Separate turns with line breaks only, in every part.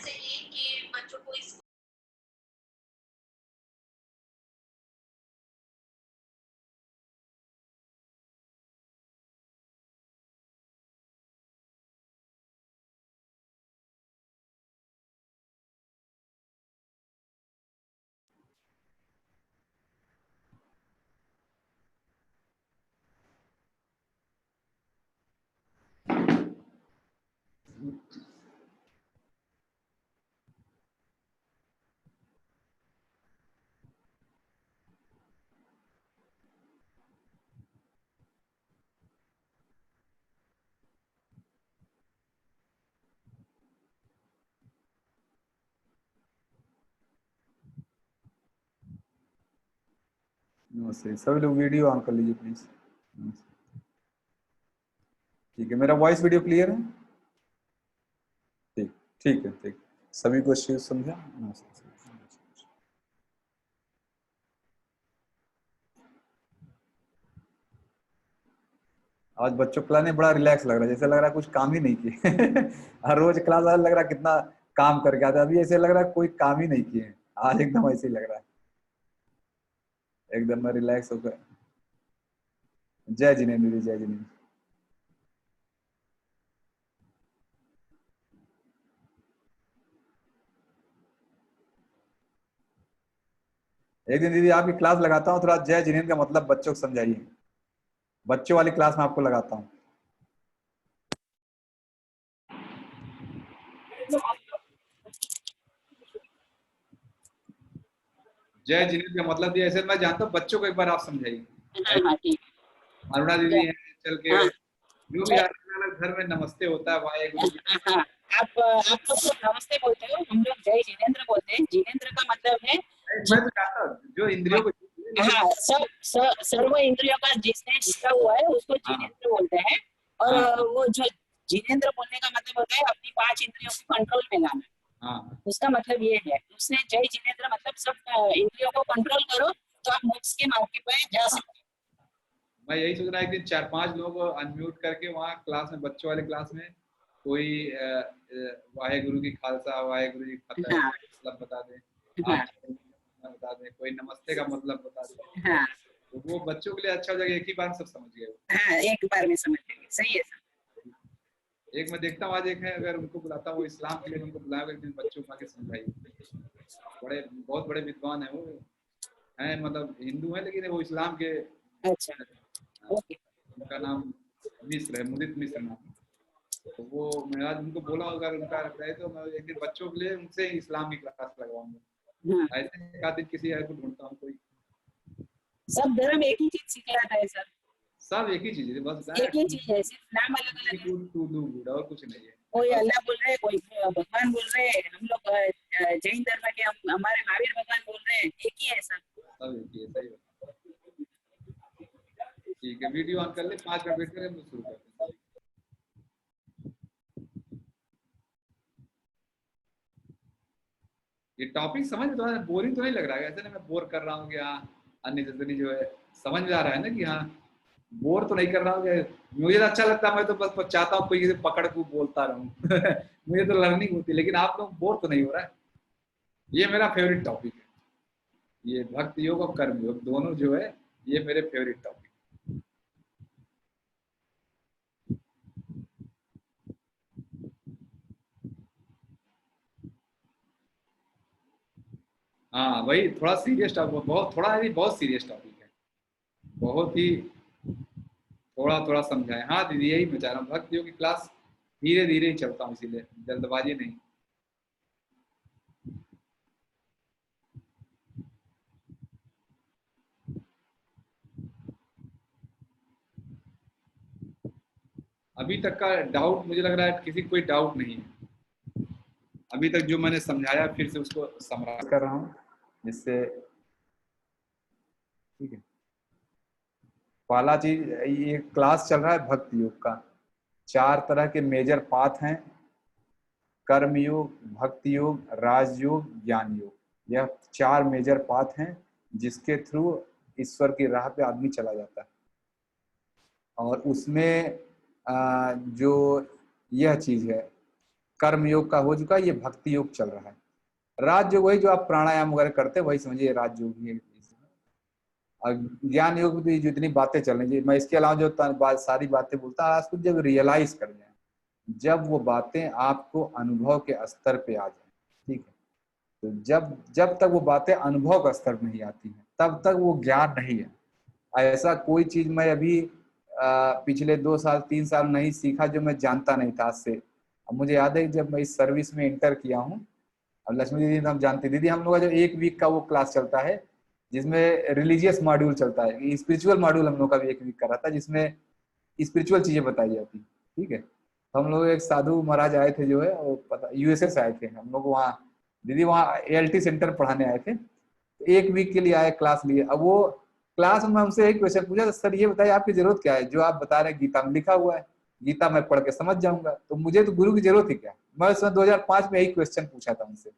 चाहिए कि बच्चों को इस
नमस्ते। सभी लोग वीडियो ऑन कर लीजिए प्लीज। ठीक है, मेरा वॉइस वीडियो क्लियर है? ठीक, ठीक है, ठीक। सभी को अच्छे से समझा? नमस्ते। आज बच्चों क्लास में बड़ा रिलैक्स लग रहा है, जैसे लग रहा है कुछ काम ही नहीं किए। हर रोज क्लास आज लग रहा है कितना काम करके आते, अभी ऐसे लग रहा है कोई काम ही नहीं किए। आज एकदम ऐसे ही लग रहा है, एकदम मैं रिलैक्स होकर। जय जिनेन्द्र जी, जय जिनेन्द्र। एक दिन दीदी आपकी क्लास लगाता हूँ, थोड़ा जय जिनेन्द्र का मतलब बच्चों को समझाइए। बच्चों वाली क्लास में आपको लगाता हूँ। जय जिनेन्द्र का मतलब दिया, ऐसे मैं जानता हूँ, बच्चों को एक बार आप समझाइए।
हाँ ठीक।
अरुणा दीदी हैं चल के,
हाँ।
जो भी अलग घर में नमस्ते होता है, वाहेगुरु जी।
हाँ, आप लोग तो नमस्ते बोलते हो, हम लोग जय जिनेन्द्र बोलते हैं। जिनेन्द्र का मतलब है
मैं तो जानता हूँ जो इंद्रियों को,
हाँ, सर्व इंद्रियों का जिसने जीता हुआ है उसको जिनेन्द्र बोलते हैं। और वो जो जिनेन्द्र बोलने का मतलब होता है अपनी 5 इंद्रियों को कंट्रोल में लाना। उसका मतलब ये है, उसने जय जिनेन्द्र मतलब सब इंद्रियों को कंट्रोल करो तो आप मोक्ष के मार्ग पे जा सकते हो।
मैं यही सोच रहा एक दिन 4-5 लोग अनम्यूट करके वहाँ क्लास में, बच्चों वाले क्लास में, कोई वाहेगुरु की खालसा, वाहेगुरु जी फतेह मतलब बता दें, बता दें, कोई नमस्ते का मतलब बता दें।
हाँ,
तो वो बच्चों के लिए अच्छा हो जाएगा, एक ही बार सब समझ गए।
हाँ, एक बार में समझ गए, सही है सर।
एक मैं देखता हूँ आज एक है, अगर उनको बुलाता हूँ, वो इस्लाम के लिए उनको बुलाया, एक दिन बच्चों को आके समझाइए। बहुत बड़े विद्वान है वो, हैं मतलब हिंदू है लेकिन वो इस्लाम के।
अच्छा, ओके।
उनका नाम मिश्र है, मुदित मिश्र नाम। तो वो मैं आज उनको बोला, अगर उनका रहे तो मैं एक दिन बच्चों के लिए उनसे इस्लाम की क्लास लगवाऊंगा। ऐसे एक आध दिन किसी को ढूंढता हूँ कोई।
सब धर्म एक ही चीज सिखलाता है सर।
सब एक ही चीज है, बस
एक ही चीज है, सिर्फ नाम अलग अलग है।
टू डू गुड और कुछ नहीं है।
कोई अल्लाह बोल रहे हैं, कोई भगवान बोल रहे हैं, हम लोग जैन धर्म के हमारे महावीर भगवान बोल रहे हैं, एक ही है सर।
सब एक ही है, सही बात। ठीक है, वीडियो ऑन कर ले, 5 मिनट वेट करें, हम शुरू करते हैं। ये टॉपिक समझ में थोड़ा बोरिंग तो नहीं लग रहा है? ऐसे ना मैं बोर कर रहा हूँ कि हाँ अननेसेसरी जो है, समझ में आ रहा है ना कि हाँ बोर तो नहीं कर रहा हूँ। मुझे तो अच्छा लगता है, मैं तो बस चाहता हूँ कोई पकड़ को बोलता रहूं। मुझे तो लर्निंग होती है, लेकिन आप लोग बोर तो नहीं हो रहा है? ये मेरा फेवरेट टॉपिक है, ये भक्ति योग और कर्म योग दोनों जो है, ये मेरे फेवरेट टॉपिक। हाँ वही, थोड़ा सीरियस टॉपिक, बहुत सीरियस टॉपिक है, बहुत ही थोड़ा थोड़ा समझाएं। हाँ दीदी, यही मैं चाह रहा हूँ, भक्ति योग की क्लास धीरे धीरे ही चलता हूँ, इसीलिए जल्दबाजी नहीं। अभी तक का डाउट मुझे लग रहा है किसी कोई डाउट नहीं है। अभी तक जो मैंने समझाया फिर से उसको समराइज कर रहा हूँ, जिससे ठीक है। पहला चीज, ये क्लास चल रहा है भक्ति योग का। 4 तरह के मेजर पाथ हैं, कर्म योग, भक्ति योग, राजयोग, ज्ञान योग। यह 4 मेजर पाथ हैं जिसके थ्रू ईश्वर की राह पे आदमी चला जाता है। और उसमें जो यह चीज है, कर्म योग का हो चुका है, ये भक्ति योग चल रहा है। राजयोग वही जो आप प्राणायाम वगैरह करते हैं वही समझिए राजयोग ही है। और ज्ञान योग में जो इतनी बातें चल रही है, मैं इसके अलावा जो सारी बातें बोलता हूँ, आज कुछ जब रियलाइज कर जाए, जब वो बातें आपको अनुभव के स्तर पे आ जाए, ठीक है, तो जब जब तक वो बातें अनुभव का स्तर नहीं आती हैं तब तक वो ज्ञान नहीं है। ऐसा कोई चीज मैं अभी पिछले 2 साल 3 साल नहीं सीखा जो मैं जानता नहीं था आज से। अब मुझे याद है जब मैं इस सर्विस में इंटर किया हूँ, और लक्ष्मी दीदी हम जानते, दीदी हम लोग का जो 1 वीक का वो क्लास चलता है जिसमें रिलीजियस मॉड्यूल चलता है, स्पिरिचुअल मॉड्यूल हम लोग का भी 1 वीक का रहता है जिसमें स्पिरिचुअल चीजें बताई जाती, ठीक है। तो हम लोग एक साधु महाराज आए थे जो है, वो पता यूएसए से आए थे, हम लोग वहाँ दीदी वहाँ एएलटी सेंटर पढ़ाने आए थे, 1 वीक के लिए आए, क्लास लिए। अब वो क्लास में हमसे एक क्वेश्चन पूछा, सर ये बताइए आपकी जरूरत क्या है, जो आप बता रहे हैं गीता में लिखा हुआ है, गीता में पढ़ के समझ जाऊंगा, तो मुझे तो गुरु की जरूरत ही क्या। मैं उसमें 2005 में यही क्वेश्चन पूछा था उनसे,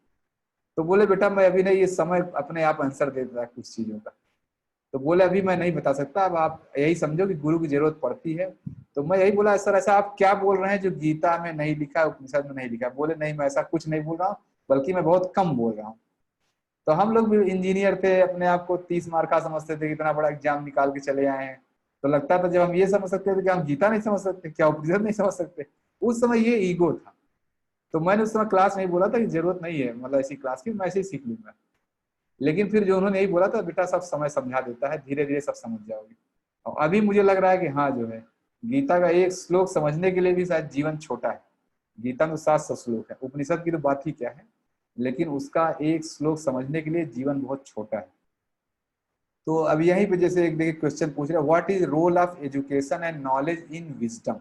तो बोले बेटा मैं अभी नहीं, ये समय अपने आप आंसर दे देता है कुछ चीजों का। तो बोले अभी मैं नहीं बता सकता, अब आप यही समझो कि गुरु की जरूरत पड़ती है। तो मैं यही बोला सर ऐसा आप क्या बोल रहे हैं जो गीता में नहीं लिखा है, उपनिषद में नहीं लिखा है। बोले नहीं मैं ऐसा कुछ नहीं बोल रहा हूँ, बल्कि मैं बहुत कम बोल रहा हूँ। तो हम लोग भी इंजीनियर थे, अपने आप को 30 मार्क का समझते थे, इतना बड़ा एग्जाम निकाल के चले आए हैं, तो लगता था जब हम ये समझ सकते थे कि हम गीता नहीं समझ सकते, क्या उपनिषद नहीं समझ सकते। उस समय ये ईगो था। तो मैंने उस समय क्लास नहीं बोला था कि जरूरत नहीं है मतलब ऐसी क्लास की, मैं ऐसे ही सीख लूंगा। लेकिन फिर जो उन्होंने यही बोला था, बेटा सब समय समझा देता है, धीरे धीरे सब समझ जाओगे। और अभी मुझे लग रहा है कि हाँ जो है गीता का एक श्लोक समझने के लिए भी शायद जीवन छोटा है। गीता में 700 श्लोक है, उपनिषद की तो बात ही क्या है, लेकिन उसका एक श्लोक समझने के लिए जीवन बहुत छोटा है। तो अब यहीं पे जैसे एक देखिए क्वेश्चन पूछ रहे हैं, what is role of education and knowledge in wisdom.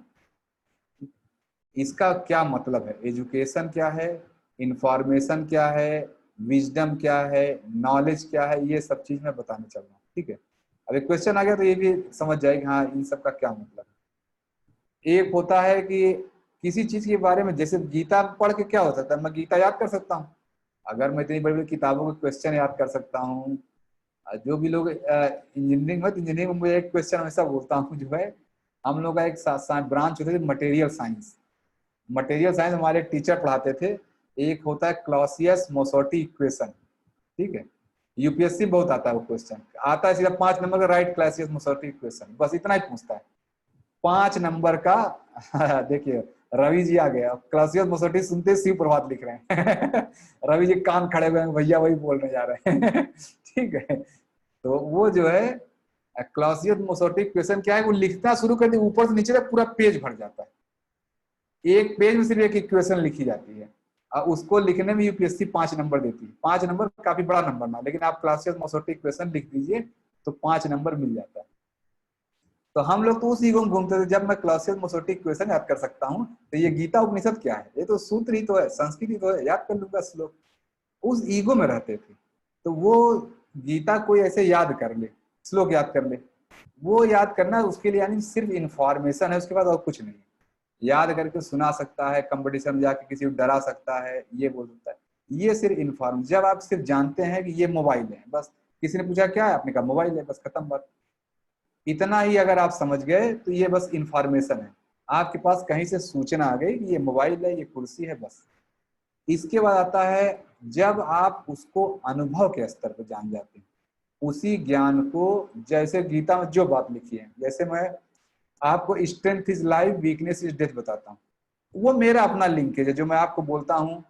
इसका क्या मतलब है, एजुकेशन क्या है, इंफॉर्मेशन क्या है, विजडम क्या है, नॉलेज क्या है, ये सब चीज मैं बताने चल रहा हूँ, ठीक है। अब एक क्वेश्चन आ गया तो ये भी समझ जाएगी हाँ इन सब का क्या मतलब है। एक होता है कि किसी चीज के बारे में, जैसे गीता पढ़ के क्या हो सकता है, मैं गीता याद कर सकता हूँ, अगर मैं इतनी बड़ी बड़ी किताबों के क्वेश्चन याद कर सकता हूँ। जो भी लोग इंजीनियरिंग में, इंजीनियरिंग में मुझे एक क्वेश्चन हमेशा बोलता हूँ जो है, हम लोग का एक ब्रांच होता है मटेरियल साइंस। मटेरियल साइंस हमारे टीचर पढ़ाते थे, एक होता है क्लॉसियस मोसोटी इक्वेशन, ठीक है। यूपीएससी बहुत आता है वो क्वेश्चन, आता है सीधा 5 नंबर का, राइट क्लॉसियस मोसोटी इक्वेशन, बस इतना ही पूछता है 5 नंबर का। देखिए रवि जी आ गए, क्लॉसियस मोसोटी सुनते शिव प्रभात लिख रहे हैं। रवि जी कान खड़े हुए हैं, भैया वही बोलने जा रहे हैं। ठीक है, तो वो जो है क्लॉसियस मोसोटी इक्वेशन क्या है, वो लिखना शुरू कर दिया ऊपर से नीचे तक पूरा पेज भर जाता है, एक पेज में सिर्फ एक इक्वेशन लिखी जाती है। उसको लिखने में यूपीएससी 5 नंबर देती है। 5 नंबर काफी बड़ा नंबर ना, लेकिन आप क्लॉसियस मोसोटी इक्वेशन लिख दीजिए तो 5 नंबर मिल जाता है। तो हम लोग तो उस ईगो में घूमते थे, जब मैं क्लॉसियस मोसोटी इक्वेशन याद कर सकता हूँ तो ये गीता उपनिषद क्या है, ये तो सूत्र ही तो है, संस्कृत ही तो है, याद कर लूंगा श्लोक। उस ईगो में रहते थे। तो वो गीता कोई ऐसे याद कर ले, श्लोक याद कर ले, वो याद करना उसके लिए यानी सिर्फ इंफॉर्मेशन है, उसके बाद और कुछ नहीं। याद करके सुना सकता है, कंपटीशन में जाके किसी को डरा सकता है, ये बोल सकता है, ये सिर्फ इन्फॉर्म। जब आप सिर्फ जानते हैं कि ये मोबाइल है, बस किसी ने पूछा क्या है, आपने कहा मोबाइल है, बस खत्म बात। इतना ही अगर आप समझ गए तो ये बस इंफॉर्मेशन है, आपके पास कहीं से सूचना आ गई कि ये मोबाइल है, ये कुर्सी है, बस। इसके बाद आता है जब आप उसको अनुभव के स्तर पर जान जाते हैं, उसी ज्ञान को, जैसे गीता में जो बात लिखी है, जैसे मैं आपको strength is life, weakness is death बताता हूँ, वो मेरा अपना लिंकेज है, जो मैं आपको बोलता हूँ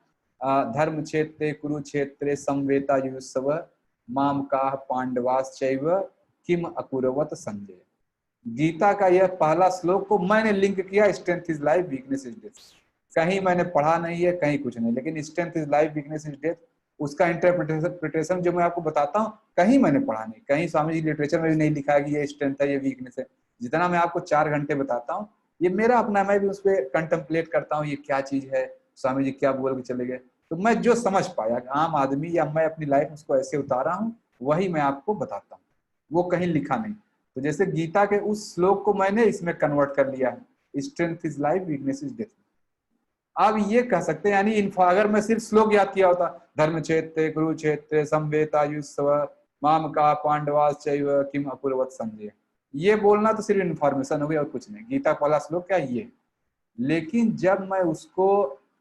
धर्म क्षेत्रे कुरुक्षेत्रे समवेता युयुत्सव माम का पांडवाश्चैव किम अकुरवत संजय। गीता का यह पहला श्लोक को मैंने लिंक किया strength is life, weakness is death. कहीं मैंने पढ़ा नहीं है, कहीं कुछ नहीं, लेकिन strength is life, weakness is death, उसका इंटरप्रिटेशन जो मैं आपको बताता हूँ, कहीं मैंने पढ़ा नहीं, कहीं स्वामी जी लिटरेचर में भी नहीं लिखा है कि ये स्ट्रेंथ है, ये वीकनेस है। जितना मैं आपको 4 घंटे बताता हूँ, ये मेरा अपना, मैं भी उस पर कंटेम्पलेट करता हूँ, ये क्या चीज है, स्वामी जी क्या बोल के चले गए। तो मैं जो समझ पाया आम आदमी, या मैं अपनी लाइफ उसको ऐसे उतारा हूँ, वही मैं आपको बताता हूँ, वो कहीं लिखा नहीं। तो जैसे गीता के उस श्लोक को मैंने इसमें कन्वर्ट कर लिया है, strength is life, weakness is death. अब ये कह सकते हैं, यानी अगर मैं सिर्फ श्लोक याद किया होता, धर्म क्षेत्र कुरुक्षेत्र समवेता युयुत्सव माम का पांडवाश्चैव किम अकुरवत संजय, ये बोलना तो सिर्फ इन्फॉर्मेशन हो गई और कुछ नहीं। गीता पहला श्लोक क्या ये, लेकिन जब मैं उसको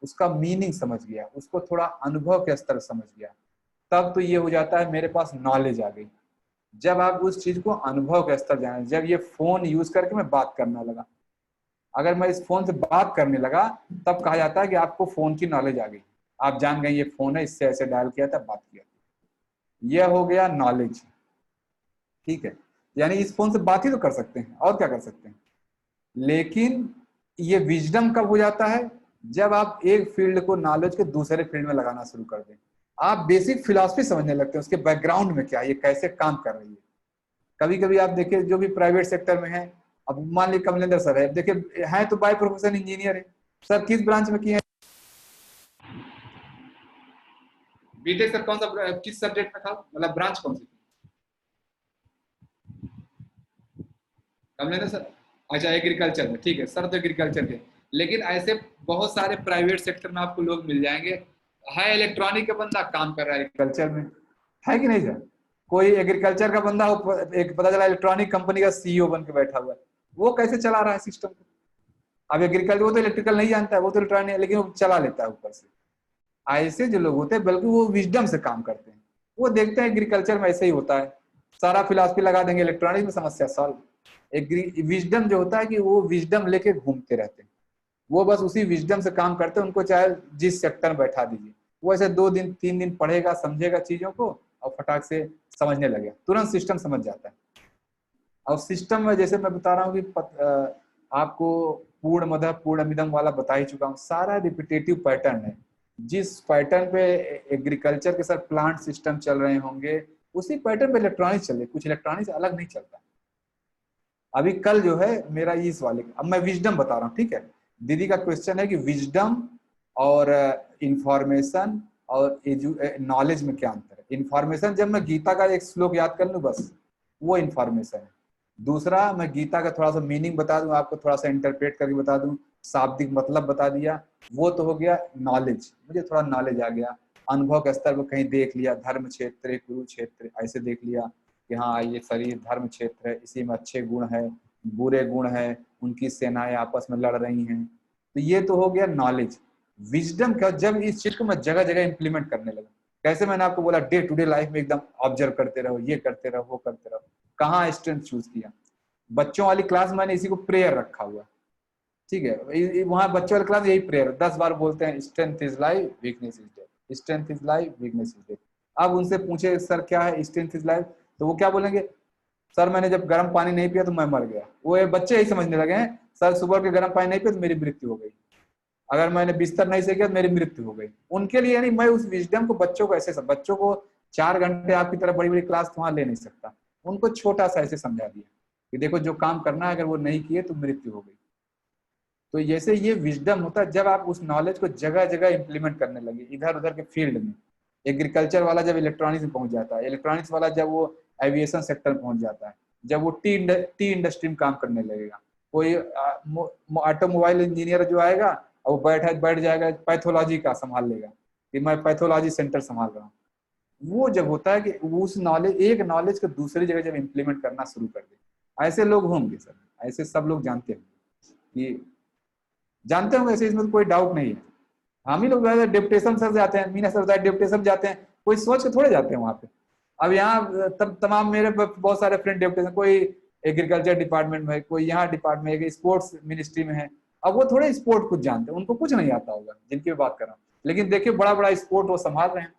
उसका मीनिंग समझ गया, उसको थोड़ा अनुभव के स्तर समझ गया, तब तो ये हो जाता है मेरे पास नॉलेज आ गई। जब आप उस चीज को अनुभव के स्तर जाने, जब ये फोन यूज करके मैं बात करने लगा, अगर मैं इस फोन से बात करने लगा, तब कहा जाता है कि आपको फोन की नॉलेज आ गई, आप जान गए ये फोन है, इससे ऐसे डायल किया था, बात किया। यह हो गया नॉलेज, ठीक है। यानी इस फोन से बात ही तो कर सकते हैं, और क्या कर सकते हैं। लेकिन ये विजडम कब हो जाता है, जब आप एक फील्ड को नॉलेज के दूसरे फील्ड में लगाना शुरू कर दें, आप बेसिक फिलॉसफी समझने लगते हैं, उसके बैकग्राउंड में क्या है, ये कैसे काम कर रही है। कभी कभी आप देखिए जो भी प्राइवेट सेक्टर में है, अब मान लीजिए कमलेंद्र सर है, देखिए है तो बाय प्रोफेशन इंजीनियर है, सर किस ब्रांच में किए हैं, बीटेक सर कौन सा किस सब्जेक्ट में था, मतलब ब्रांच कौन सी थी कमलेंद्र सर? अच्छा एग्रीकल्चर में, ठीक है सर, तो एग्रीकल्चर के। लेकिन ऐसे बहुत सारे प्राइवेट सेक्टर में आपको लोग मिल जाएंगे, है इलेक्ट्रॉनिक का बंदा काम कर रहा है एग्रीकल्चर में, है कि नहीं सर? कोई एग्रीकल्चर का बंदा हो, एक पता चला इलेक्ट्रॉनिक कंपनी का सीईओ बन के बैठा हुआ है, वो कैसे चला रहा है सिस्टम को। अब एग्रीकल्चर, वो तो इलेक्ट्रिकल नहीं जानता है, वो तो इलेक्ट्रॉनिक, लेकिन वो चला लेता है ऊपर से। ऐसे जो लोग होते हैं बल्कि वो विजडम से काम करते हैं, वो देखते हैं एग्रीकल्चर में ऐसे ही होता है, सारा फिलॉसफी लगा देंगे, इलेक्ट्रॉनिक में समस्या सॉल्व। विजडम जो होता है कि वो विजडम लेके घूमते रहते हैं, वो बस उसी विजडम से काम करते हैं, उनको चाहे जिस सेक्टर में बैठा दीजिए, वो ऐसे 2 दिन 3 दिन पढ़ेगा, समझेगा चीजों को, और फटाक से समझने लगेगा, तुरंत सिस्टम समझ जाता है। और सिस्टम में जैसे मैं बता रहा हूँ कि आपको पूर्णमदः पूर्णमिदम वाला बता ही चुका हूँ, सारा रिपीटेटिव पैटर्न है। जिस पैटर्न पे एग्रीकल्चर के साथ प्लांट सिस्टम चल रहे होंगे, उसी पैटर्न पे इलेक्ट्रॉनिक्स चल रहे, कुछ इलेक्ट्रॉनिक्स अलग नहीं चलता। अभी कल जो है मेरा इस वाले, अब मैं विजडम बता रहा हूँ, ठीक है। दीदी का क्वेश्चन है कि विजडम और इंफॉर्मेशन और नॉलेज में क्या अंतर है। इंफॉर्मेशन, जब मैं गीता का एक श्लोक याद कर लूँ बस, वो इंफॉर्मेशन है। दूसरा, मैं गीता का थोड़ा सा मीनिंग बता दूं आपको, थोड़ा सा इंटरप्रेट करके बता दूं, शाब्दिक मतलब बता दिया, वो तो हो गया नॉलेज, मुझे थोड़ा नॉलेज आ गया। अनुभव के स्तर पर कहीं देख लिया, धर्म क्षेत्र कुरुक्षेत्र ऐसे देख लिया कि हाँ ये शरीर धर्म क्षेत्र है, इसी में अच्छे गुण है, बुरे गुण है, उनकी सेनाएं आपस में लड़ रही हैं, तो ये तो हो गया नॉलेज। विजडम क्या, जब इस चीज को मैं जगह जगह इंप्लीमेंट करने लगा, कैसे मैंने आपको बोला डे टू डे लाइफ में एकदम ऑब्जर्व करते रहो, ये करते रहो, वो करते रहो। कहाँ स्ट्रेंथ चूज किया, बच्चों वाली क्लास मैंने इसी को प्रेयर रखा हुआ, ठीक है। वहां बच्चों वाली क्लास यही प्रेयर 10 बार बोलते हैं, strength is life weakness is death, strength is life weakness is death. अब उनसे पूछे सर क्या है स्ट्रेंथ इज लाइफ, तो वो क्या बोलेंगे, सर मैंने जब गर्म पानी नहीं पिया तो मैं मर गया। वो ये बच्चे ही समझने लगे हैं, सर सुबह के गर्म पानी नहीं पिया तो मेरी मृत्यु हो गई, अगर मैंने बिस्तर नहीं सेका तो मेरी मृत्यु हो गई। उनके लिए यानी मैं उस विजडम को बच्चों को ऐसे, बच्चों को 4 घंटे आपकी तरह बड़ी बड़ी क्लास तो वहां ले नहीं सकता, उनको छोटा सा ऐसे समझा दिया कि देखो जो काम करना है अगर वो नहीं किए तो मृत्यु हो गई। तो जैसे ये विजडम होता है जब आप उस नॉलेज को जगह जगह इंप्लीमेंट करने लगे, इधर उधर के फील्ड में। एग्रीकल्चर वाला जब इलेक्ट्रॉनिक्स में पहुंच जाता है, इलेक्ट्रॉनिक्स वाला जब वो एविएशन सेक्टर में पहुंच जाता है, जब वो टी इंडस्ट्री में काम करने लगेगा, कोई ऑटोमोबाइल इंजीनियर जो आएगा और वो बैठ जाएगा पैथोलॉजी का संभाल लेगा कि मैं पैथोलॉजी सेंटर संभाल रहा हूँ। वो जब होता है कि उस नॉलेज, एक नॉलेज को दूसरी जगह जब इंप्लीमेंट करना शुरू कर दे, ऐसे लोग होंगे सर, ऐसे सब लोग जानते हैं कि जानते होंगे, ऐसे इसमें कोई डाउट नहीं है। हम ही लोग डेपुटेशन सर जाते हैं, मीना सर डेपुटेशन जाते हैं, कोई सोच के थोड़े जाते हैं वहां पे। अब यहाँ तमाम मेरे बहुत सारे फ्रेंड डेपुटेशन, कोई एग्रीकल्चर डिपार्टमेंट में है, कोई यहाँ डिपार्टमेंट है, स्पोर्ट्स मिनिस्ट्री में है। अब वो थोड़े स्पोर्ट कुछ जानते हैं, उनको कुछ नहीं आता होगा जिनकी मैं बात कर रहा हूँ, लेकिन देखिए बड़ा बड़ा स्पोर्ट वो संभाल रहे हैं,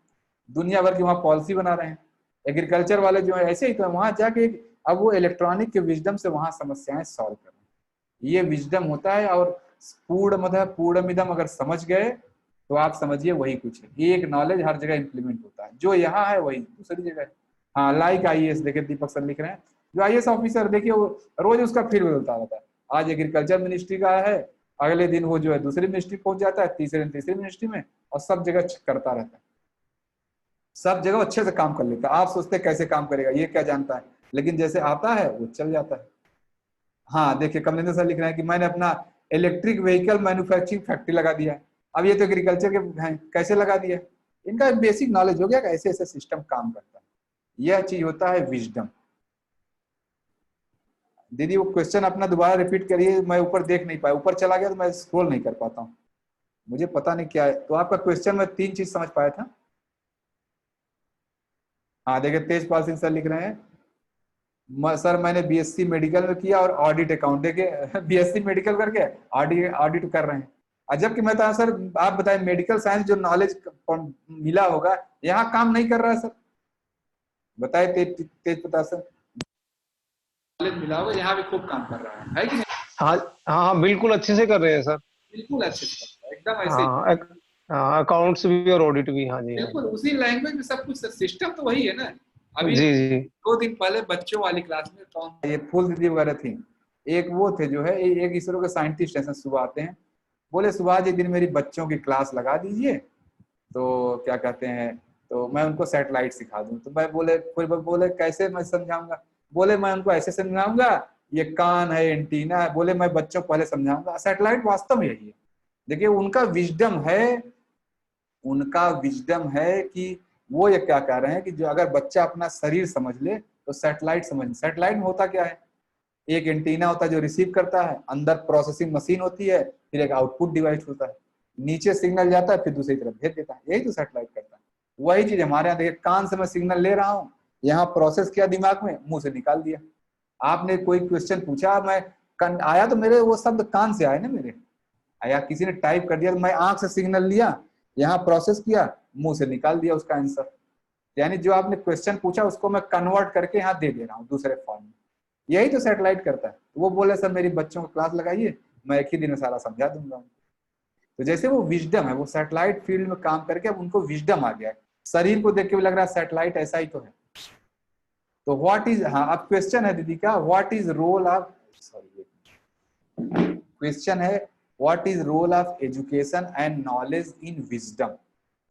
दुनिया भर की वहाँ पॉलिसी बना रहे हैं। एग्रीकल्चर वाले जो है ऐसे ही तो वहां जाके अब वो इलेक्ट्रॉनिक के विजडम से वहां समस्याएं सॉल्व कर रहे हैं, ये विजडम होता है। और पूर्णमदः पूर्णमिदम अगर समझ गए तो आप समझिए वही कुछ है, एक नॉलेज हर जगह इंप्लीमेंट होता है, जो यहाँ है वही दूसरी जगह है। हाँ लाइक आईएएस, देखिए दीपक सर लिख रहे हैं, जो आईएएस ऑफिसर देखिए वो रोज उसका फील्ड बदलता रहता है, आज एग्रीकल्चर मिनिस्ट्री का है, अगले दिन वो जो है दूसरी मिनिस्ट्री पहुंच जाता है, तीसरे दिन तीसरी मिनिस्ट्री में, और सब जगह करता रहता है, सब जगह अच्छे से काम कर लेता है। आप सोचते हैं कैसे काम करेगा, ये क्या जानता है, लेकिन जैसे आता है वो चल जाता है। हाँ देखिए कमलेंद्र सर लिख रहे हैं कि मैंने अपना इलेक्ट्रिक व्हीकल मैन्युफैक्चरिंग फैक्ट्री लगा दिया। अब ये तो एग्रीकल्चर के हैं, कैसे लगा दिया, इनका बेसिक नॉलेज हो गया कि ऐसे ऐसे सिस्टम काम करता है, यह चीज होता है विजडम। दीदी वो क्वेश्चन अपना दोबारा रिपीट करिए, मैं ऊपर देख नहीं पाया, ऊपर चला गया तो मैं स्क्रॉल नहीं कर पाता हूँ। मुझे पता नहीं क्या है। तो आपका क्वेश्चन में 3 चीज समझ पाया था। हाँ देखिए, तेजपाल सिंह सर लिख रहे हैं, सर मैंने बीएससी मेडिकल में किया और ऑडिट अकाउंट, देखिए बीएससी मेडिकल करके ऑडिट ऑडिट कर रहे हैं। अजब कि मैं था सर, आप बताएं मेडिकल साइंस जो नॉलेज मिला होगा यहाँ काम नहीं कर रहा है सर, बताए तेज प्रताप सर, नॉलेज मिला होगा यहाँ भी खूब काम कर रहा है कि नहीं?
हाँ हाँ हाँ, बिल्कुल अच्छे से कर रहे हैं सर।
बिल्कुल अच्छे से करता है, एकदम ऐसे ही।
हाँ, अकाउंट्स भी और ऑडिट भी। हाँ जी,
बिल्कुल उसी लैंग्वेज में सब कुछ, सिस्टम तो वही है ना। अभी
जी जी
2 दिन पहले बच्चों वाली क्लास में कौन, ये फूल दीदी वगैरह थी, एक वो थे जो है, एक इसरो के साइंटिस्ट ऐसे सुबह आते हैं, बोले सुभाष जी दिन मेरी बच्चों की क्लास लगा दीजिए, तो क्या कहते हैं, तो मैं उनको सैटेलाइट सिखा दूं। तो मैं बोले, कोई बोले कैसे मैं समझाऊंगा, बोले मैं उनको ऐसे समझाऊंगा, ये कान है, एंटीना है, बोले मैं बच्चों को पहले समझाऊंगा। सैटेलाइट वास्तव में यही है। देखिए उनका विजडम है, उनका विजडम है कि वो ये क्या कह रहे हैं कि जो अगर बच्चा अपना शरीर समझ ले तो सैटेलाइट समझ। सैटेलाइट में होता क्या है, एक एंटीना होता है जो रिसीव करता है, अंदर प्रोसेसिंग मशीन होती है, फिर एक आउटपुट डिवाइस होता है, नीचे सिग्नल जाता है फिर दूसरी तरफ भेज देता है, यही तो सैटेलाइट करता है। वही चीज हमारे यहाँ, देखिए कान से मैं सिग्नल ले रहा हूँ, यहाँ प्रोसेस किया दिमाग में, मुंह से निकाल दिया। आपने कोई क्वेश्चन पूछा, मैं आया तो मेरे वो शब्द कान से आए ना मेरे, या किसी ने टाइप कर दिया तो मैं आंख से सिग्नल लिया, यहाँ प्रोसेस किया, मुंह से निकाल दिया उसका आंसर। यानी जो आपने क्वेश्चन पूछा उसको मैं कन्वर्ट करके यहाँ दे दे रहा हूँ दूसरे फॉर्म में, यही तो सैटेलाइट करता है। वो बोले सर मेरी बच्चों को क्लास लगाइए, मैं एक ही दिन में सारा समझा दूंगा। तो जैसे वो विजडम है, वो सैटेलाइट फील्ड में काम करके अब उनको विजडम आ गया है, शरीर को देख के भी लग रहा है सैटेलाइट ऐसा ही तो है। तो व्हाट इज, हाँ अब क्वेश्चन है दीदी का, what is role of, sorry question है what is role of education and knowledge in wisdom.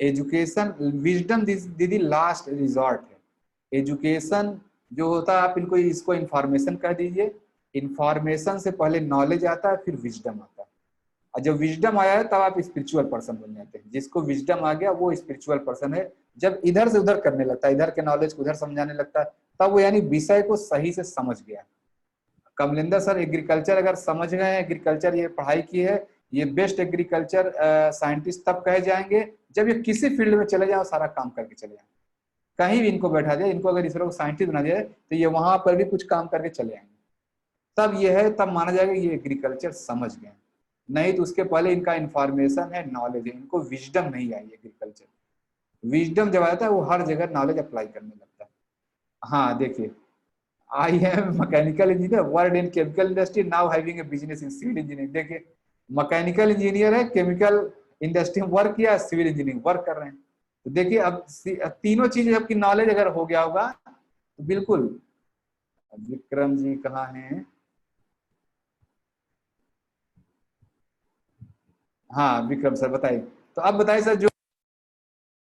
Education, wisdom दीदी लास्ट रिजॉर्ट है। एजुकेशन जो होता है, आप इनको इसको इंफॉर्मेशन कह दीजिए, इंफॉर्मेशन से पहले नॉलेज आता है फिर विजडम आता है, और जब विजडम आया है तब आप स्पिरिचुअल पर्सन बन जाते हैं। जिसको विजडम आ गया वो स्पिरिचुअल पर्सन है। जब इधर से उधर करने लगता है, इधर के नॉलेज को उधर समझाने लगता है, तब वो यानी विषय को सही से समझ गया। कमलिंदर सर एग्रीकल्चर अगर समझ गए हैं, एग्रीकल्चर ये पढ़ाई की है, ये बेस्ट एग्रीकल्चर साइंटिस्ट तब कहे जाएंगे जब ये किसी फील्ड में चले जाए, सारा काम करके चले जाए। कहीं भी इनको बैठा जाए, इनको अगर इसरो को साइंटिस्ट बना दिया तो ये वहां पर भी कुछ काम करके चले आएंगे, तब ये है, तब माना जाएगा ये एग्रीकल्चर समझ गए। नहीं तो उसके पहले इनका इंफॉर्मेशन है, नॉलेज है, इनको विजडम नहीं आई। एग्रीकल्चर विजडम जब आता है वो हर जगह नॉलेज अप्लाई करने लगता है। हाँ देखिए, I am mechanical engineer, worked in chemical industry, now having a business in civil engineering. देखिए मैकेनिकल इंजीनियर है, केमिकल इंडस्ट्री में वर्क किया, सिविल इंजीनियरिंग वर्क कर रहे हैं। तो देखिए अब तीनों चीजें आपकी नॉलेज अगर हो गया होगा तो बिल्कुल। विक्रम जी कहाँ हैं? हाँ विक्रम सर बताइए। तो अब बताइए सर, जो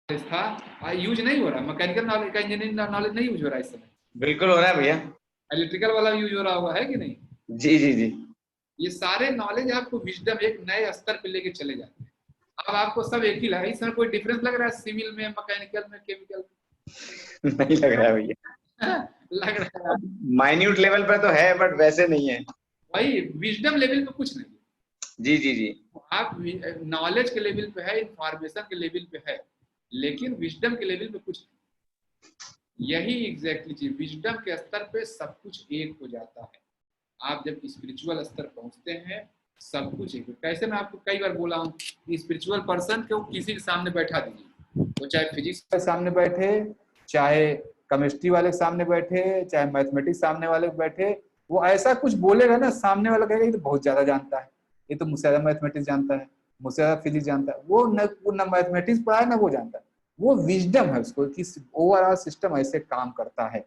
था यूज नहीं हो रहा, मैकेनिकल नॉलेज का इंजीनियरिंग नॉलेज नहीं यूज हो रहा है इस समय।
बिल्कुल हो रहा है भैया।
इलेक्ट्रिकल वाला यूज हो रहा होगा, है कि नहीं?
जी जी जी,
ये सारे नॉलेज आपको विजडम एक नए स्तर पे लेके चले जाते हैं। अब आपको सब एक ही लगा, इसमें कोई डिफरेंस लग रहा है सिविल में, मैकेनिकल में, केमिकल में?
नहीं लग रहा है भैया।
लग रहा है
माइन्यूट लेवल पे तो है बट वैसे नहीं है।
भाई विजडम लेवल पे कुछ नहीं।
जी जी जी,
आप नॉलेज के लेवल पे है, इंफॉर्मेशन के लेवल पे है, लेकिन विजडम के लेवल पे कुछ नहीं। यही एग्जैक्टली चीज, विजडम के स्तर पे सब कुछ एक हो जाता है। आप जब स्पिरिचुअल स्तर पहुंचते हैं सब कुछ एक। कैसे मैं आपको कई बार बोला हूँ, स्पिरिचुअल पर्सन को किसी के सामने बैठा दीजिए, वो चाहे फिजिक्स के सामने बैठे, चाहे केमिस्ट्री वाले के सामने बैठे, चाहे मैथमेटिक्स सामने वाले बैठे, वो ऐसा कुछ बोलेगा ना, सामने वाला कहेगा ये तो बहुत ज्यादा जानता है, ये तो मुझसे ज्यादा मैथमेटिक्स जानता है, मुझसे ज्यादा फिजिक्स जानता है। वो न मैथमेटिक्स पढ़ा है ना वो जानता है, वो विजडम है उसको कि ओवरऑल सिस्टम ऐसे काम करता है।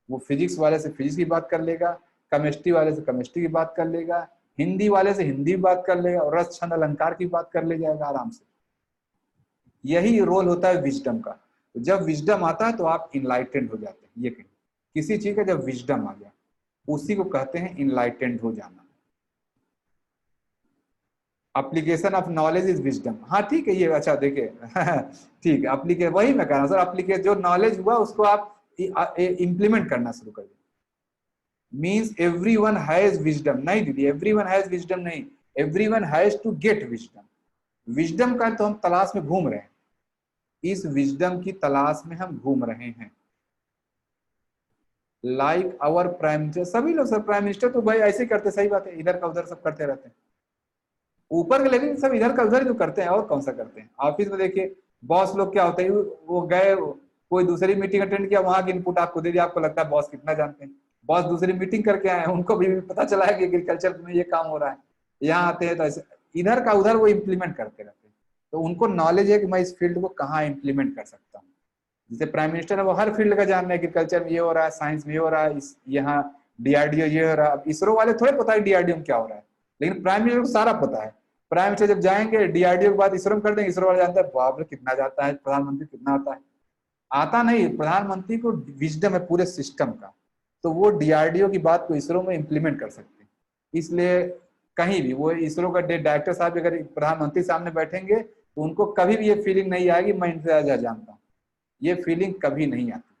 वो फिजिक्स वाले से फिजिक्स की बात कर लेगा, केमिस्ट्री वाले से केमिस्ट्री की बात कर लेगा, हिंदी वाले से हिंदी की बात कर लेगा, और रस छंद अलंकार की बात कर ले जाएगा आराम से। यही रोल होता है विजडम का। तो जब विजडम आता है तो आप इनलाइटेंड हो जाते हैं। ये कहीं किसी चीज का जब विजडम आ गया उसी को कहते हैं इनलाइटेंड हो जाना। Application of knowledge is wisdom. हाँ ठीक है, ये अच्छा देखिए ठीक है, एप्लीकेशन वही मैं कह रहा हूँ सर, एप्लीकेशन जो नॉलेज हुआ उसको आप इंप्लीमेंट करना शुरू कर दीजिए। मीन्स एवरीवन हैज विजडम नहीं दीदी, एवरीवन हैज विजडम नहीं, everyone has to get wisdom. Wisdom का तो हम तलाश में घूम रहे हैं, इस विजडम की तलाश में हम घूम रहे हैं। लाइक आवर प्राइम मिनिस्टर, सभी लोग सब प्राइम मिनिस्टर तो भाई ऐसे ही करते, सही बात है, इधर का उधर सब करते रहते हैं ऊपर के, लेकिन सब इधर का उधर ही तो करते हैं, और कौन सा करते हैं। ऑफिस में देखिए बॉस लोग क्या होते हैं, वो गए कोई दूसरी मीटिंग अटेंड किया, वहां की इनपुट आपको दे दिया, आपको लगता है बॉस कितना जानते हैं। बॉस दूसरी मीटिंग करके आए हैं, उनको भी पता चला है कि एग्रीकल्चर में ये काम हो रहा है, यहाँ आते हैं तो ऐसे इधर का उधर वो इम्प्लीमेंट करते रहते हैं। तो उनको नॉलेज है कि मैं इस फील्ड को कहाँ इम्प्लीमेंट कर सकता हूँ। जैसे प्राइम मिनिस्टर है, वो हर फील्ड का जान रहे हैं, एग्रीकल्चर में ये हो रहा है, साइंस में ये हो रहा है, यहाँ डीआरडीओ ये हो रहा है। अब इसरो वाले थोड़े पता है डीआरडीओ में क्या हो रहा है, लेकिन प्राइम मिनिस्टर को सारा पता है। प्राइम मिनिस्टर जब जाएंगे डीआरडीओ के बाद इसरो में कर देंगे, इसरो वाले जानते हैं बाप रे कितना जाता है, प्रधानमंत्री कितना आता है। आता नहीं, प्रधानमंत्री को विजडम है पूरे सिस्टम का, तो वो डीआरडीओ की बात को इसरो में इम्प्लीमेंट कर सकते हैं। इसलिए कहीं भी वो इसरो का डायरेक्टर साहब अगर प्रधानमंत्री सामने बैठेंगे तो उनको कभी भी ये फीलिंग नहीं आएगी मैं इनसे ज्यादा जानता हूँ, ये फीलिंग कभी नहीं आती।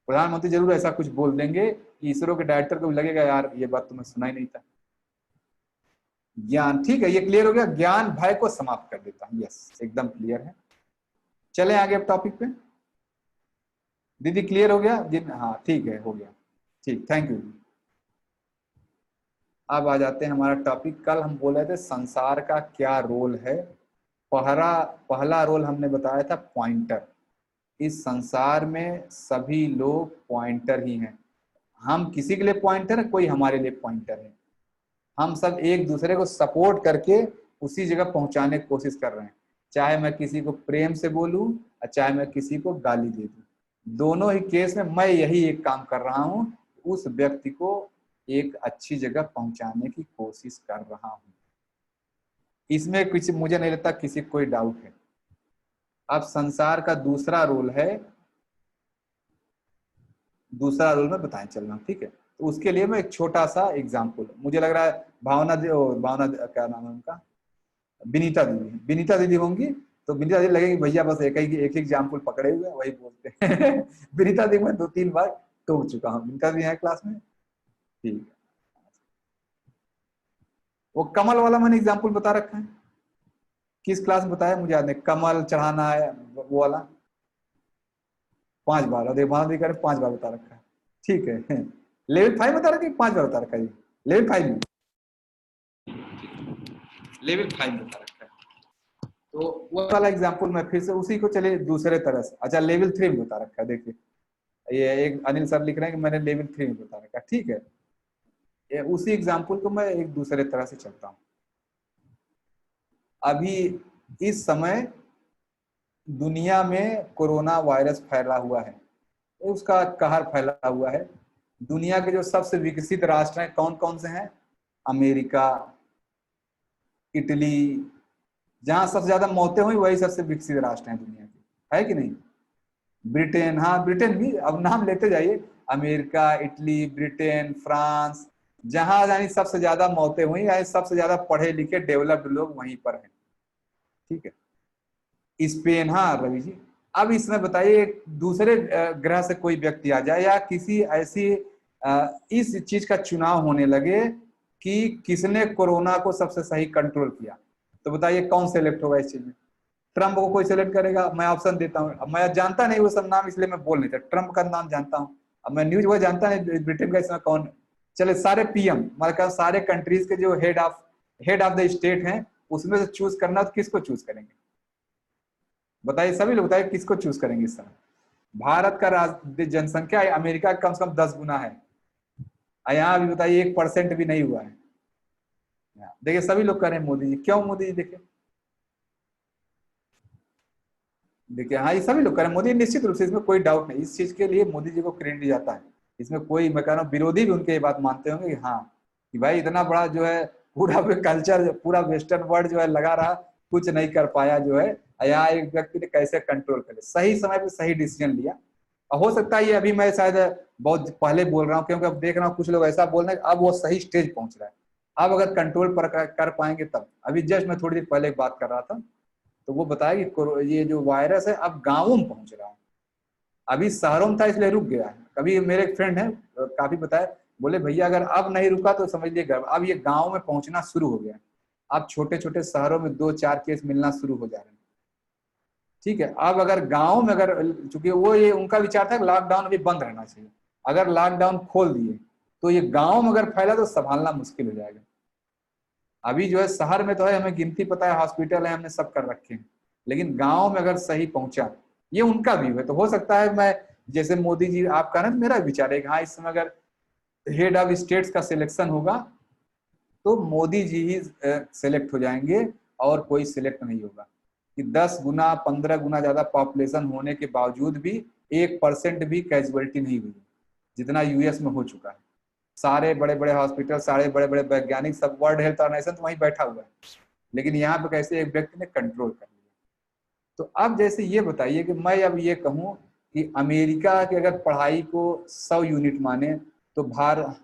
प्रधानमंत्री जरूर ऐसा कुछ बोल देंगे कि इसरो के डायरेक्टर को भी लगेगा यार ये बात तो मैं सुना ही नहीं था। ज्ञान, ठीक है, ये क्लियर हो गया, ज्ञान भय को समाप्त कर देता है। यस, एकदम क्लियर है। चले आगे अब टॉपिक पे। दीदी क्लियर हो गया जिन, हाँ ठीक है, हो गया, ठीक, थैंक यू। अब आ जाते हैं हमारा टॉपिक। कल हम बोल रहे थे संसार का क्या रोल है। पहला रोल हमने बताया था पॉइंटर। इस संसार में सभी लोग पॉइंटर ही हैं। हम किसी के लिए पॉइंटर है, कोई हमारे लिए पॉइंटर है। हम सब एक दूसरे को सपोर्ट करके उसी जगह पहुंचाने की कोशिश कर रहे हैं। चाहे मैं किसी को प्रेम से बोलूं और चाहे मैं किसी को गाली दे दूं, दोनों ही केस में मैं यही एक काम कर रहा हूं, उस व्यक्ति को एक अच्छी जगह पहुंचाने की कोशिश कर रहा हूं। इसमें कुछ मुझे नहीं लगता किसी को कोई डाउट है। अब संसार का दूसरा रोल है, दूसरा रोल में बताएं चलना, ठीक है। तो उसके लिए मैं एक छोटा सा एग्जाम्पल, मुझे लग रहा है भावना क्या नाम है उनका, विनीता दीदी होंगी, तो विनीता दीदी लगेगी भैया बस एक एग्जाम्पल पकड़े हुए वही बोलते हैं। विनीता दीदी मैं 2-3 बार टोक चुका हूँ। विनीता दीदी है क्लास में, ठीक है। वो कमल वाला मैंने एग्जाम्पल बता रखा है, किस क्लास में बताया मुझे याद नहीं। कमल चढ़ाना है वो वाला 5 बार, और भावना दीदी 5 बार बता रखा है, ठीक है। लेवल 5 बता रखा है, 5 बार बता रखा है, लेवल 5 में, लेवल 5 बता रखा है। तो वो वाला एग्जाम्पल मैं फिर से उसी को चले दूसरे तरह से, अच्छा लेवल 3 में बता रखा है। देखिए ये एक अनिल सर लिख रहे हैं कि मैंने लेवल 3 में बता रखा है, ठीक है। ये उसी एग्जाम्पल को मैं एक दूसरे तरह से चलता हूँ। अभी इस समय दुनिया में कोरोना वायरस फैला हुआ है, उसका कहर फैला हुआ है। दुनिया के जो सबसे विकसित राष्ट्र हैं कौन कौन से हैं? अमेरिका, इटली, जहां सबसे ज्यादा मौतें हुई वही सबसे विकसित राष्ट्र हैं दुनिया के, है कि नहीं? ब्रिटेन, हाँ ब्रिटेन भी, अब नाम लेते जाइए, अमेरिका, इटली, ब्रिटेन, फ्रांस, जहां यानी सबसे ज्यादा मौतें हुई, यानी सबसे ज्यादा पढ़े लिखे डेवलप्ड लोग वहीं पर हैं, ठीक है। स्पेन, हाँ रवि जी। अब इसमें बताइए एक दूसरे ग्रह से कोई व्यक्ति आ जाए या किसी ऐसी इस चीज का चुनाव होने लगे कि किसने कोरोना को सबसे सही कंट्रोल किया, तो बताइए कौन सेलेक्ट होगा इस चीज में? ट्रम्प को कोई सेलेक्ट करेगा? मैं ऑप्शन देता हूँ, अब मैं जानता नहीं वो सब नाम इसलिए मैं बोल नहीं था, ट्रम्प का नाम जानता हूँ, अब मैं न्यूज वो जानता नहीं ब्रिटेन का इसमें कौन। चले सारे पीएम, मतलब सारे कंट्रीज के जो हेड ऑफ द स्टेट हैं उसमें से चूज करना, तो किसको चूज करेंगे बताइए? सभी लोग बताइए किसको चूज करेंगे इस समय? भारत का जनसंख्या अमेरिका कम से कम 10 गुना है, यहाँ भी बताइए 1% भी नहीं हुआ है। देखिए सभी लोग कह रहे हैं मोदी जी, क्यों मोदी जी? देखिए हाँ, ये सभी लोग कह रहे हैं मोदी, निश्चित रूप से इसमें कोई डाउट नहीं, इस चीज के लिए मोदी जी को क्रेडिट जाता है। इसमें कोई, मैं कह रहा हूँ विरोधी भी उनके ये बात मानते होंगे कि हाँ कि भाई इतना बड़ा जो है पूरा कल्चर, पूरा वेस्टर्न वर्ल्ड जो है लगा रहा, कुछ नहीं कर पाया जो है, यहाँ एक व्यक्ति ने कैसे कंट्रोल करे, सही समय पे सही डिसीजन लिया। हो सकता है ये अभी मैं शायद बहुत पहले बोल रहा हूँ, क्योंकि अब देख रहा हूँ कुछ लोग ऐसा बोल रहे हैं अब वो सही स्टेज पहुंच रहा है, अब अगर कंट्रोल पर कर पाएंगे तब। अभी जस्ट मैं थोड़ी देर पहले बात कर रहा था, तो वो बताया कि ये जो वायरस है अब गांवों में पहुंच रहा है, अभी शहरों में था इसलिए रुक गया है। कभी मेरे एक फ्रेंड है काफी बताया, बोले भैया अगर अब नहीं रुका तो समझ लीजिए अब ये गांव में पहुंचना शुरू हो गया। अब छोटे छोटे शहरों में 2-4 केस मिलना शुरू हो जा रहे हैं। ठीक है, अब अगर गाँव में अगर, चूंकि वो ये उनका विचार था कि लॉकडाउन अभी बंद रहना चाहिए, अगर लॉकडाउन खोल दिए तो ये गाँव में अगर फैला तो संभालना मुश्किल हो जाएगा। अभी जो है शहर में तो है, हमें गिनती पता है, हॉस्पिटल है, हमने सब कर रखे हैं, लेकिन गांव में अगर सही पहुंचा, ये उनका व्यू है। तो हो सकता है, मैं जैसे मोदी जी आप कह रहे हैं, मेरा विचार है कि हाँ, इस समय अगर हेड ऑफ स्टेट्स का सिलेक्शन होगा तो मोदी जी ही सिलेक्ट हो जाएंगे और कोई सिलेक्ट नहीं होगा। कि 10 गुना 15 गुना ज्यादा पॉपुलेशन होने के बावजूद भी 1% भी कैजुअलिटी नहीं हुई, जितना यूएस में हो चुका है। सारे बड़े बड़े हॉस्पिटल, सारे बड़े बड़े वैज्ञानिक, सब वर्ल्ड हेल्थ ऑर्गेनाइजेशन तो वहीं बैठा हुआ है, लेकिन यहाँ पे कैसे एक व्यक्ति ने कंट्रोल कर लिया। तो अब जैसे ये बताइए कि मैं अब ये कहूँ कि अमेरिका की अगर पढ़ाई को 100 यूनिट माने तो भारत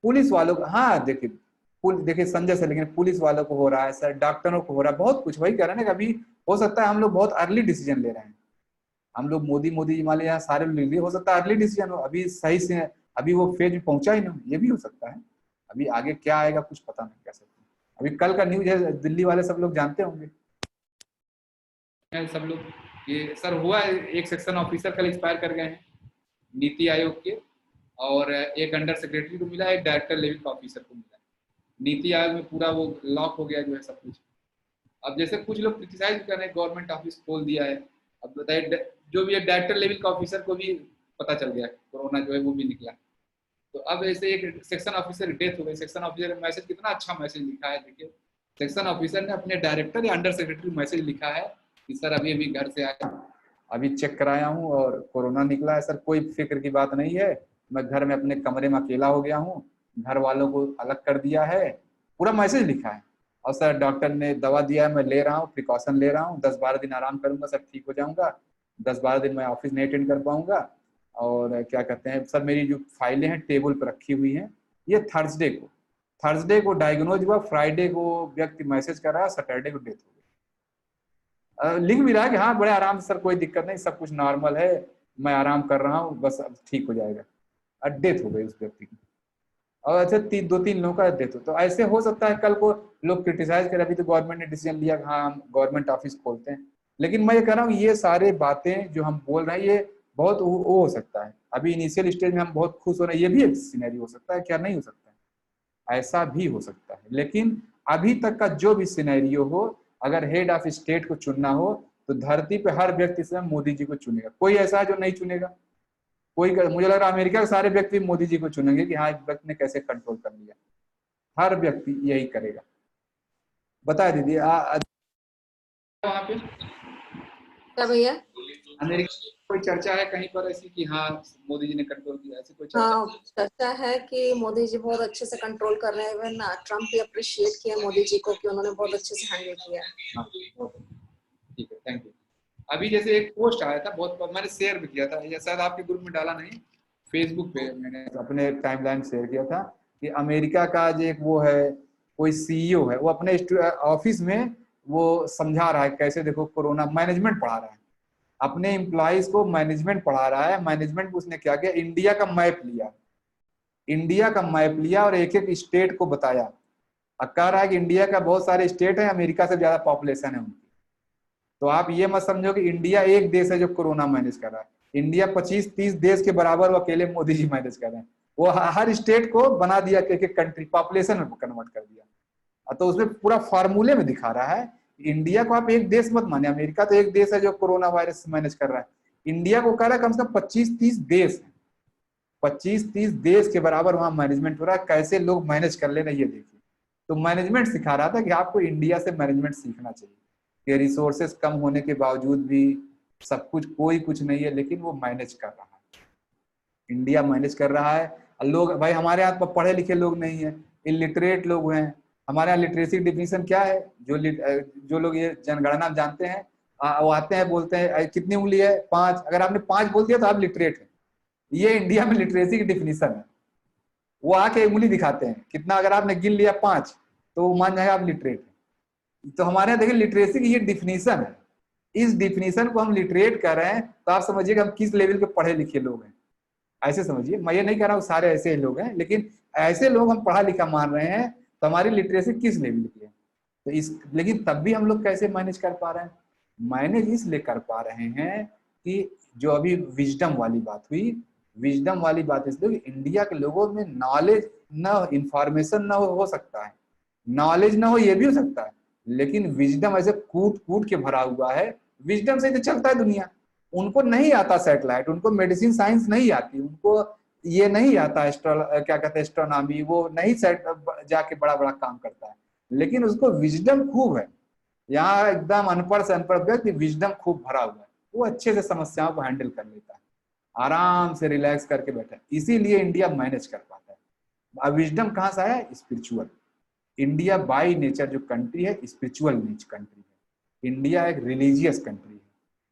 पुलिस वालों को, हाँ देखिए संजय से, लेकिन पुलिस वालों को हो रहा है सर, डॉक्टरों को हो रहा है, बहुत कुछ। वही कह रहे हैं ना कि अभी हो सकता है हम लोग बहुत अर्ली डिसीजन ले रहे हैं, हम लोग मोदी मान लिया, सारे ले लिए, हो सकता है अर्ली डिसीजन हो, अभी सही से अभी वो फेज में पहुंचा ही ना, ये भी हो सकता है। अभी आगे क्या आएगा कुछ पता नहीं कह सकते। अभी कल का न्यूज है, दिल्ली वाले सब लोग जानते होंगे सब लोग, ये सर हुआ एक सेक्शन ऑफिसर कल एक्सपायर कर गए हैं नीति आयोग के, और एक अंडर सेक्रेटरी को मिला, एक डायरेक्टर लेवल का ऑफिसर को मिला। नीति आयोग में पूरा वो लॉक हो गया जो है सब कुछ। अब जैसे कुछ लोग क्रिटिसाइज कर रहे हैं, गवर्नमेंट ऑफिस खोल दिया है, अब बताइए जो भी डायरेक्टर लेवल का ऑफिसर को भी पता चल गया कोरोना जो है वो भी निकला। तो अब ऐसे एक सेक्शन ऑफिसर डेथ हो गई। सेक्शन ऑफिसर ने मैसेज, कितना अच्छा मैसेज लिखा है, देखिए सेक्शन ऑफिसर ने अपने डायरेक्टर या अंडर सेक्रेटरी मैसेज लिखा है कि सर अभी अभी घर से आया, अभी चेक कराया हूँ और कोरोना निकला है सर, कोई फिक्र की बात नहीं है, मैं घर में अपने कमरे में अकेला हो गया हूँ, घर वालों को अलग कर दिया है, पूरा मैसेज लिखा है। और सर डॉक्टर ने दवा दिया है, मैं ले रहा हूँ, प्रिकॉशन ले रहा हूँ, 10-12 दिन आराम करूंगा सर, ठीक हो जाऊंगा, 10-12 दिन मैं ऑफिस नहीं अटेंड कर पाऊंगा। और क्या कहते हैं सर, मेरी जो फाइलें हैं टेबल पर रखी हुई हैं, ये थर्सडे को डायग्नोज हुआ, फ्राइडे को व्यक्ति मैसेज कर रहा है, सैटरडे को डेथ हो गई। लिख भी रहा है कि हाँ बड़े आराम से सर, कोई दिक्कत नहीं, सब कुछ नॉर्मल है, मैं आराम कर रहा हूँ, बस अब ठीक हो जाएगा। और डेथ हो गई उस व्यक्ति की। और ऐसे 2-3 लोगों का डेथ हो। तो ऐसे हो सकता है कल को लोग क्रिटिसाइज करें, अभी तो गवर्नमेंट ने डिसीजन लिया हाँ हम गवर्नमेंट ऑफिस खोलते हैं, लेकिन मैं ये कह रहा हूँ ये सारे बातें जो हम बोल रहे हैं ये बहुत वो हो सकता है। अभी इनिशियल स्टेज में हम बहुत खुश हो रहे हैं, ये भी एक सिनेरियो हो सकता है, क्या नहीं हो सकता है, ऐसा भी हो सकता है। लेकिन अभी तक का जो भी सिनेरियो हो, अगर हेड ऑफ स्टेट को चुनना हो तो धरती पे हर व्यक्ति से मोदी जी को चुनेगा, कोई ऐसा है जो नहीं चुनेगा, कोई। मुझे लग रहा है अमेरिका के सारे व्यक्ति मोदी जी को चुनेंगे कि हाँ इस व्यक्ति ने कैसे कंट्रोल कर लिया, हर व्यक्ति यही करेगा। बता दीदी वहाँ पे
क्या भैया?
अमेरिका की कोई चर्चा है कहीं पर ऐसी कि हाँ मोदी जी ने कंट्रोल किया, ऐसी कोई चर्चा?
हाँ, चर्चा है कि मोदी जी बहुत अच्छे से कंट्रोल कर रहे हैं। इवन ट्रम्प भी अप्रिशिएट किया मोदी जी को कि उन्होंने बहुत अच्छे से हैंडल किया।
ठीक है, थैंक यू। अभी जैसे एक पोस्ट आया था, बहुत मैंने शेयर भी किया था, या शायद आपके ग्रुप में डाला नहीं, फेसबुक पे मैंने अपने टाइमलाइन शेयर किया था कि अमेरिका का जो एक वो है, कोई सीईओ है, वो अपने ऑफिस में वो समझा रहा है कैसे देखो कोरोना मैनेजमेंट पढ़ा रहा है, अपने एम्प्लॉइज को मैनेजमेंट पढ़ा रहा है। मैनेजमेंट उसने क्या किया, इंडिया का मैप लिया और एक एक स्टेट को बताया। अब कह रहा है कि इंडिया का बहुत सारे स्टेट है, अमेरिका से ज्यादा पॉपुलेशन है उनकी। तो आप ये मत समझो कि इंडिया एक देश है जो कोरोना मैनेज कर रहा है, इंडिया 25-30 देश के बराबर वो अकेले मोदी जी मैनेज कर रहे हैं। वो हर स्टेट को बना दिया, एक कंट्री पॉपुलेशन में कन्वर्ट कर दिया। तो उसमें पूरा फॉर्मूले में दिखा रहा है, इंडिया को आप एक देश मत माने, अमेरिका तो एक देश है जो कोरोना वायरस मैनेज कर रहा है, इंडिया को कह रहा है कम से कम 25-30 देश है, 25-30 देश के बराबर वहां मैनेजमेंट हो रहा है। कैसे लोग मैनेज कर ले रहे हैं ये देखिए। तो मैनेजमेंट सिखा रहा था कि आपको इंडिया से मैनेजमेंट सीखना चाहिए, कि रिसोर्सेस कम होने के बावजूद भी सब कुछ, कोई कुछ नहीं है, लेकिन वो मैनेज कर रहा है, इंडिया मैनेज कर रहा है। लोग भाई हमारे यहाँ पढ़े लिखे लोग नहीं है, इलिटरेट लोग हैं। हमारे यहाँ लिटरेसी डिफिनीशन क्या है, जो लोग ये जनगणना जानते हैं, वो आते हैं बोलते हैं कितनी उंगली है, 5, अगर आपने 5 बोल दिया तो आप लिटरेट हैं। ये इंडिया में लिटरेसी की डिफिनीशन है। वो आके उंगली दिखाते हैं कितना, अगर आपने गिन लिया 5 तो वो मान जाएगा आप लिटरेट हैं। तो हमारे यहाँ देखिए लिटरेसी की ये डिफिनीशन है, इस डिफिनीशन को हम लिटरेट कर रहे हैं, तो आप समझिएगा हम किस लेवल के पढ़े लिखे लोग हैं, ऐसे समझिए। मैं ये नहीं कह रहा हूँ सारे ऐसे ही लोग हैं, लेकिन ऐसे लोग हम पढ़ा लिखा मान रहे हैं, तो हमारी लिटरेसी किस लेवल की है। तो इस लेकिन तब भी हम लोग कैसे मैनेज कर पा रहे हैं? मैनेज इसलिए कर पा रहे हैं कि जो अभी विजडम वाली बात हुई, विजडम वाली बात इसलिए इंडिया के लोगों में नॉलेज न, इंफॉर्मेशन ना हो सकता है, नॉलेज ना हो ये भी हो सकता है, लेकिन विजडम ऐसे कूट कूट के भरा हुआ है। विजडम से तो चलता है दुनिया। उनको नहीं आता सैटेलाइट, उनको मेडिसिन साइंस नहीं आती, उनको ये नहीं आता क्या कहते हैं एस्ट्रोनॉमी, वो नहीं सेट जाके बड़ा बड़ा काम करता है, लेकिन उसको विजडम खूब है। यहाँ एकदम अनपढ़ से अनपढ़ व्यक्ति विजडम खूब भरा हुआ है, वो अच्छे से समस्याओं को हैंडल कर लेता है, आराम से रिलैक्स करके बैठा है, इसीलिए इंडिया मैनेज कर पाता है। अब विजडम कहाँ से आया? स्पिरिचुअल। इंडिया बाय नेचर जो कंट्री है स्पिरिचुअल कंट्री है, इंडिया एक रिलीजियस कंट्री है।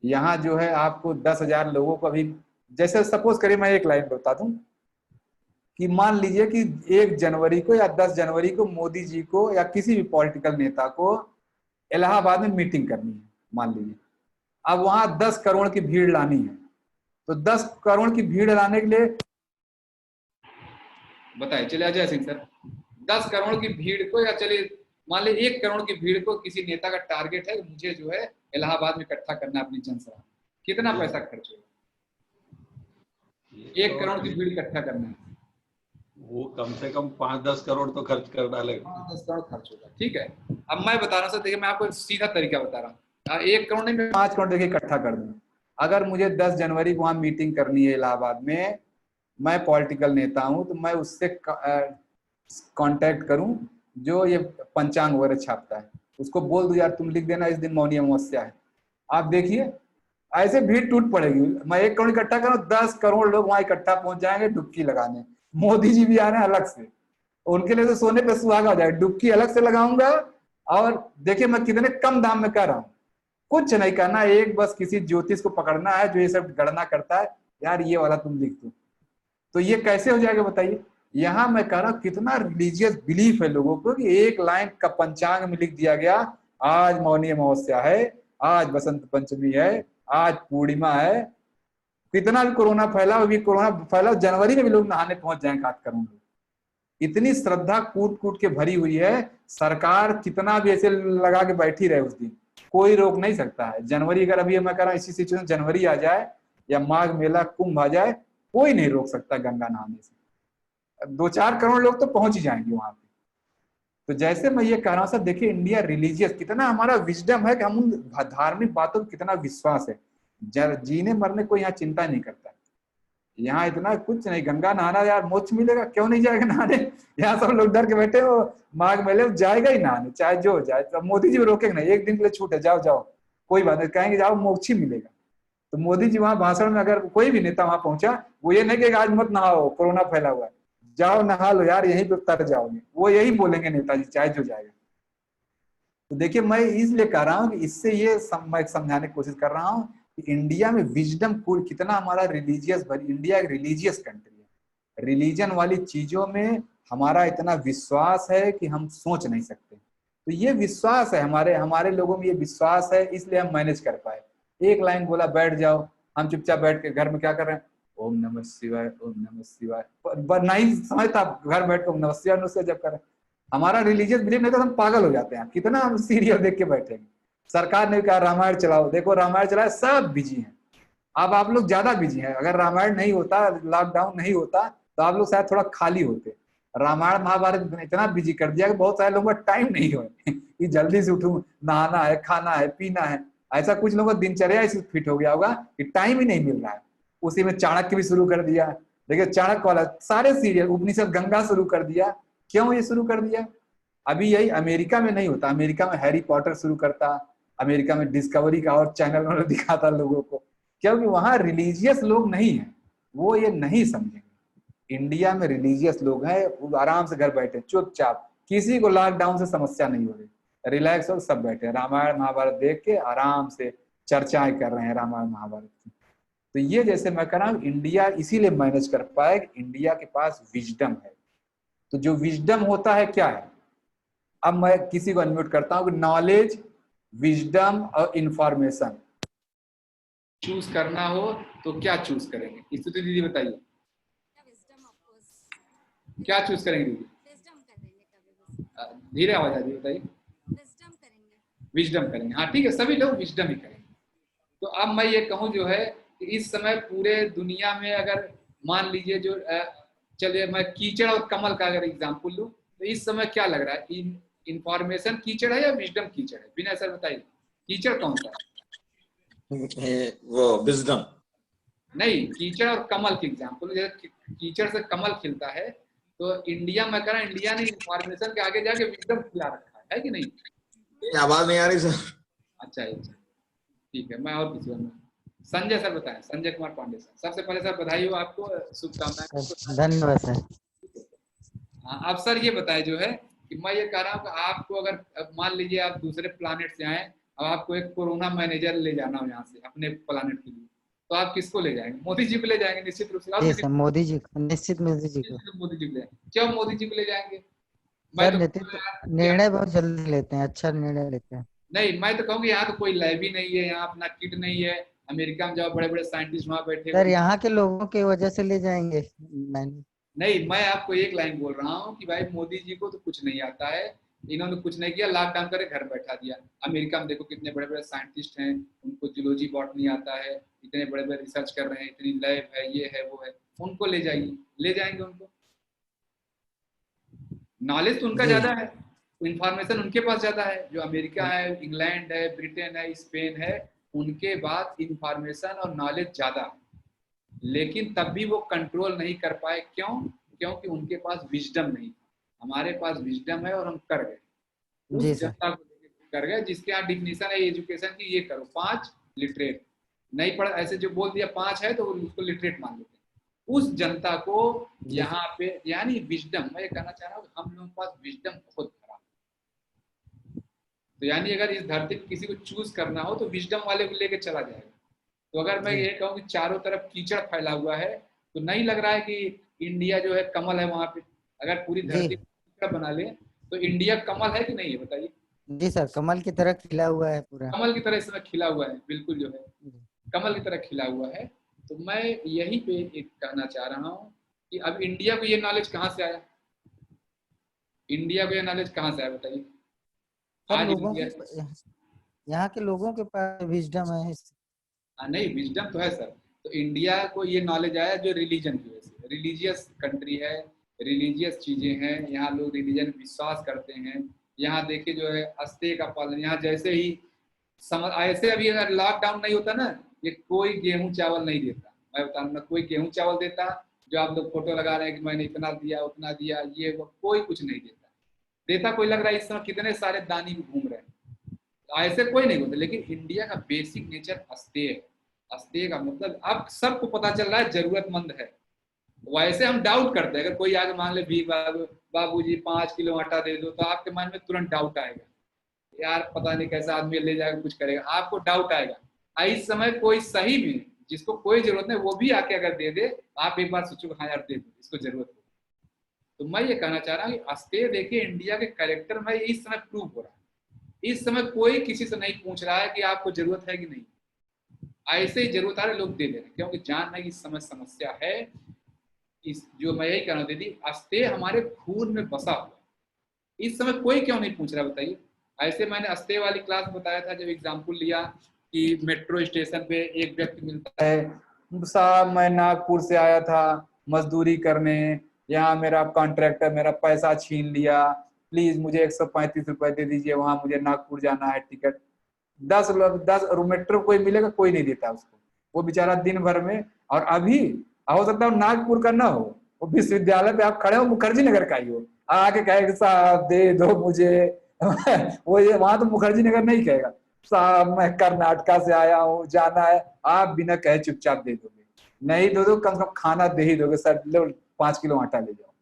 यहाँ जो है आपको 10,000 लोगों को अभी, जैसे सपोज करिए मैं एक लाइन बता दूं कि मान लीजिए कि 1 जनवरी को या 10 जनवरी को मोदी जी को या किसी भी पॉलिटिकल नेता को इलाहाबाद में मीटिंग करनी है, मान लीजिए। अब वहां 10 करोड़ की भीड़ लानी है, तो 10 करोड़ की भीड़ लाने के लिए बताइए, चलिए अजय सिंह सर, 10 करोड़ की भीड़ को, या चलिए मान लीजिए 1 करोड़ की भीड़ को किसी नेता का टारगेट है, मुझे जो है इलाहाबाद में इकट्ठा करना अपनी जनसभा, कितना पैसा खर्च होगा? 1 करोड़ की भीड़ इकट्ठा करना है,
वो कम से कम 5-10 करोड़ तो खर्च कर डालेगा।
5-10 करोड़ खर्च होगा, ठीक है। अब मैं बता रहा हूँ सर, देखिए मैं आपको सीधा तरीका बता रहा हूँ, 1 करोड़ नहीं, मैं 5 करोड़ देखिए इकट्ठा कर दूं। अगर मुझे 10 जनवरी को वहां मीटिंग करनी है इलाहाबाद में, मैं पॉलिटिकल नेता हूं, तो मैं उससे कांटेक्ट करूं जो ये पंचांग वगैरह छापता है, उसको बोल दो यार तुम लिख देना इस दिन मौनी अमावस्या है। आप देखिए ऐसे भीड़ टूट पड़ेगी। मैं 1 करोड़ इकट्ठा करूं, 10 करोड़ लोग वहां इकट्ठा पहुंच जाएंगे डुबकी लगाने। मोदी जी भी आ रहे हैं अलग से, उनके लिए तो सोने पे सुहागा हो जाए, डुबकी अलग से लगाऊंगा। और देखिए मैं कितने कम दाम में कह रहा हूँ, कुछ नहीं करना, एक बस किसी ज्योतिष को पकड़ना है जो ये सब गणना करता है, यार ये वाला तुम लिख दो, तो ये कैसे हो जाएगा बताइए। यहाँ मैं कह रहा हूँ कितना रिलीजियस बिलीफ है लोगों को कि एक लाइन का पंचांग में लिख दिया गया, आज मौनी अमावस्या है, आज बसंत पंचमी है, आज पूर्णिमा है। कितना भी कोरोना फैला, अभी कोरोना फैला जनवरी में भी लोग नहाने पहुंच जाएंगे, खास करूंगा। इतनी श्रद्धा कूट कूट के भरी हुई है, सरकार कितना भी ऐसे लगा के बैठी रहे उस दिन, कोई रोक नहीं सकता है। जनवरी, अगर अभी मैं कह रहा हूँ इसी सिचुएशन जनवरी आ जाए या माघ मेला कुंभ आ जाए, कोई नहीं रोक सकता गंगा नहाने से। 2-4 करोड़ लोग तो पहुंच ही जाएंगे वहां पे। तो जैसे मैं ये कह रहा हूँ सर, देखिए इंडिया रिलीजियस, कितना हमारा विजडम है कि हम उन धार्मिक बातों को कितना विश्वास है, जीने मरने को यहाँ चिंता नहीं करता। यहाँ इतना कुछ नहीं, गंगा नहाना यार मोक्ष मिलेगा, क्यों नहीं जाएगा नहाने। यहाँ सब लोग डर के बैठे हो, माघ मेले जाएगा ही नहाने चाहे जो जाए, तो मोदी जी रोकेंगे नहीं, एक दिन के लिए छूट है, जाओ जाओ कोई बात नहीं, कहेंगे जाओ मोक्ष ही मिलेगा। तो मोदी जी वहां भाषण में, अगर कोई भी नेता वहां पहुंचा, वो ये नहीं कि आज मत नहाओ कोरोना फैला हुआ है, जाओ नहा लो यार, यहीं पे तर जाओगे, वो यही बोलेंगे नेताजी चाहे जो जाएगा। तो देखिए मैं इसलिए कह रहा हूँ कि इससे ये मैं समझाने की कोशिश कर रहा हूँ कि इंडिया में विजडम कितना हमारा रिलीजियस, इंडिया एक रिलीजियस कंट्री है, रिलीजन वाली चीजों में हमारा इतना विश्वास है कि हम सोच नहीं सकते। तो ये विश्वास है हमारे लोगों में, ये विश्वास है, इसलिए हम मैनेज कर पाए। एक लाइन बोला बैठ जाओ, हम चुपचाप बैठ के घर में क्या कर रहे हैं, ओम नमः शिवाय ओम नमः शिवाय, नहीं समझता घर बैठ के ओम नमः शिवाय जब कर रहे हैं। हमारा रिलीजियस बिलीफ नहीं तो हम पागल हो जाते हैं, कितना हम सीरियल देख के बैठेंगे। सरकार ने कहा रामायण चलाओ, देखो रामायण चलाए, सब बिजी हैं। अब आप लोग ज्यादा बिजी हैं, अगर रामायण नहीं होता, लॉकडाउन नहीं होता, तो आप लोग शायद थोड़ा खाली होते। रामायण महाभारत इतना बिजी कर दिया कि बहुत सारे लोगों का टाइम नहीं हो कि जल्दी से उठूं, नहाना है, खाना है, पीना है। ऐसा कुछ लोगों का दिनचर्या इसी फिट हो गया होगा कि टाइम ही नहीं मिल रहा है। उसी में चाणक्य भी शुरू कर दिया, देखिए चाणक्य वाला सारे सीरियल, उपनिषद गंगा शुरू कर दिया। क्यों ये शुरू कर दिया? अभी यही अमेरिका में नहीं होता, अमेरिका में हैरी पॉटर शुरू करता, अमेरिका में डिस्कवरी का और चैनल दिखाता लोगों को, क्योंकि वहां रिलीजियस लोग नहीं है, वो ये नहीं समझेंगे। इंडिया में रिलीजियस लोग हैं, वो आराम से घर बैठे चुपचाप, किसी को लॉकडाउन से समस्या नहीं हो रही, रिलैक्स हो, सब बैठे रामायण महाभारत देख के आराम से चर्चाएं कर रहे हैं रामायण महाभारत की। तो ये जैसे मैं कह रहा हूँ, इंडिया इसीलिए मैनेज कर पाए कि इंडिया के पास विजडम है। तो जो विजडम होता है क्या है, अब मैं किसी को अनम्यूट करता हूँ कि नॉलेज, विजडम और इंफॉर्मेशन चूज करना हो तो क्या चूज करेंगे? स्तुति दीदी बताइए, क्या चूज करेंगे दीदी? धीरे आवाज आ रही है, बताइए। विजडम करेंगे। हाँ ठीक है, सभी लोग विजडम ही करेंगे। तो अब मैं ये कहूँ जो है कि इस समय पूरे दुनिया में अगर मान लीजिए जो चलिए मैं कीचड़ और कमल का अगर एग्जाम्पल लूँ, तो इस समय क्या लग रहा है, इंफॉर्मेशन कीचड़ है या विजडम कीचड़ है? बिना सर बताइए कीचड़ कौन सा है?
वो विजडम।
नहीं, कीचड़ और कमल की एग्जाम्पल, जैसे कीचड़ से कमल खिलता है, तो इंडिया में कह रहा इंडिया ने इंफॉर्मेशन के आगे जाके विजडम खिला रखा है कि नहीं?
आवाज नहीं आ रही सर। अच्छा
ठीक है, मैं और किसी और संजय सर बताएं, संजय कुमार पांडे सर। सबसे पहले सर बधाई हो आपको, शुभकामनाएं।
धन्यवाद सर।
हाँ, अब सर ये बताए जो है कि मैं ये कह रहा हूँ कि आपको अगर मान लीजिए आप दूसरे प्लानेट से आए, अब आपको एक कोरोना मैनेजर ले जाना हो यहाँ से अपने प्लानेट के लिए, तो आप किसको ले जाएंगे? मोदी जी को ले जाएंगे निश्चित रूप से।
जी सर, मोदी जी को, निश्चित मोदी जी को।
मोदी जी को ले जाएंगे। क्यों मोदी जी को ले जाएंगे?
सर निर्णय बहुत जल्दी लेते हैं, अच्छा निर्णय लेते हैं।
नहीं, मैं तो कहूँगी यहाँ तो कोई लैब ही नहीं है, यहाँ अपना किट नहीं है। अमेरिका में जाओ, बड़े बड़े साइंटिस्ट वहाँ बैठे।
सर यहाँ के लोगों की वजह से ले जाएंगे।
नहीं, मैं आपको एक लाइन बोल रहा हूँ कि भाई मोदी जी को तो कुछ नहीं आता है, इन्होंने कुछ नहीं किया, लॉकडाउन करे घर बैठा दिया। अमेरिका में देखो कितने बड़े बड़े साइंटिस्ट हैं, उनको जूलॉजी बॉटनी आता है, इतने बड़े बड़े रिसर्च कर रहे हैं, इतनी लैब है, ये है वो है, उनको ले जाइए, ले जाएंगे उनको। नॉलेज तो उनका ज्यादा है, इंफॉर्मेशन उनके पास ज्यादा है। जो अमेरिका है, इंग्लैंड है, ब्रिटेन है, स्पेन है, उनके पास इंफॉर्मेशन और नॉलेज ज्यादा है, लेकिन तब भी वो कंट्रोल नहीं कर पाए। क्यों? क्योंकि उनके पास विजडम नहीं। हमारे पास विजडम है और हम कर गए, उस जनता को कर गए जिसके यहाँ डिफिनीशन है एजुकेशन की, ये करो 5 लिटरेट, नहीं पढ़, ऐसे जो बोल दिया 5 है तो उसको लिटरेट मान लेते हैं। उस जनता को यहाँ पे यानी विजडम, मैं ये कहना चाह रहा हूँ हम लोगों के पास विजडम बहुत खराब है। तो यानी अगर इस धरती पे किसी को चूज करना हो तो विजडम वाले को लेके चला जाएगा। तो अगर मैं ये कहूँ कि चारों तरफ कीचड़ फैला हुआ है, तो नहीं लग रहा है कि इंडिया जो है कमल है वहां पे। अगर पूरी धरती कीचड़ बना ले तो इंडिया कमल है कि नहीं है, बताइए? जी
सर, कमल की तरह खिला हुआ है, पूरा
कमल की तरह इस समय खिला हुआ है, बिल्कुल जो है कमल की तरह खिला हुआ है। तो मैं यही पे एक कहना चाह रहा हूँ कि अब इंडिया को ये नॉलेज कहाँ से आया? इंडिया को ये नॉलेज कहाँ से आया बताइए? आज
यहाँ के लोगों के पास विजडम है।
नहीं, विजडम तो है सर। तो इंडिया को ये नॉलेज आया जो रिलीजन की वजह से, रिलीजियस कंट्री है, रिलीजियस चीजें हैं, यहाँ लोग रिलीजन विश्वास करते हैं। यहाँ देखिए जो है अस्ते का पालन, यहाँ जैसे ही समझ ऐसे अभी अगर लॉकडाउन नहीं होता ना, ये कोई गेहूं चावल नहीं देता। मैं बता रहा, कोई गेहूं चावल देता जो आप लोग फोटो लगा रहे हैं कि मैंने इतना दिया उतना दिया, ये वो कोई कुछ नहीं देता कोई लग रहा है इस समय कितने सारे दानी घूम रहे हैं, ऐसे कोई नहीं होता। लेकिन इंडिया का बेसिक नेचर अस्तेय है। अस्तेय का मतलब अब सबको पता चल रहा है जरूरतमंद है। वैसे हम डाउट करते हैं, अगर कोई आगे मान ले भी बाबूजी 5 किलो आटा दे दो, तो आपके मन में तुरंत डाउट आएगा, यार पता नहीं कैसा आदमी ले जाकर कुछ करेगा, आपको डाउट आएगा। इस समय कोई सही में जिसको कोई जरूरत नहीं, वो भी आके अगर दे दे, आप एक बार सोचो हाँ यार दे दो, इसको जरूरत है। तो मैं ये कहना चाह रहा हूँ कि अस्तेय देखिए इंडिया के कैरेक्टर में इस समय प्रूव हो रहा है। इस समय कोई किसी से नहीं पूछ रहा है कि आपको जरूरत है कि नहीं, ऐसे ही जरूरत आ रहे लोग दे दे रहे, क्योंकि जान रहे कि इस समय समस्या है। इस जो मैं यही कहना दीदी, अस्तेय हमारे खून में बसा हुआ, इस समय कोई क्यों नहीं पूछ रहा बताइए? ऐसे मैंने अस्तेय वाली क्लास बताया था जब एग्जाम्पल लिया कि मेट्रो स्टेशन पे एक व्यक्ति मिलता है, साहब मैं नागपुर से आया था मजदूरी करने, यहाँ मेरा कॉन्ट्रैक्टर मेरा पैसा छीन लिया, प्लीज मुझे 135 रुपए दे दीजिए, वहां मुझे नागपुर जाना है, टिकट 10 मेट्रो कोई मिलेगा, कोई नहीं देता उसको, वो बेचारा दिन भर में। और अभी हो सकता है नागपुर का ना हो, वो विश्वविद्यालय पे आप खड़े हो, मुखर्जी नगर का ही हो, आके कहेगा साहब दे दो मुझे वो ये वहां तो मुखर्जी नगर नहीं कहेगा, साहब मैं कर्नाटका से आया हूँ जाना है, आप बिना कहे चुपचाप दे दोगे, नहीं दो कम से कम खाना दे ही दोगे, सर लो 5 किलो आटा ले जाओ।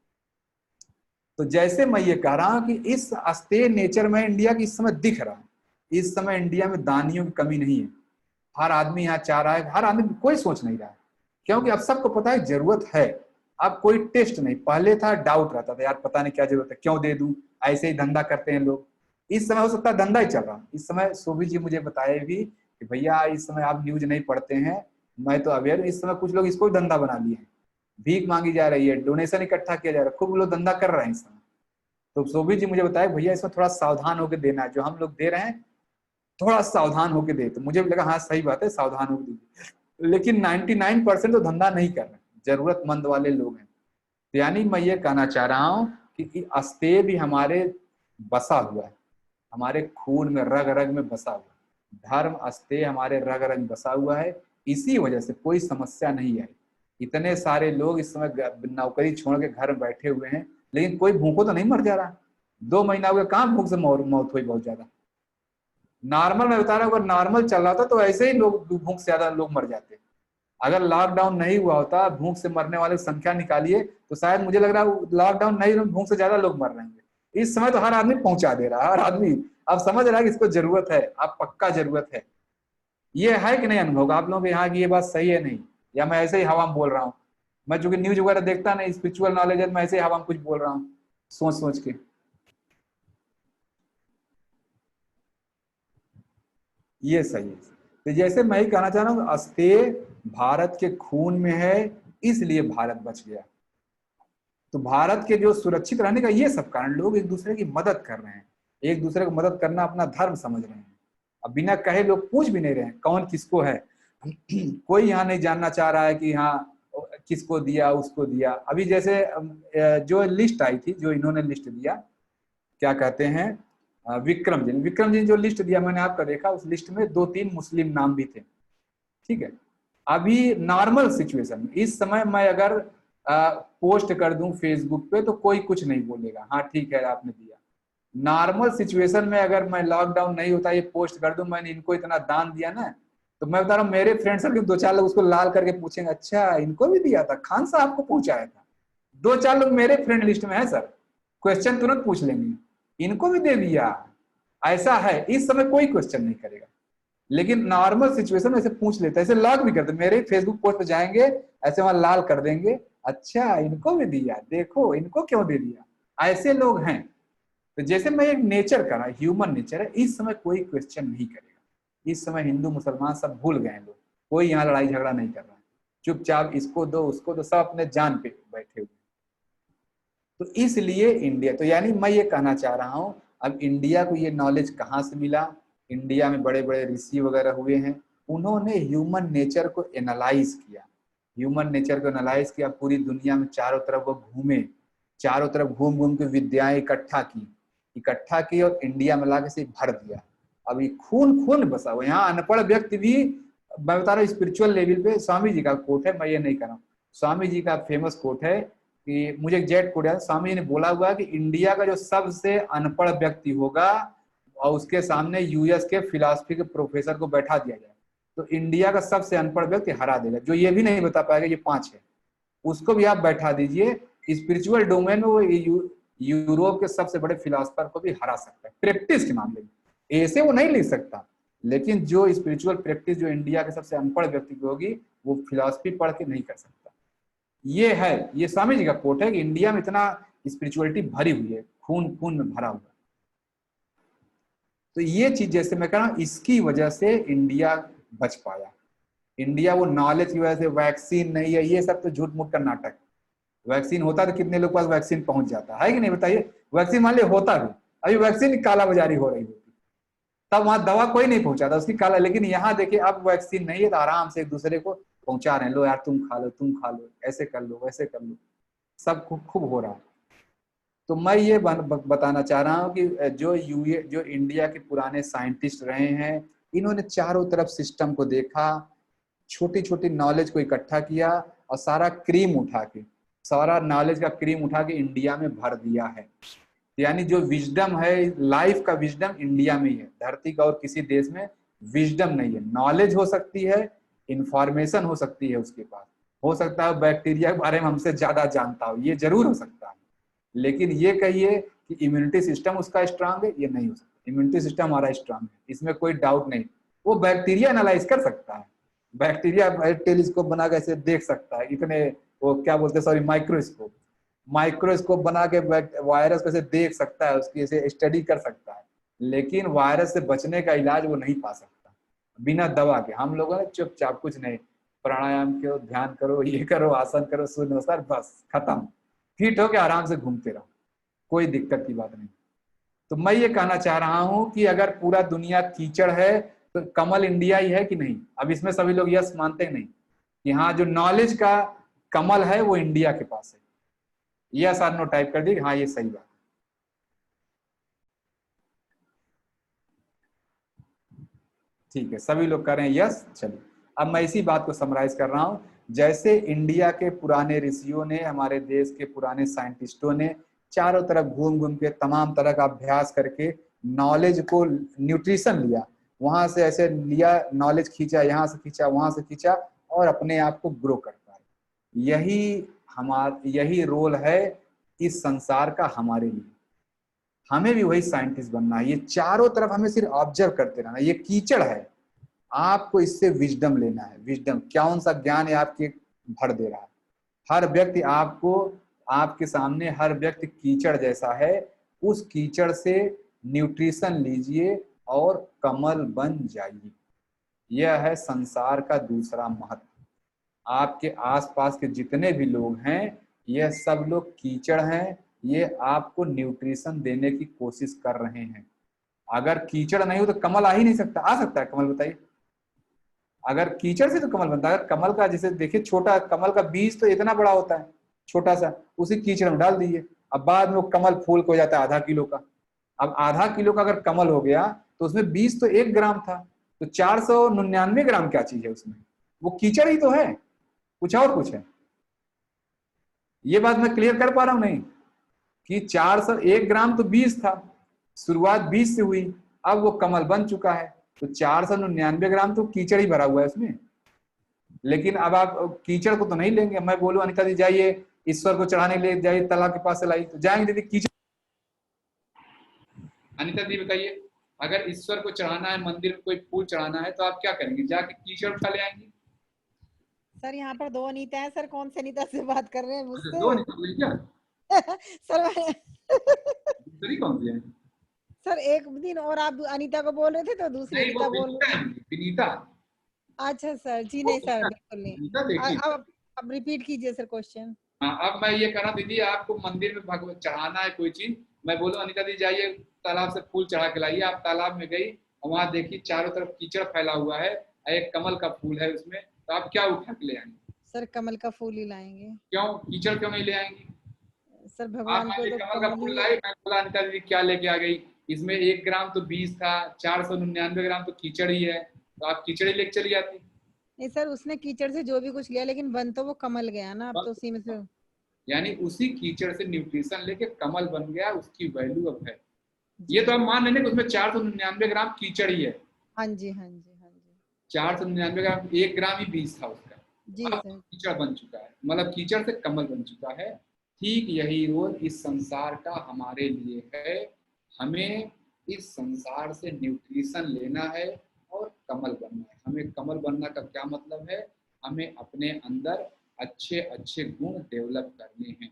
तो जैसे मैं ये कह रहा हूँ कि इस अस्तेय नेचर में इंडिया की इस समय दिख रहा है। इस समय इंडिया में दानियों की कमी नहीं है, हर आदमी यहाँ चाह रहा है, हर आदमी कोई सोच नहीं रहा है, क्योंकि अब सबको पता है जरूरत है। अब कोई टेस्ट नहीं, पहले था डाउट रहता था, यार पता नहीं क्या जरूरत है, क्यों दे दूं, ऐसे ही धंधा करते हैं लोग। इस समय हो सकता है धंधा ही चल रहा। इस समय शोभी जी मुझे बताए भी कि भैया इस समय आप न्यूज नहीं पढ़ते हैं, मैं तो अवेयर, इस समय कुछ लोग इसको भी धंधा बना लिए हैं, भीख मांगी जा रही है, डोनेशन इकट्ठा किया जा रहा है, खूब लोग धंधा कर रहे हैं इस समय। तो शोभी जी मुझे बताया भैया इसमें थोड़ा सावधान होकर देना है, जो हम लोग दे रहे हैं थोड़ा सावधान होके दे। तो मुझे भी लगा हाँ सही बात है, सावधान होके दीजिए। लेकिन 99% तो धंधा नहीं कर रहे, जरूरतमंद वाले लोग हैं। तो यानी मैं ये कहना चाह रहा हूँ कि अस्तेय भी हमारे बसा हुआ है, हमारे खून में रग रग में बसा हुआ है। धर्म अस्तेय हमारे रग रग में बसा हुआ है, इसी वजह से कोई समस्या नहीं है। इतने सारे लोग इस समय नौकरी छोड़ के घर में बैठे हुए हैं, लेकिन कोई भूखों तो नहीं मर जा रहा। 2 महीना हुआ, कहाँ भूख से मौत हुई बहुत ज्यादा। नॉर्मल मैं बता रहा हूँ, अगर नॉर्मल चल रहा था तो ऐसे ही लोग भूख से ज्यादा लोग मर जाते। अगर लॉकडाउन नहीं हुआ होता, भूख से मरने वाले की संख्या निकालिए तो शायद मुझे लग रहा है लॉकडाउन नहीं, भूख से ज्यादा लोग मर रहे हैं। इस समय तो हर आदमी पहुंचा दे रहा है, हर आदमी अब समझ रहा है कि इसको जरूरत है, अब पक्का जरूरत है। ये है कि नहीं अनुभव आप लोगों के यहाँ की ये बात सही है नहीं, या मैं ऐसे ही हवा में बोल रहा हूँ? मैं चूंकि न्यूज वगैरह देखता नहीं, स्पिरिचुअल नॉलेज है, मैं ऐसे ही हवा में कुछ बोल रहा हूँ सोच सोच के। ये सही है। तो जैसे मैं ही कहना चाह रहा हूँ, अस्तेय भारत के खून में है, इसलिए भारत बच गया। तो भारत के जो सुरक्षित रहने का ये सब कारण, लोग एक दूसरे की मदद कर रहे हैं, एक दूसरे को मदद करना अपना धर्म समझ रहे हैं। अब बिना कहे लोग पूछ भी नहीं रहे हैं कौन किसको है। कोई यहाँ नहीं जानना चाह रहा है कि हाँ किसको दिया उसको दिया। अभी जैसे जो लिस्ट आई थी, जो इन्होंने लिस्ट दिया, क्या कहते हैं, विक्रम जी ने जो लिस्ट दिया, मैंने आपका देखा, उस लिस्ट में 2-3 मुस्लिम नाम भी थे। ठीक है, अभी नॉर्मल सिचुएशन में इस समय मैं अगर पोस्ट कर दूं फेसबुक पे तो कोई कुछ नहीं बोलेगा, हाँ ठीक है आपने दिया। नॉर्मल सिचुएशन में अगर मैं लॉकडाउन नहीं होता ये पोस्ट कर दूं, मैंने इनको इतना दान दिया ना, तो मैं बता रहा हूँ मेरे फ्रेंड सर्कल 2-4 लोग उसको लाल करके पूछेंगे, अच्छा इनको भी दिया था, खान साहब को पहुंचाया था। 2-4 लोग मेरे फ्रेंड लिस्ट में है सर, क्वेश्चन तुरंत पूछ लेंगे, इनको भी दे दिया। ऐसा है, इस समय कोई क्वेश्चन नहीं करेगा। लेकिन नॉर्मल सिचुएशन में ऐसे पूछ लेते हैं, ऐसे लॉग भी करते, मेरे फेसबुक पोस्ट पे जाएंगे ऐसे वहां लाल कर देंगे, अच्छा इनको भी दिया, देखो इनको क्यों दे दिया। ऐसे लोग हैं। तो जैसे मैं एक नेचर का ना, ह्यूमन नेचर है, इस समय कोई क्वेश्चन नहीं करेगा। इस समय हिंदू मुसलमान सब भूल गए हैं लोग, कोई यहाँ लड़ाई झगड़ा नहीं कर रहा है, चुपचाप इसको दो उसको दो, सब अपने जान पे बैठे हुए। तो इसलिए इंडिया, तो यानी मैं ये कहना चाह रहा हूँ, अब इंडिया को ये नॉलेज कहाँ से मिला? इंडिया में बड़े बड़े ऋषि वगैरह हुए हैं, उन्होंने ह्यूमन नेचर को एनालाइज किया, ह्यूमन नेचर को एनालाइज किया, पूरी दुनिया में चारों तरफ वो घूमे, चारों तरफ घूम घूम के विद्याएं इकट्ठा की और इंडिया में लाके से भर दिया। अब ये खून खून बसा हुआ, यहाँ अनपढ़ व्यक्ति भी, मैं बता रहा हूँ स्पिरिचुअल लेवल पे, स्वामी जी का कोट है, मैं ये नहीं कर रहा हूँ, स्वामी जी का फेमस कोट है कि मुझे एग्जैक्ट कोट है, स्वामी जी ने बोला हुआ है कि इंडिया का जो सबसे अनपढ़ व्यक्ति होगा और उसके सामने यूएस के फिलॉसफी के प्रोफेसर को बैठा दिया जाए तो इंडिया का सबसे अनपढ़ व्यक्ति हरा देगा। जो ये भी नहीं बता पाएगा ये 5 है, उसको भी आप बैठा दीजिए, स्पिरिचुअल डोमेन में वो यूरोप के सबसे बड़े फिलोसफर को भी हरा सकता है प्रैक्टिस के मामले में। ऐसे वो नहीं लिख सकता, लेकिन जो स्पिरिचुअल प्रैक्टिस जो इंडिया के सबसे अनपढ़ व्यक्ति की होगी वो फिलॉसफी पढ़ के नहीं कर सकता। ये है, ये स्वामी जी का कोट है कि इंडिया में इतना स्पिरिचुअलिटी भरी हुई है, खून खून में भरा हुआ। तो ये चीज जैसे मैं कह रहा हूँ, इसकी वजह से इंडिया बच पाया। इंडिया वो नॉलेज की वजह से, वैक्सीन नहीं है ये सब तो झूठ मूठ का नाटक। वैक्सीन होता तो कितने लोग पास वैक्सीन पहुंच जाता है कि नहीं बताइए? वैक्सीन मान लिया होता भी, अभी वैक्सीन की कालाबाजारी हो रही होती तब वहां दवा कोई नहीं पहुंचाता उसकी काला। लेकिन यहाँ देखिए अब वैक्सीन नहीं है तो आराम से एक दूसरे को पहुंचा रहे हैं, लो यार तुम खा लो, ऐसे कर लो वैसे कर लो, सब खूब हो रहा है। तो मैं ये बताना चाह रहा हूँ कि जो इंडिया के पुराने साइंटिस्ट रहे हैं, इन्होंने चारों तरफ सिस्टम को देखा, छोटी छोटी नॉलेज को इकट्ठा किया और सारा नॉलेज का क्रीम उठा के इंडिया में भर दिया है। यानी जो विजडम है, लाइफ का विजडम इंडिया में ही है, धरती का और किसी देश में विजडम नहीं है। नॉलेज हो सकती है, इंफॉर्मेशन हो सकती है उसके पास, हो सकता है बैक्टीरिया के बारे में हमसे ज्यादा जानता हो, ये जरूर हो सकता है। लेकिन ये कहिए कि इम्यूनिटी सिस्टम उसका स्ट्रांग है, ये नहीं हो सकता। इम्यूनिटी सिस्टम हमारा स्ट्रांग है, इसमें कोई डाउट नहीं। वो बैक्टीरिया एनालाइज कर सकता है, बैक्टीरिया टेलीस्कोप बना के ऐसे देख सकता है, इतने वो क्या बोलते हैं, सॉरी, माइक्रोस्कोप बना के वायरस को ऐसे देख सकता है, उसकी ऐसे स्टडी कर सकता है। लेकिन वायरस से बचने का इलाज वो नहीं पा सकता बिना दवा के। हम लोगों ने चुपचाप कुछ नहीं, प्राणायाम करो, ध्यान करो, ये करो, आसन करो, सूर्य नमस्कार, बस खत्म, फिट होके आराम से घूमते रहो, कोई दिक्कत की बात नहीं। तो मैं ये कहना चाह रहा हूं कि अगर पूरा दुनिया कीचड़ है तो कमल इंडिया ही है कि नहीं? अब इसमें सभी लोग यस मानते हैं नहीं कि हाँ जो नॉलेज का कमल है वो इंडिया के पास है? यस और नो टाइप कर दी, हाँ ये सही बात। ठीक है, सभी लोग कर रहे हैं यस। चलिए अब मैं इसी बात को समराइज कर रहा हूं। जैसे इंडिया के पुराने ऋषियों ने, हमारे देश के पुराने साइंटिस्टों ने चारों तरफ घूम घूम के तमाम तरह का अभ्यास करके नॉलेज को, न्यूट्रिशन लिया, वहां से ऐसे लिया, नॉलेज खींचा, यहाँ से खींचा, वहां से खींचा और अपने आप को ग्रो कर पाए। यही रोल है इस संसार का हमारे लिए। हमें भी वही साइंटिस्ट बनना है। ये चारों तरफ हमें सिर्फ ऑब्जर्व करते रहना। ये कीचड़ है, आपको इससे विजडम लेना है। विजडम कौन सा ज्ञान है आपके भर दे रहा है। हर व्यक्ति आपको, आपके सामने हर व्यक्ति कीचड़ जैसा है। उस कीचड़ से न्यूट्रिशन लीजिए और कमल बन जाइए। यह है संसार का दूसरा महत्व। आपके आसपास के जितने भी लोग हैं, यह सब लोग कीचड़ हैं। ये आपको न्यूट्रिशन देने की कोशिश कर रहे हैं। अगर कीचड़ नहीं हो तो कमल आ ही नहीं सकता। आ सकता है कमल? बताइए। अगर कीचड़ से तो कमल बनता है। अगर कमल का, जैसे देखिए छोटा कमल का बीज तो इतना बड़ा होता है, छोटा सा, उसी कीचड़ में डाल दीजिए। अब बाद में वो कमल फूल को हो जाता है आधा किलो का। अब आधा किलो का अगर कमल हो गया तो उसमें बीज तो 1 ग्राम था, तो 499 ग्राम क्या चीज है उसमें? वो कीचड़ ही तो है, कुछ और कुछ है। ये बात मैं क्लियर कर पा रहा हूं नहीं? कि 401 ग्राम तो बीज था, शुरुआत बीज से हुई, अब वो कमल बन चुका है, तो 499 ग्राम तो कीचड़ ही भरा हुआ है उसमें। लेकिन अब आप कीचड़ को तो नहीं लेंगे। मैं बोलूं अनिता जी जाइए ईश्वर को चढ़ाने ले जाइए, तालाब के पास से लाई, तो जाएंगे दीदी कीचड़? अनिता जी बताइए, अगर ईश्वर को चढ़ाना है, मंदिर में कोई फूल चढ़ाना है, तो आप क्या करेंगे? जाके कीचड़ उठा ले आएंगे?
सर यहाँ पर 2 अनीता हैं सर, कौन से अनीता से बात कर रहे हैं मुझसे?
2 नहीं क्या
सर
दूसरी कौन सी है?
सर एक दिन और आप अनीता को बोल रहे थे तो दूसरी अनीता बोल रहे थे।
विनीता।
अच्छा सर जी, नहीं सर बिल्कुल नहीं। अब रिपीट कीजिए सर क्वेश्चन।
हाँ, अब मैं ये कह रहा दीदी, आपको मंदिर में भगवत चढ़ाना है कोई चीज, मैं बोलूं अनिता दी जाइए तालाब से फूल चढ़ा के लाइए। आप तालाब में गई और वहां देखी चारों तरफ कीचड़ फैला हुआ है, एक कमल का फूल है उसमें, तो आप क्या उठा के ले आएंगे?
सर कमल का फूल ही लाएंगे।
क्यों? कीचड़ क्यों नहीं ले आएंगे?
सर भगवान को तो
कमल का फूल लाए, मैं बोला अनिता दीदी क्या लेके आ गई? इसमें 1 ग्राम तो बीज था, 499 ग्राम तो कीचड़ ही है, तो आप कीचड़ ही लेके चली जाती।
नहीं सर, उसने कीचड़ से जो भी कुछ लिया, लेकिन बन तो वो कमल गया ना, अब तो उसी में से,
यानी उसी कीचड़ से न्यूट्रिशन लेके कमल बन गया, उसकी वैल्यू अब है। ये तो हम मान लेंगे कि उसमें 499 ग्राम कीचड़ ही है।
हाँ जी हाँ जी हाँ जी।
499 ग्राम, 1 ग्राम ही बीज था उसका,
जी
अब
सर।
कीचड़ बन चुका है, मतलब कीचड़ से कमल बन चुका है। ठीक यही रोल इस संसार का हमारे लिए है। हमें इस संसार से न्यूट्रिशन लेना है और कमल बनना है। हमें कमल बनना का क्या मतलब है? हमें अपने अंदर अच्छे अच्छे गुण डेवलप करने हैं।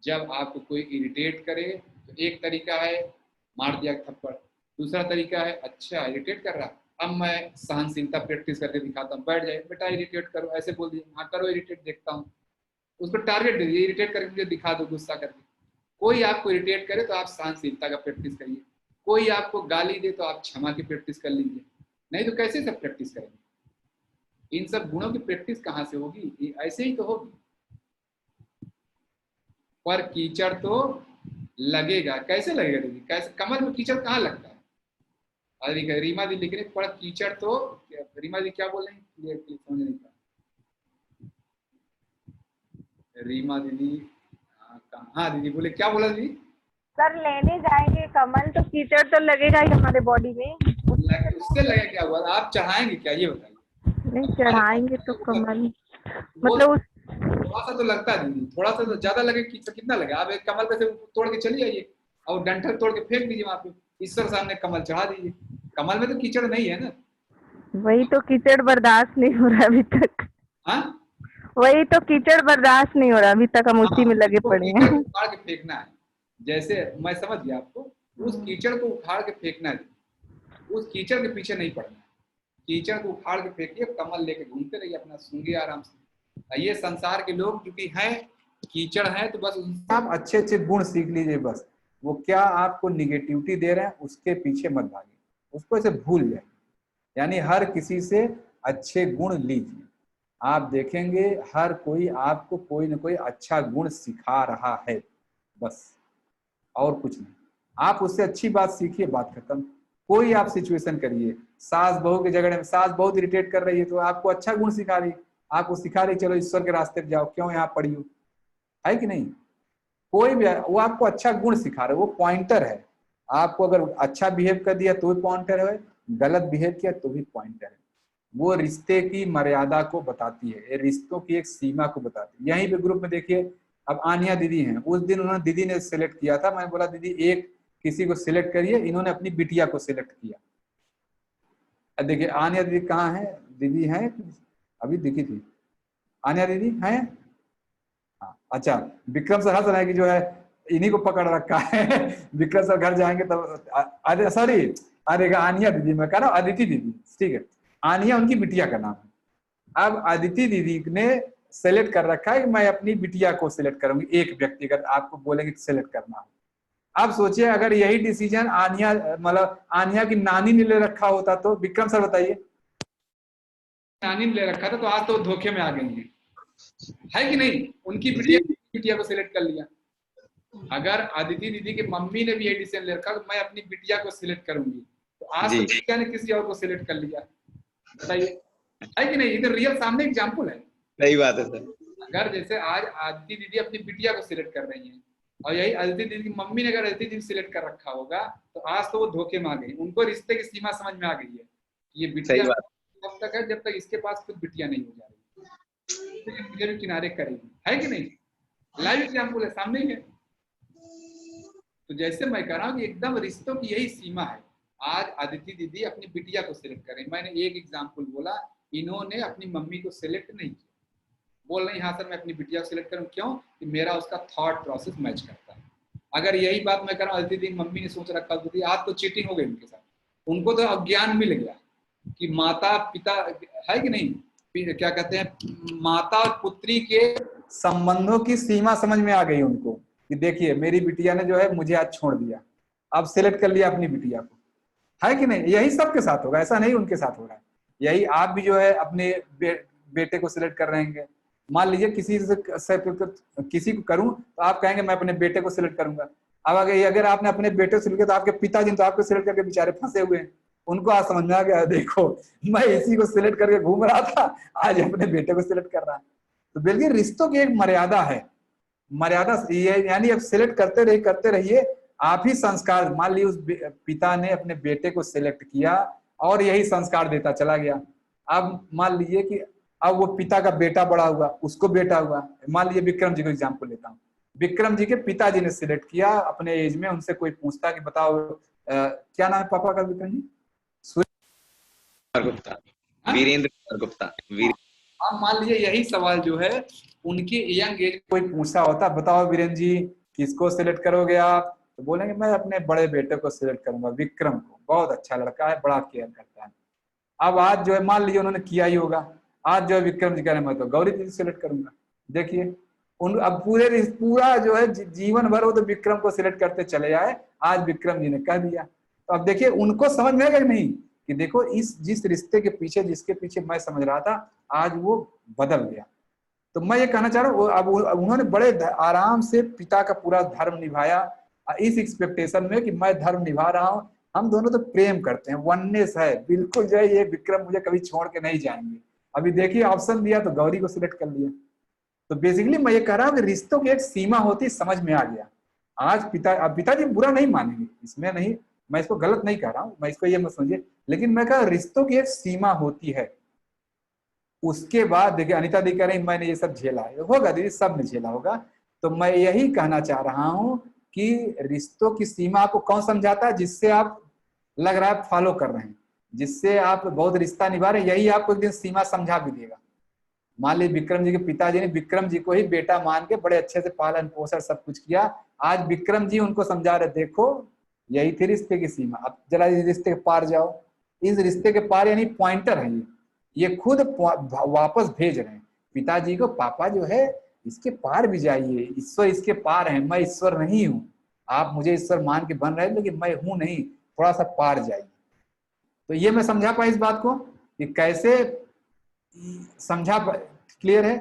जब आपको कोई इरिटेट करे तो एक तरीका है मार दिया थप्पड़, दूसरा तरीका है अच्छा इरिटेट कर रहा, अब मैं सहनशीलता प्रैक्टिस करके दिखाता हूँ, बैठ जाए बेटा इरिटेट करो, ऐसे बोल दिया, हाँ करो इरिटेट, देखता हूँ। उसको टारगेट दे दिए, इरिटेट करके मुझे दिखा दो गुस्सा करके। कोई आपको इरिटेट करे तो आप सहनशीलता का प्रैक्टिस करिए, कोई आपको गाली दे तो आप क्षमा की प्रैक्टिस कर लीजिए, नहीं तो कैसे सब प्रैक्टिस करेंगे? इन सब गुणों की प्रैक्टिस कहाँ से होगी? ऐसे ही तो होगी। पर कीचड़ तो लगेगा, कैसे लगेगा दीदी? कैसे? कमल में कीचड़ कहाँ लगता है? अरे रीमा दी लिख रही पर कीचड़ तो, रीमा दी क्या बोल रही है? समझ नहीं पा। रीमा दीदी हाँ दीदी बोले, क्या बोला दीदी?
सर लेने जाएंगे कमल तो कीचड़ तो लगेगा ही हमारे बॉडी में।
उससे लगे क्या हुआ? आप चढ़ाएंगे क्या ये बताइए?
नहीं चढ़ाएंगे तो कमल, मतलब
थोड़ा सा तो लगता है दीदी, थोड़ा सा तो ज्यादा लगे। कीचड़ कितना लगे? आप एक कमल पे से तोड़ के चली जाइए और डंठल तोड़ के फेंक दीजिए वहां पे, ईश्वर सामने कमल चढ़ा दीजिए। कमल में तो कीचड़ नहीं है ना।
वही तो कीचड़ बर्दाश्त नहीं हो रहा अभी तक।
हाँ
वही तो कीचड़ बर्दाश्त नहीं हो रहा अभी तक, हम उसी में लगे पड़े हैं।
उखाड़ के फेंकना है, जैसे मैं समझ गया आपको। उस कीचड़ को उखाड़ के फेंकना है, उस कीचड़ के पीछे नहीं पड़ना। कीचड़ को उखाड़ के फेंकिए, कमल लेके घूमते रहिए, अपना सूंघिए आराम से। ये संसार के लोग क्योंकि हैं कीचड़ हैं, तो बस आप अच्छे अच्छे गुण सीख लीजिए बस। वो क्या आपको निगेटिविटी दे रहे हैं उसके पीछे मत भागिए, उसको ऐसे भूल जाइए। यानी हर किसी से अच्छे गुण लीजिए। आप देखेंगे हर कोई आपको कोई ना कोई अच्छा गुण सिखा रहा है, बस और कुछ नहीं। आप उससे अच्छी बात सीखिए, बात खत्म। कोई आप सिचुएशन करिए, सास बहू के झगड़े में सास बहुत इरिटेट कर रही है तो आपको अच्छा गुण सिखा रही, आपको सिखा रही चलो ईश्वर के रास्ते पे जाओ, क्यों यहाँ पड़ी हो, है कि नहीं। कोई भी वो आपको अच्छा गुण सिखा रहे, वो पॉइंटर है। आपको अगर अच्छा बिहेव कर दिया तो भी पॉइंटर है, गलत बिहेव किया तो भी पॉइंटर है। वो रिश्ते की मर्यादा को बताती है, रिश्तों की एक सीमा को बताती है। यहीं पे ग्रुप में देखिए, अब आनिया दीदी हैं, उस दिन उन्होंने दीदी ने सिलेक्ट किया था, मैंने बोला दीदी एक किसी को सिलेक्ट करिए, इन्होंने अपनी बिटिया को सिलेक्ट किया। अब देखिए आनिया दीदी कहाँ है, दीदी है अभी दिखी थी, आनिया दीदी है, हाँ अच्छा। विक्रम सर हंस रहे हैं कि जो है इन्हीं को पकड़ रखा है विक्रम सर घर जाएंगे तब, अरे सॉरी, अरे आनिया दीदी मैं कह रहा हूँ, अदिति दीदी, ठीक है, आनिया उनकी बिटिया का नाम है। अब अदिति दीदी ने सेलेक्ट कर रखा है कि मैं अपनी बिटिया को सिलेक्ट करूंगी, एक व्यक्तिगत आपको बोलेंगे सिलेक्ट करना है। अब सोचिए अगर यही डिसीजन आनिया मतलब आनिया की नानी ने ले रखा होता तो, विक्रम सर बताइए, नानी ने ले रखा था तो आज तो धोखे में आ गई है कि नहीं। उनकी बिटिया को सिलेक्ट कर लिया। अगर अदिति दीदी की मम्मी ने भी ये डिसीजन ले रखा तो मैं अपनी बिटिया को सिलेक्ट करूंगी, तो आज तो बिटिया ने किसी और को सिलेक्ट कर लिया, बताइए है कि नहीं। इधर रियल सामने एग्जाम्पल है,
सही बात है सर।
अगर जैसे आज अदिति दीदी अपनी बिटिया को सिलेक्ट कर रही है और यही अदिति दीदी की मम्मी ने अगर अदिति दीदी सिलेक्ट कर रखा होगा तो आज तो वो धोखे में आ गई। उनको रिश्ते की सीमा समझ में आ गई है, ये बिटिया तब तक है जब तक इसके पास खुद बिटिया नहीं हो जाएगी, मुझे भी किनारे करेगी, है कि नहीं। लाइव एग्जाम्पल है, सामने ही है। तो जैसे मैं कह रहा हूँ कि एकदम रिश्तों की यही सीमा है। आज अदिति दीदी अपनी बिटिया को सिलेक्ट करें, मैंने एक एग्जाम्पल बोला, इन्होंने अपनी मम्मी को सिलेक्ट नहीं किया, बोल रही हाँ सर मैं अपनी बिटिया को सिलेक्ट करूँ, क्यों कि मेरा उसका थॉट प्रोसेस मैच करता है। अगर यही बात मैं कर रहा हूँ अदिति दीदी मम्मी ने सोच रखा होती, आज तो चीटिंग हो गई उनके साथ, उनको तो अज्ञान मिल गया कि माता पिता है कि नहीं, क्या कहते हैं, माता और पुत्री के संबंधों की सीमा समझ में आ गई उनको कि देखिए मेरी बिटिया ने जो है मुझे आज छोड़ दिया, अब सिलेक्ट कर लिया अपनी बिटिया को, है कि नहीं। यही सबके साथ होगा, ऐसा नहीं उनके साथ हो रहा है। यही आप भी जो है अपने बेटे को सिलेक्ट कर रहे हैं। मान लीजिए किसी को करूं तो आप कहेंगे मैं अपने बेटे को सिलेक्ट करूंगा। अब अगर आपने अपने बेटे को सिलेक्ट किया तो आपके पिताजी तो आपको सिलेक्ट करके बेचारे फंसे हुए हैं, उनको आज समझ में आ गया देखो मैं इसी को सिलेक्ट करके घूम रहा था, आज अपने बेटे को सिलेक्ट कर रहा है। तो बिल्कुल रिश्तों की एक मर्यादा है, मर्यादा ये यानी अब सिलेक्ट करते रहिए। आप ही संस्कार, मान लीजिए उस पिता ने अपने बेटे को सिलेक्ट किया और यही संस्कार देता चला गया। अब मान लीजिए कि अब वो पिता का बेटा बड़ा हुआ, उसको बेटा हुआ, मान लीजिए विक्रम जी को एग्जाम्पल लेता हूँ, विक्रम जी के पिताजी ने सिलेक्ट किया अपने एज में, उनसे कोई पूछता कि बताओ क्या नाम है पापा का विक्रम जी,
गुप्ता, वीरेंद्र गुप्ता।
अब मान लीजिए यही सवाल जो है उनके यंग एज कोई पूछा होता, बताओ वीरेंद्र जी किसको सिलेक्ट करोगे आप, तो बोलेंगे मैं अपने बड़े बेटे को सिलेक्ट करूंगा, विक्रम को, बहुत अच्छा लड़का है, बड़ा केयर करता है। अब आज जो है मान लीजिए उन्होंने किया ही होगा, आज जो है विक्रम जी कह रहे मैं तो गौरी जी सिलेक्ट करूंगा। देखिए उन अब पूरा जो है जीवन भर वो तो विक्रम को सिलेक्ट करते चले आए, आज विक्रम जी ने कह दिया। तो अब देखिए उनको समझ में आएगा नहीं कि देखो जिस रिश्ते के पीछे जिसके पीछे मैं समझ रहा था आज वो बदल गया। तो मैं ये कहना चाह रहा हूँ अब उन्होंने बड़े आराम से पिता का पूरा धर्म निभाया, इस एक्सपेक्टेशन में कि मैं धर्म निभा रहा हूँ, हम दोनों तो प्रेम करते हैं, वननेस है बिल्कुल, जो है ये विक्रम मुझे कभी छोड़ के नहीं जाएंगे। अभी देखिए ऑप्शन दिया तो गौरी को सिलेक्ट कर लिया। तो बेसिकली मैं ये कह रहा हूँ कि रिश्तों की एक सीमा होती, समझ में आ गया। आज पिताजी बुरा नहीं मानेंगे, इसमें नहीं, मैं इसको गलत नहीं कह रहा हूँ, मैं इसको ये मत समझिए, लेकिन मैं कह रिश्तों की एक सीमा होती है। उसके बाद देखिए अनिता दी कह रही मैंने ये सब झेला है, होगा दीदी सब ने झेला होगा। तो मैं यही कहना चाह रहा हूँ कि रिश्तों की सीमा आपको कौन समझाता है, जिससे आप लग रहा है फॉलो कर रहे हैं, जिससे आप बहुत रिश्ता निभा रहे हैं, यही आपको एक दिन सीमा समझा भी देगा। मान लीजिए विक्रम जी के पिताजी ने विक्रम जी को ही बेटा मान के बड़े अच्छे से पालन पोषण सब कुछ किया, आज विक्रम जी उनको समझा रहे देखो यही थी रिश्ते की सीमा, अब जरा इस रिश्ते के पार जाओ। इस रिश्ते के पार यानी पॉइंटर है ये खुद वापस भेज रहे हैं पिताजी को, पापा जो है इसके पार भी जाइए, ईश्वर इसके पार है, मैं ईश्वर नहीं हूँ, आप मुझे ईश्वर मान के बन रहे हैं लेकिन मैं हूं नहीं, थोड़ा सा पार जाइए। तो ये मैं समझा पाया इस बात को कि कैसे समझा, क्लियर है?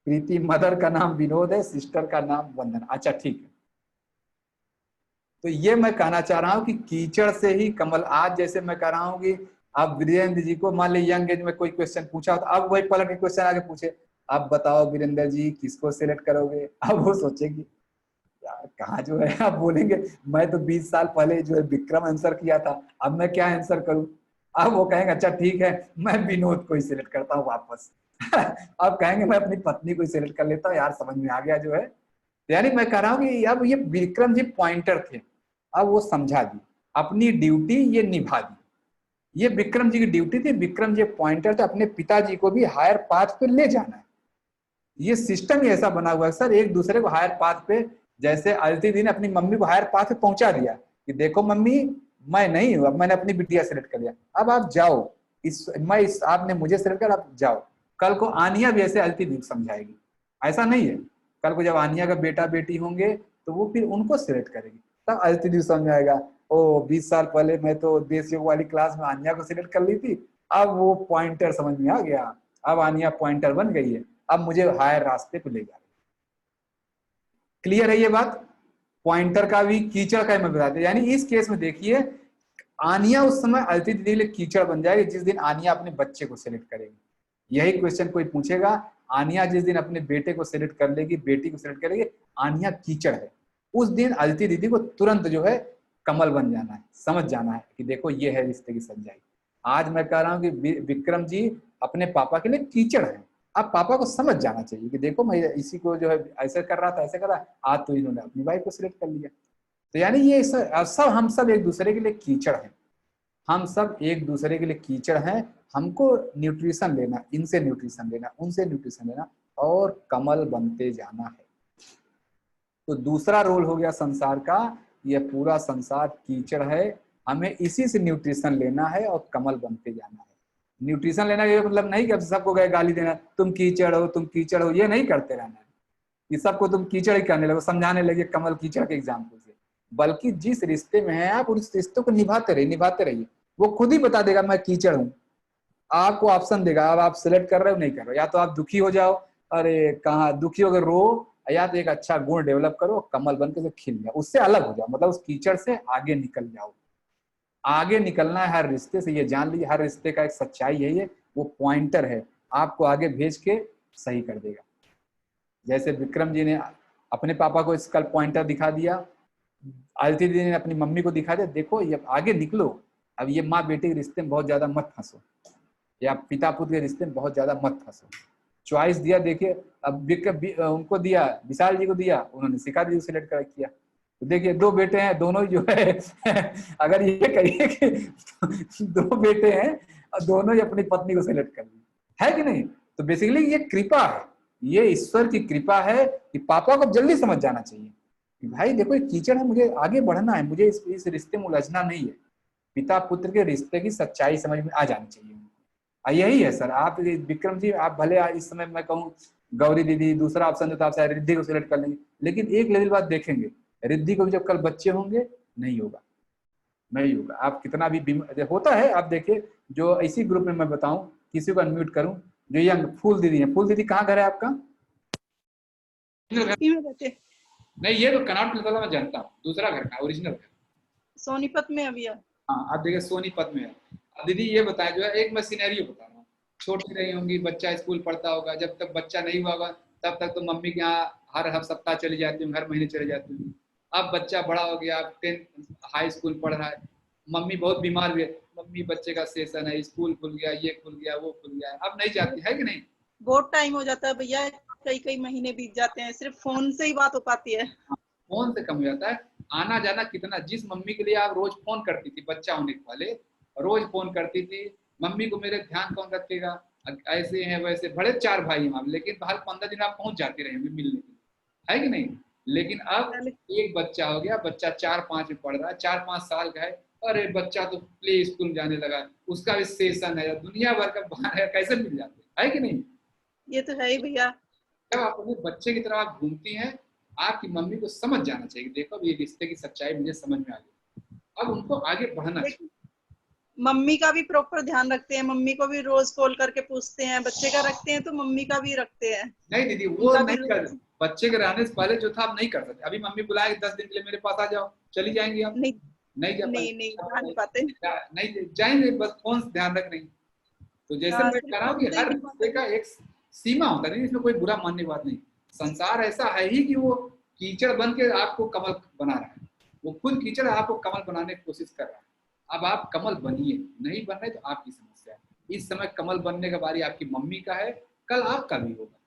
प्रीति मदर का नाम विनोद है, सिस्टर का नाम वंदना। अच्छा ठीक है, तो ये मैं कहना चाह रहा हूं कि कीचड़ से ही कमल। आज जैसे मैं कह रहा हूं कि आप वीरेंद्र जी को मान लीजिए यंग एज में कोई क्वेश्चन पूछा तो अब वही पलट के क्वेश्चन आगे पूछे, आप बताओ वीरेंद्र जी किसको सिलेक्ट करोगे? अब वो सोचेगी यार कहाँ जो है, आप बोलेंगे मैं तो 20 साल पहले जो है विक्रम आंसर किया था, अब मैं क्या आंसर करूं? अब वो कहेंगे अच्छा ठीक है मैं विनोद को ही सिलेक्ट करता हूँ वापस। अब कहेंगे मैं अपनी पत्नी को ही सिलेक्ट कर लेता हूँ, यार समझ में आ गया जो है। यानी मैं कह रहा हूँ कि अब ये विक्रम जी पॉइंटर थे, अब वो समझा दी, अपनी ड्यूटी ये निभा दी। ये विक्रम जी की ड्यूटी थी, विक्रम जी पॉइंटर थे, अपने पिताजी को भी हायर पाथ पे ले जाना है। ये सिस्टम ही ऐसा बना हुआ है सर, एक दूसरे को हायर पाथ पे, जैसे अदिति दी ने अपनी मम्मी को हायर पाथ पे पहुंचा दिया कि देखो मम्मी मैं नहीं हूं, अब मैंने अपनी बिटिया सेलेक्ट कर लिया, अब आप जाओ, आपने मुझे सेलेक्ट कर, आप जाओ। कल को आनिया भी ऐसे अदिति दी को समझाएगी, ऐसा नहीं है, कल को जब आनिया का बेटा बेटी होंगे तो वो फिर उनको सिलेक्ट करेगी, तब अदिति दी समझ आएगा ओ 20 साल पहले मैं तो देश योग वाली क्लास में आनिया को सिलेक्ट कर ली थी, अब वो पॉइंटर समझ में आ गया, अब आनिया पॉइंटर बन गई है, अब मुझे हायर रास्ते पे ले जा रही। क्लियर है ये बात? पॉइंटर का भी कीचड़ का मैं बताते, यानी इस केस में देखिए आनिया उस समय अदिति दीदी के लिए कीचड़ बन जाएगी जिस दिन आनिया अपने बच्चे को सिलेक्ट करेगी। यही क्वेश्चन कोई पूछेगा, आनिया जिस दिन अपने बेटे को सिलेक्ट कर लेगी, बेटी को सिलेक्ट करेगी, आनिया कीचड़ है, उस दिन अदिति दीदी को तुरंत जो है कमल बन जाना है, समझ जाना है कि देखो ये है रिश्ते की सच्चाई। आज मैं कह रहा हूँ कि विक्रम जी अपने पापा के लिए कीचड़ है, अब पापा को समझ जाना चाहिए कि देखो मैं इसी को जो है ऐसे कर रहा था, ऐसे कर रहा, आज तो इन्होंने अपनी वाइफ को सिलेक्ट कर लिया। तो यानी ये सब हम सब एक दूसरे के लिए कीचड़ हैं, हम सब एक दूसरे के लिए कीचड़ हैं, हमको न्यूट्रिशन लेना, इनसे न्यूट्रिशन लेना, उनसे न्यूट्रिशन लेना और कमल बनते जाना है। तो दूसरा रोल हो गया संसार का, यह पूरा संसार कीचड़ है, हमें इसी से न्यूट्रिशन लेना है और कमल बनते जाना है। न्यूट्रिशन लेना ये मतलब नहीं कि अब सबको गए गाली देना, तुम कीचड़ हो, तुम कीचड़ हो, ये नहीं करते रहना है, ये सबको तुम कीचड़ ही करने लगो, समझाने लगे कमल कीचड़ के एग्जाम्पल से, बल्कि जिस रिश्ते में है आप उस रिश्ते को निभाते रहिए, वो खुद ही बता देगा मैं कीचड़ हूँ, आपको ऑप्शन देगा, अब आप सिलेक्ट कर रहे हो नहीं कर रहे हो, या तो आप दुखी हो जाओ, अरे कहाँ दुखी होकर रो, या तो एक अच्छा गुण डेवलप करो, कमल बन के खिल जाओ, उससे अलग हो जाओ, मतलब उस कीचड़ से आगे निकल जाओ। आगे निकलना है हर रिश्ते से, ये जान लीजिए, हर रिश्ते का एक सच्चाई है, ये वो पॉइंटर है, आपको आगे भेज के सही कर देगा। जैसे विक्रम जी ने अपने पापा को इसका पॉइंटर दिखा दिया, अदिति दीदी ने अपनी मम्मी को दिखा दिया, देखो ये आगे निकलो, अब ये माँ बेटे के रिश्ते में बहुत ज्यादा मत फंसो, या पिता पुत्र के रिश्ते में बहुत ज्यादा मत फंसो। चॉइस दिया, देखिए अब उनको दिया, विशाल जी को दिया, उन्होंने शिखा दीदी को सिलेक्ट कर किया, तो देखिए दो बेटे हैं, दोनों जो है अगर ये कहिए कि दो बेटे हैं और दोनों ही अपनी पत्नी को सिलेक्ट कर ली, है कि नहीं? तो बेसिकली ये कृपा है, ये ईश्वर की कृपा है कि पापा को जल्दी समझ जाना चाहिए कि भाई देखो ये कीचड़ है, मुझे आगे बढ़ना है, मुझे इस रिश्ते में उलझना नहीं है, पिता पुत्र के रिश्ते की सच्चाई समझ में आ जानी चाहिए। यही है सर, आप विक्रम जी आप भले इस समय मैं कहूँ गौरी दीदी, दूसरा ऑप्शन जो था आप शायद रिद्धि को सिलेक्ट कर लेंगे, लेकिन एक लेवल बाद देखेंगे रिद्धि को भी जब कल बच्चे होंगे नहीं होगा, नहीं होगा, आप कितना भी होता है। आप देखिए जो इसी ग्रुप में मैं बताऊं, किसी को अनम्यूट करूं, जो यंग फूल दीदी है, फूल दीदी कहाँ घर है आपका? नहीं ये तो कनाट में मैं जानता हूँ, दूसरा घर का ओरिजिनल घर
सोनीपत में अभी है।
हाँ आप देखिए सोनीपत में है। अब दीदी ये बताएं, जो है एक मैं सिनेरियो बता रहा हूँ, छोटी रही होंगी, बच्चा स्कूल पढ़ता होगा, जब तक बच्चा नहीं हुआ होगा तब तक तो मम्मी के यहाँ हर सप्ताह चली जाती हूँ, हर महीने चले जाती हूँ। अब बच्चा बड़ा हो गया, 10th हाई स्कूल पढ़ रहा है, मम्मी बहुत बीमार हुई है, मम्मी बच्चे का सेशन है, स्कूल खुल गया, ये खुल गया, वो खुल गया, अब नहीं जाती है कि नहीं?
बहुत टाइम हो जाता है भैया, कई महीने बीत जाते हैं, सिर्फ फोन से ही बात हो पाती है।
फोन से कम हो जाता है, आना जाना कितना, जिस मम्मी के लिए आप रोज फोन करती थी बच्चा होने के पहले, रोज फोन करती थी, मम्मी को मेरे ध्यान कौन रखेगा, ऐसे हैं वैसे, बड़े 4 भाई हैं आप, लेकिन हर 15 दिन आप पहुंच जाती रहे मिलने के, है कि नहीं? लेकिन अब एक बच्चा हो गया, बच्चा 4-5 में पढ़ रहा है, 4-5 साल का है, अरे बच्चा तो प्ले स्कूल जाने लगा, उसका भी सेशन है, दुनिया भर का बहाना है, कैसे मिल जाते है कि नहीं?
ये तो है ही भैया।
जब आप अपने बच्चे की तरह आप घूमती हैं आपकी मम्मी को समझ जाना चाहिए, देखो अब ये रिश्ते की सच्चाई मुझे समझ में आ गई, अब उनको आगे बढ़ना चाहिए।
मम्मी का भी प्रॉपर ध्यान रखते हैं, मम्मी को भी रोज कॉल करके पूछते हैं, बच्चे का रखते हैं तो मम्मी का भी रखते हैं।
नहीं दीदी वो नहीं कर, बच्चे के रहने से पहले जो था आप नहीं कर सकते। अभी मम्मी बुलाए 10 दिन के लिए मेरे पास आ जाओ, चली जाएंगी आप?
नहीं
नहीं
नहीं पाते,
नहीं जाएंगे, बस फोन से ध्यान रख रही। तो जैसे मैं कह रहा हूँ कि हर रिश्ते का एक सीमा होता है, इसमें कोई बुरा मानने की बात नहीं। संसार ऐसा है ही कि वो कीचड़ बन के आपको कमल बना रहा है, वो खुद कीचड़ आपको कमल बनाने की कोशिश कर रहा है। अब आप कमल बनिए, नहीं बन रहे तो आपकी समस्या है। इस समय कमल बनने का बारी आपकी मम्मी का है, कल आपका भी होगा।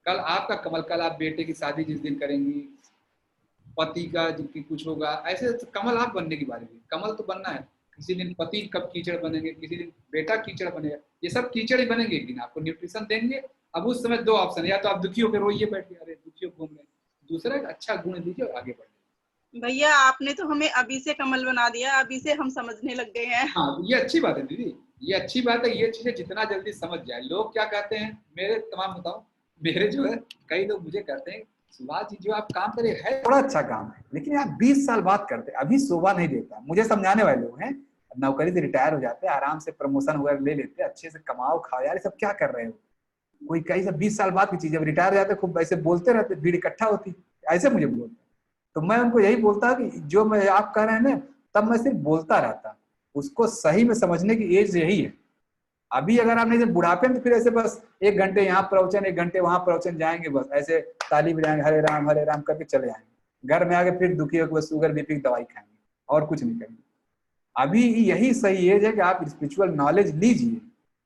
कल आपका कमल, कल आप बेटे की शादी जिस दिन करेंगी, पति का जिनकी कुछ होगा, ऐसे तो कमल आप बनने की बारी है। कमल तो बनना है, किसी दिन पति कब कीचड़ बनेंगे, किसी दिन बेटा कीचड़ बनेगा, ये सब कीचड़ ही बनेंगे एक दिन। आपको न्यूट्रिशन देंगे। अब उस समय दो ऑप्शन, या तो आप दुखी होकर रोइए बैठिए, अरे दुखी हो घूम रहे, दूसरा एक अच्छा गुण दीजिए और आगे बढ़िए।
भैया आपने तो हमें अभी से कमल बना दिया, अभी से हम समझने लग गए हैं।
हाँ ये अच्छी बात है दीदी, ये अच्छी बात है। ये चीजें जितना जल्दी समझ जाए। लोग क्या कहते हैं, मेरे तमाम बताऊं, मेरे जो है कई लोग मुझे कहते हैं सुभाष जी जो आप काम करे है बड़ा अच्छा काम है, लेकिन आप 20 साल बात करते, अभी शोभा नहीं देता। मुझे समझाने वाले लोग हैं, नौकरी से रिटायर हो जाते हैं, आराम से प्रमोशन वगैरह ले लेते, अच्छे से कमाओ खाओ, यार ये सब क्या कर रहे हो? कोई कहीं से 20 साल बाद की चीज, रिटायर हो जाते खूब ऐसे बोलते रहते, भीड़ इकट्ठा होती, ऐसे मुझे बोलते। तो मैं उनको यही बोलता कि जो मैं आप कह रहे हैं ना, तब मैं सिर्फ बोलता रहता, उसको सही में समझने की एज यही है। अभी अगर आप नहीं बुढ़ापे में, तो फिर ऐसे बस 1 घंटे यहाँ प्रवचन 1 घंटे वहां प्रवचन जाएंगे, बस ऐसे ताली बजाएंगे, हरे राम करके चले जाएंगे। घर में आके फिर दुखी होकर शुगर बीपी की दवाई खाएंगे और कुछ नहीं करेंगे। अभी यही सही एज है कि आप स्पिरिचुअल नॉलेज लीजिए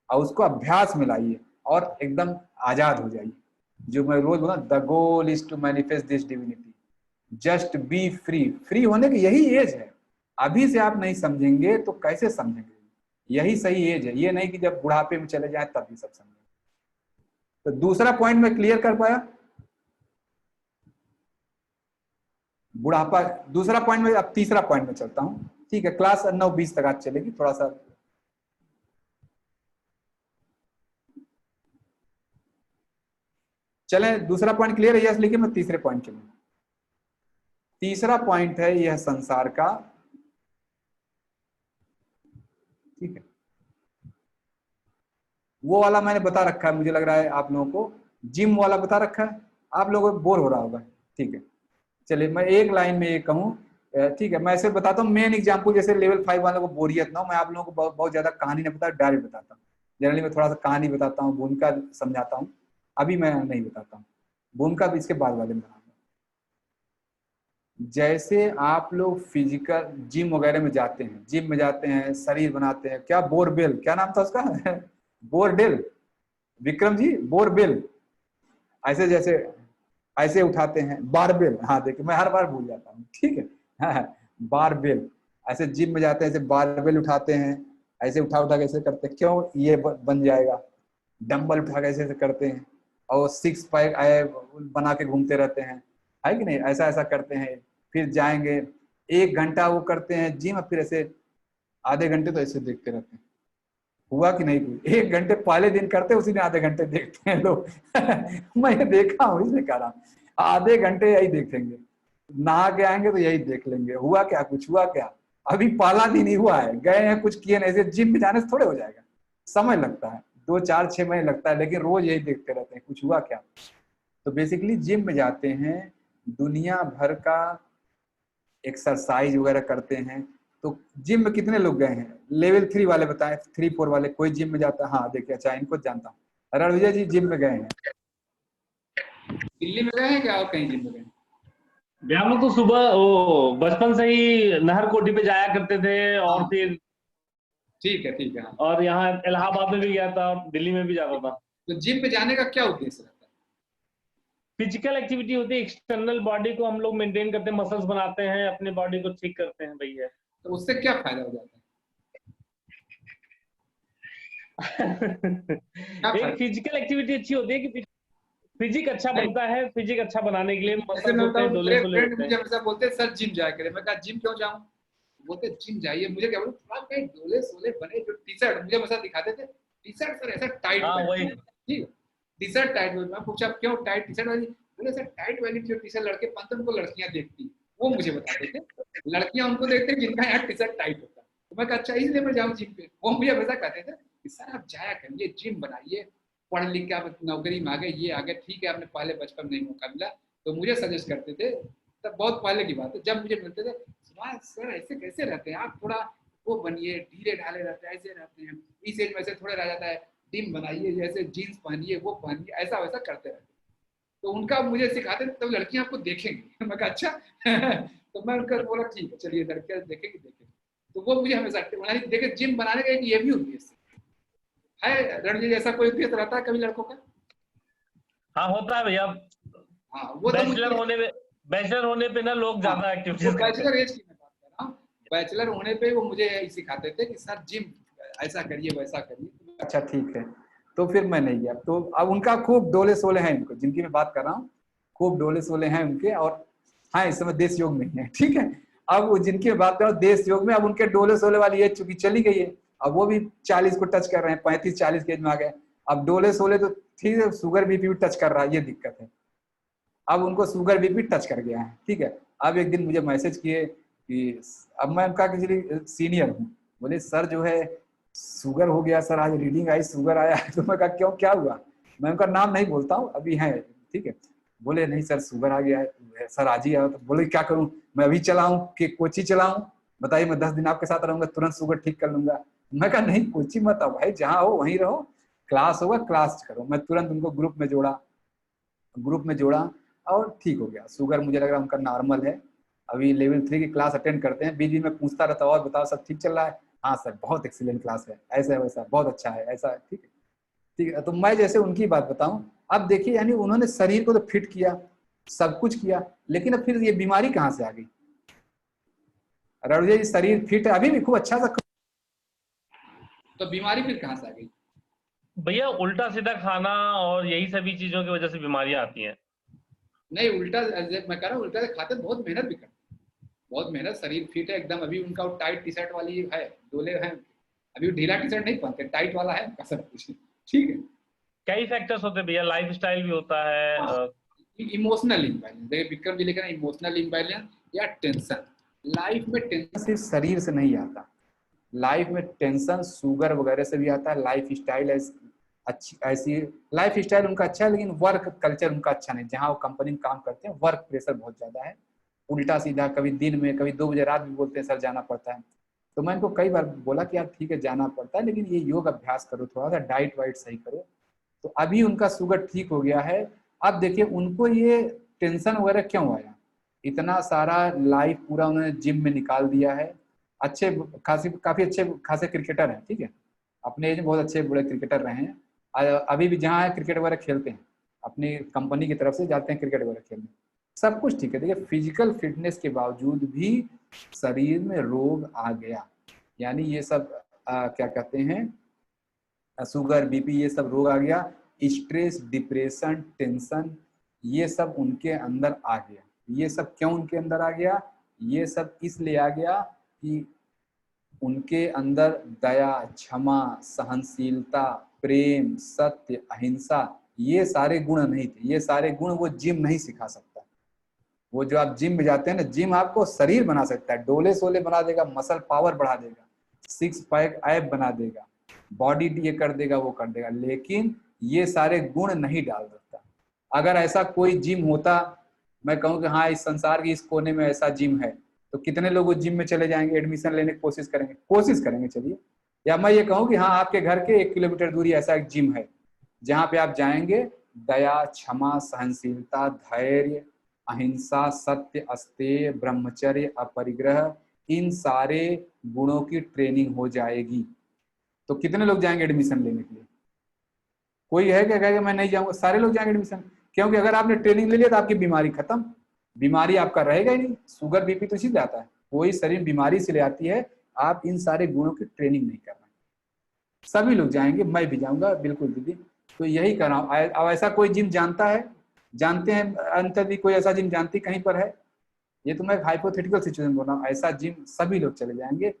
और उसको अभ्यास में लाइए और एकदम आजाद हो जाइए। जो मैं रोज बोला, the goal is to manifest this divinity, just be free. Free होने की यही एज है। अभी से आप नहीं समझेंगे तो कैसे समझेंगे? यही सही एज है, ये नहीं कि जब बुढ़ापे में चले जाए तभी सब समझेंगे। तो दूसरा पॉइंट मैं क्लियर कर पाया, बुढ़ापा। दूसरा पॉइंट में, अब तीसरा पॉइंट में चलता हूं, ठीक है? क्लास 9:20 तक आज चलेगी, थोड़ा सा चले। दूसरा पॉइंट क्लियर है, यस लिखिए, मैं तीसरे पॉइंट चलूंगा। तीसरा पॉइंट है यह संसार का, ठीक है? वो वाला मैंने बता रखा है, मुझे लग रहा है आप लोगों को जिम वाला बता रखा है, आप लोगों को बोर हो रहा होगा, ठीक है? चलिए मैं एक लाइन में ये कहूँ, ठीक है? मैं ऐसे बताता हूँ मेन एग्जाम्पल, जैसे लेवल 5 वालों को बोरियत ना हो। मैं आप लोगों को बहुत ज्यादा कहानी नहीं बताता, डायरेक्ट बताता हूँ। जनरली मैं थोड़ा सा कहानी बताता हूँ, भूमिका समझाता हूँ, अभी मैं नहीं बताता हूँ भूमिका, भी इसके बाद वाले में बताऊंगा। जैसे आप लोग फिजिकल जिम वगैरह में जाते हैं, जिम में जाते हैं, शरीर बनाते हैं, क्या बोरबेल, क्या नाम था उसका बोरडेल, विक्रम जी, बोरबेल, ऐसे जैसे ऐसे उठाते हैं, बारबेल, हाँ देखिए मैं हर बार भूल जाता हूँ, ठीक है? हाँ, बारबेल, ऐसे जिम में जाते हैं, ऐसे बारबेल उठाते हैं, ऐसे उठा उठा कैसे करते हैं, क्यों ये बन जाएगा। डंबल उठा के ऐसे करते हैं और 6 पैक बना के घूमते रहते हैं, है कि नहीं? ऐसा ऐसा करते हैं, फिर जाएंगे 1 घंटा वो करते हैं जिम, फिर ऐसे आधे घंटे तो ऐसे देखते रहते हैं। हुआ कि नहीं? कोई 1 घंटे पहले दिन करते, उसी दिन आधे घंटे देखते हैं लोग मैं ये देखा हूँ, इसलिए कह रहा हूँ आधे घंटे यही देखेंगे, नहा के आएंगे तो यही देख लेंगे। हुआ क्या? कुछ हुआ क्या? अभी पहला दिन ही हुआ है, गए हैं कुछ किए नहीं। ऐसे जिम में जाने से थोड़े हो जाएगा, समय लगता है, 2, 4, 6 महीने लगता है, लेकिन रोज यही देखते रहते हैं, कुछ हुआ क्या? तो बेसिकली जिम में जाते हैं, दुनिया भर का एक्सरसाइज वगैरह करते हैं। तो जिम में कितने लोग गए हैं? लेवल 3 वाले बताएं, 3, 4 वाले कोई जिम में जाता है? हाँ देखिए, अच्छा इनको जानता हूँ, रणविजय जी जिम में गए हैं, दिल्ली में गए हैं क्या और कहीं जिम में गए हैं?
हम लोग तो सुबह वो बचपन से ही नहर कोटी पे जाया करते थे, और फिर
ठीक है हाँ।
और यहाँ इलाहाबाद में भी गया था, दिल्ली में भी जाता था।
तो जिम में जाने का क्या उद्देश्य रहता है?
फिजिकल एक्टिविटी होती है, एक्सटर्नल बॉडी को हम लोग मेंटेन करते हैं, मसल्स बनाते हैं, अपने बॉडी को ठीक करते हैं भैया।
तो उससे क्या फायदा हो जाता है?
एक फिजिकल एक्टिविटी अच्छी होती है कि फिजिक अच्छा बनता है, फिजिक अच्छा बनाने के लिए मसल्स होते हैं, डोले सोले होते हैं।
मुझे बोलते हैं सर जिम जाया करे, मैं कहा जिम क्यों जाऊं? बोलते जिम जाइए, मुझे क्या बोलूं, थोड़ा कहीं डोले सोले बने, जो टी-शर्ट मुझे मसा दिखाते थे, टी-शर्ट सर ऐसा टाइट,
हाँ वही,
ठीक टी-शर्ट टाइट। मैं पूछा क्यों टाइट टी-शर्ट वाली? बोले सर टाइट वाली जो टी शर्ट लड़के पहनते हैं उनको लड़कियां देखती, वो मुझे बताते थे लड़कियां उनको देखते हैं जिनका यहाँ टी शर्ट टाइट होता है। तो मैं कहा अच्छा इसलिए मैं जाऊँ जिम पे। वो मुझे वैसा कहते थे कि सर आप जाया करिए, जिम बनाइए, पढ़ लिख के आप नौकरी में आ गए, ये आ गए, ठीक है आपने पहले बचपन नहीं मौका मिला। तो मुझे सजेस्ट करते थे, तब बहुत पहले की बात है, जब मुझे मिलते थे सर ऐसे कैसे रहते हैं आप, थोड़ा वो बनिए, ढीले ढाले रहते हैं, ऐसे रहते हैं, इस एज में से थोड़े रह जाता है, टीम बनाइए, जैसे जीन्स पहनिए, वो पहनिए, ऐसा वैसा करते रहते। तो उनका मुझे सिखाते तब लड़कियां आपको देखेंगी। मैं कहा अच्छा। तो मैं उनका बोला ठीक है चलिए लड़कियां देखेंगे। तो वो मुझे हमेशा देखे जिम बनाने का एक ये भी उद्देश्य है। रणजी जैसा कोई उद्देश्य रहता है कभी लड़कों का?
हाँ होता है भैया।
हाँ वो
बैचलर होने पे ना लोग ज्यादा एक्टिविटीज करते हैं।
बैचलर एज की मैं बात कर रहा हूँ, बैचलर होने पे वो मुझे यही सिखाते थे कि सर जिम ऐसा करिए वैसा करिए। अच्छा ठीक है, तो फिर मैं नहीं गया। तो अब उनका खूब डोले सोले हैं, इनको जिनकी मैं बात कर रहा हूँ खूब डोले सोले हैं उनके। और हाँ इस समय देश योग में है, ठीक है। अब वो जिनकी बात कर रहा हूँ देश योग में, अब उनके डोले सोले वाली एज चूंकि चली गई है, अब वो भी 40 को टच कर रहे हैं, 35-40 के एज में आ गए। अब डोले सोले तो ठीक है, शुगर बीपी भी टच कर रहा है, ये दिक्कत है। अब उनको शुगर बीपी टच कर गया है, ठीक है। अब एक दिन मुझे मैसेज किए कि अब मैं उनका किसी सीनियर हूँ, बोले सर जो है शुगर हो गया सर, आज रीडिंग आई शुगर आया। तो मैं कहा क्यों क्या हुआ? मैं उनका नाम नहीं बोलता हूँ अभी, है ठीक है। बोले नहीं सर शुगर आ गया है सर आज ही आया। तो बोले क्या करूँ मैं अभी चलाऊं कि कोची चलाऊं, बताइए मैं 10 दिन आपके साथ रहूंगा तुरंत शुगर ठीक कर लूंगा। मैं कहा नहीं कोची मत आओ भाई, जहाँ हो वहीं रहो, क्लास होगा क्लास करो। मैं तुरंत उनको ग्रुप में जोड़ा और ठीक हो गया। शुगर मुझे लग रहा है उनका नॉर्मल है। अभी लेवल 3 की क्लास अटेंड करते हैं, बीच बीच में पूछता रहता और बताओ सब ठीक चल रहा है? हाँ सर बहुत एक्सीलेंट क्लास है, ऐसा है वैसा बहुत अच्छा है, ऐसा है, ठीक है ठीक है। तो मैं जैसे उनकी बात बताऊं, अब देखिए यानी उन्होंने शरीर को तो फिट किया, सब कुछ किया, लेकिन अब फिर ये बीमारी कहाँ से आ गई? रणजी शरीर फिट है अभी भी खूब अच्छा सा, तो बीमारी फिर कहाँ से आ गई?
भैया उल्टा सीधा खाना और यही सभी चीजों की वजह से बीमारियां आती हैं। नहीं
उल्टा मैं कह रहा हूँ उल्टा से खाते बहुत मेहनत भी करते, बहुत मेहनत, शरीर फिट है एकदम। अभी उनका टाइट टी शर्ट वाली है, डोले हैं, अभी ढीला टी शर्ट नहीं पहनते, टाइट वाला है उनका सब कुछ, ठीक है।
कई फैक्टर्स होते हैं भैया, लाइफ स्टाइल भी होता है,
इमोशनल इम्बैलेंस, देखिए विक्रम जी लिख रहे हैं इमोशनल इम्बैलेंस या टेंशन। लाइफ में टेंशन सिर्फ शरीर से नहीं आता, लाइफ में टेंशन शुगर वगैरह से भी आता है। लाइफ स्टाइल अच्छी ऐसी लाइफ स्टाइल उनका अच्छा है, लेकिन वर्क कल्चर उनका अच्छा नहीं। जहाँ वो कंपनी में काम करते हैं वर्क प्रेशर बहुत ज्यादा है, उल्टा सीधा, कभी दिन में कभी 2 बजे रात भी बोलते हैं सर जाना पड़ता है। तो मैं इनको कई बार बोला कि यार ठीक है जाना पड़ता है, लेकिन ये योग अभ्यास करो, थोड़ा सा डाइट वाइट सही करो। तो अभी उनका शुगर ठीक हो गया है। अब देखिए उनको ये टेंशन वगैरह क्यों आया, इतना सारा लाइफ पूरा उन्होंने जिम में निकाल दिया है। अच्छे काफी अच्छे खासे क्रिकेटर हैं, ठीक है, अपने एज में बहुत अच्छे बड़े क्रिकेटर रहे हैं। अभी भी जहाँ है क्रिकेट वगैरह खेलते हैं, अपनी कंपनी की तरफ से जाते हैं क्रिकेट वगैरह खेलने, सब कुछ ठीक है। देखिए फिजिकल फिटनेस के बावजूद भी शरीर में रोग आ गया, यानी ये सब क्या कहते हैं शुगर बीपी ये सब रोग आ गया, स्ट्रेस डिप्रेशन टेंशन ये सब उनके अंदर आ गया। ये सब क्यों उनके अंदर आ गया? ये सब इसलिए आ गया कि उनके अंदर दया, क्षमा, सहनशीलता, प्रेम, सत्य, अहिंसा ये सारे गुण नहीं थे। ये सारे गुण वो जिम नहीं सिखा सकता। वो जो आप जिम में जाते हैं ना, जिम आपको शरीर बना सकता है, डोले सोले बना देगा, मसल पावर बढ़ा देगा, 6 पैक ऐप बना देगा, बॉडी ये कर देगा वो कर देगा, लेकिन ये सारे गुण नहीं डाल सकता। अगर ऐसा कोई जिम होता, मैं कहूँ कि हाँ इस संसार की इस कोने में ऐसा जिम है, तो कितने लोग उस जिम में चले जाएंगे, एडमिशन लेने की कोशिश करेंगे चलिए। या मैं ये कहूँ कि हाँ आपके घर के 1 किलोमीटर दूरी ऐसा एक जिम है जहाँ पे आप जाएंगे, दया, क्षमा, सहनशीलता, धैर्य, अहिंसा, सत्य, अस्तेय, ब्रह्मचर्य, अपरिग्रह, इन सारे गुणों की ट्रेनिंग हो जाएगी। तो कितने लोग जाएंगे एडमिशन लेने के लिए? कोई है क्या कहेगा मैं नहीं जाऊंगा? सारे लोग जाएंगे एडमिशन, क्योंकि अगर आपने ट्रेनिंग ले लिया तो आपकी बीमारी खत्म, बीमारी आपका रहेगा ही नहीं। शुगर बीपी तो इसी आता है, कोई शरीर बीमारी से ले आती है, आप इन सारे गुणों की ट्रेनिंग नहीं कर रहे। सभी लोग जाएंगे, मैं भी जाऊंगा, बिल्कुल दीदी। तो यही कर रहा हूँ। अब ऐसा कोई जिम जानते हैं अंत भी कोई ऐसा जिम जानती कहीं पर है? ये तो मैं हाइपोथेटिकल सिचुएशन बोल रहा हूँ। ऐसा जिम सभी लोग चले जाएंगे।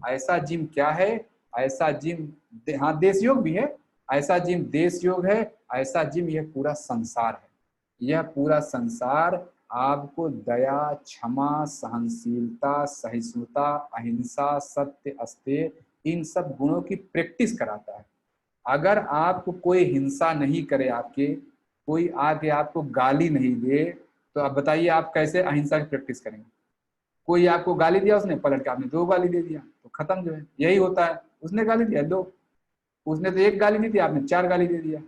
ऐसा जिम क्या है? ऐसा जिम हाँ देश योग भी है, ऐसा जिम देश योग है, ऐसा जिम यह पूरा संसार है। यह पूरा संसार आपको दया, क्षमा, सहनशीलता, सहिष्णुता, अहिंसा, सत्य, अस्तेय, इन सब गुणों की प्रैक्टिस कराता है। अगर आपको कोई हिंसा नहीं करे, आपके कोई आके आपको गाली नहीं दे, तो आप बताइए आप कैसे अहिंसा की प्रैक्टिस करेंगे? कोई आपको गाली दिया, उसने पलट के आपने 2 गाली दे दिया, तो खत्म जो है यही होता है। उसने गाली दिया 2, उसने तो 1 गाली नहीं दी, आपने 4 गाली दे दिया।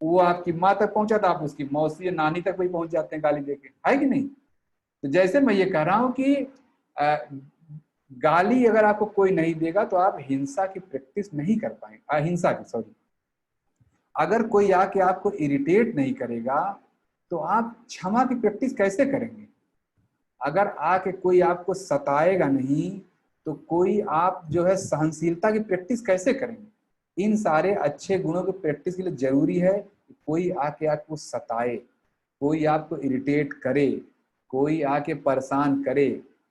वो आपकी माँ तक पहुंचा था, आप उसकी मौसी या नानी तक भी पहुंच जाते हैं गाली देके, है कि नहीं? तो जैसे मैं ये कह रहा हूँ कि गाली अगर आपको कोई नहीं देगा तो आप हिंसा की प्रैक्टिस नहीं कर पाएंगे, अहिंसा की, सॉरी। अगर कोई आके आपको इरिटेट नहीं करेगा तो आप क्षमा की प्रैक्टिस कैसे करेंगे? अगर आके कोई आपको सताएगा नहीं तो कोई आप जो है सहनशीलता की प्रैक्टिस कैसे करेंगे? इन सारे अच्छे गुणों की प्रैक्टिस के लिए जरूरी है कि कोई आके आपको सताए, कोई आपको इरिटेट करे, कोई आके परेशान करे,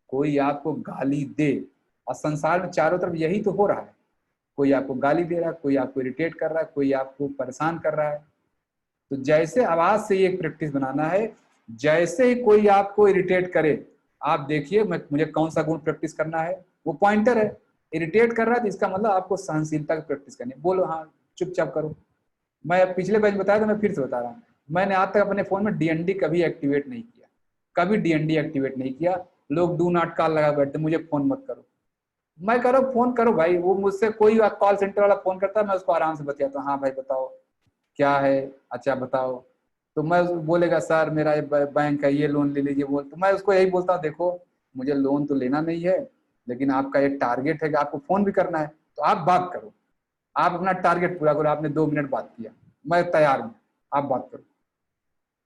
कोई आपको गाली दे। और संसार में चारों तरफ यही तो हो रहा है, कोई आपको गाली दे रहा है, कोई आपको इरिटेट कर रहा है, कोई आपको परेशान कर रहा है। तो जैसे आवाज से ये एक प्रैक्टिस बनाना है, जैसे ही कोई आपको इरिटेट करे, आप देखिए मुझे कौन सा गुण प्रैक्टिस करना है, वो पॉइंटर है। इरिटेट कर रहा है तो इसका मतलब आपको सहनशीलता की प्रैक्टिस करनी है। बोलो हाँ, चुपचाप करो। मैं पिछले बैच बताया था, मैं फिर से बता रहा हूँ, मैंने आज तक अपने फोन में DND कभी एक्टिवेट नहीं किया, कभी DND एक्टिवेट नहीं किया। लोग डू नॉट कॉल लगा बैठते, मुझे फोन मत करो। मैं करो फोन करो भाई, वो मुझसे कोई कॉल सेंटर वाला फोन करता है, मैं उसको आराम से बतियाता हूँ, हाँ भाई बताओ क्या है, अच्छा बताओ। तो मैं बोलेगा सर मेरा बैंक है, ये लोन ले लीजिए, बोल, तो मैं उसको यही बोलता हूँ, देखो मुझे लोन तो लेना नहीं है, लेकिन आपका एक टारगेट है कि आपको फोन भी करना है, तो आप बात करो, आप अपना टारगेट पूरा करो। आपने 2 मिनट बात किया, मैं तैयार हूँ, आप बात करो।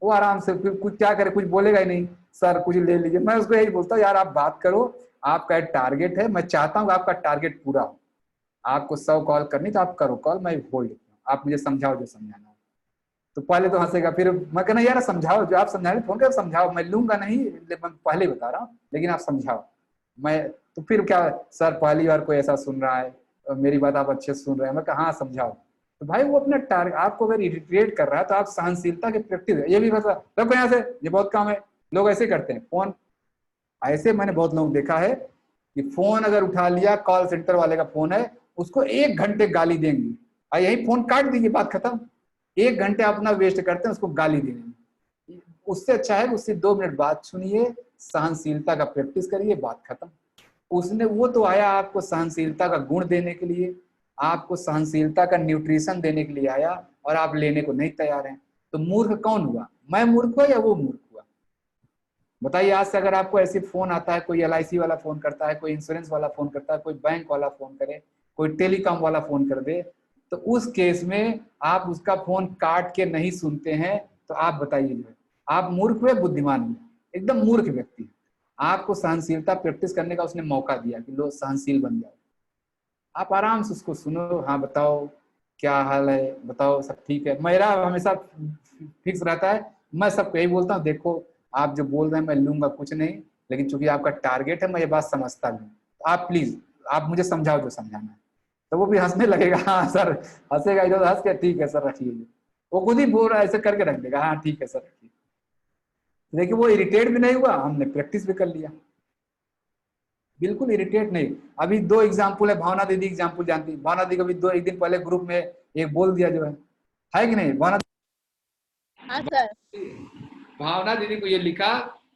वो आराम से, फिर कुछ क्या करे, कुछ बोलेगा ही नहीं, सर कुछ ले लीजिए। मैं उसको यही बोलता हूँ, यार आप बात करो, आपका एक टारगेट है, मैं चाहता हूँ आपका टारगेट पूरा हो। आपको 100 कॉल करनी तो आप करो कॉल, मैं होल्ड लेता हूँ, आप मुझे समझाओ जो समझाना है। तो पहले तो हंसेगा, फिर मैं कहना यार समझाओ, जो आप समझाए फोन कर समझाओ, मैं लूंगा नहीं, मैं पहले ही बता रहा हूँ, लेकिन आप समझाओ। मैं तो फिर क्या, सर पहली बार कोई ऐसा सुन रहा है, मेरी बात आप अच्छे से सुन रहे हैं। मैं कहा हाँ समझाओ। तो भाई वो अपना टारगेट, आपको अगर इरिटेट कर रहा है तो आप सहनशीलता की प्रैक्टिस है, ये भी बता रखो यहाँ से, ये बहुत काम है। लोग ऐसे करते हैं फोन, ऐसे मैंने बहुत लोग देखा है कि फोन अगर उठा लिया, कॉल सेंटर वाले का फोन है, उसको 1 घंटे गाली देंगे और यही फोन काट दीजिए, बात खत्म। 1 घंटे अपना वेस्ट करते हैं उसको गाली देने में। उससे अच्छा है उससे 2 मिनट बात सुनिए, सहनशीलता का प्रैक्टिस करिए, बात खत्म। उसने, वो तो आया आपको सहनशीलता का गुण देने के लिए, आपको सहनशीलता का न्यूट्रिशन देने के लिए आया, और आप लेने को नहीं तैयार हैं। तो मूर्ख कौन हुआ, मैं मूर्ख हुआ या वो मूर्ख हुआ? बताइए। आज से अगर आपको ऐसे फोन आता है, कोई LIC वाला फोन करता है, कोई इंश्योरेंस वाला फोन करता है, कोई बैंक वाला फोन करे, कोई टेलीकॉम वाला फोन कर दे, तो उस केस में आप उसका फोन काट के नहीं सुनते हैं, तो आप बताइए जो है आप मूर्ख हुए बुद्धिमान हुए? एकदम मूर्ख व्यक्ति। आपको सहनशीलता प्रैक्टिस करने का उसने मौका दिया कि लो सहनशील बन जाओ, आप आराम से उसको सुनो, हाँ बताओ क्या हाल है, बताओ सब ठीक है। मेरा हमेशा फिक्स रहता है, मैं सबको यही बोलता हूँ, देखो आप जो बोल रहे हैं मैं लूंगा कुछ नहीं, लेकिन चूंकि आपका टारगेट है, मैं ये बात समझता भी हूँ, आप प्लीज आप मुझे समझाओ जो समझाना है। तो वो भी हंसने लगेगा, हाँ सर, हंसेगा, इधर हंस के ठीक है सर रखिए, वो खुद ही बोल रहा है, ऐसे करके रख देगा, हाँ ठीक है सर रखिए। देखिए वो इरिटेट भी नहीं हुआ, हमने प्रैक्टिस भी कर लिया, बिल्कुल इरिटेट नहीं। अभी 2 एग्जाम्पल है, भावना दीदी एग्जाम्पल जानती है, भावना दीदी को भी 1 दिन पहले ग्रुप में एक बोल दिया जो है कि नहीं भावना?
हाँ सर।
भावना दीदी को ये लिखा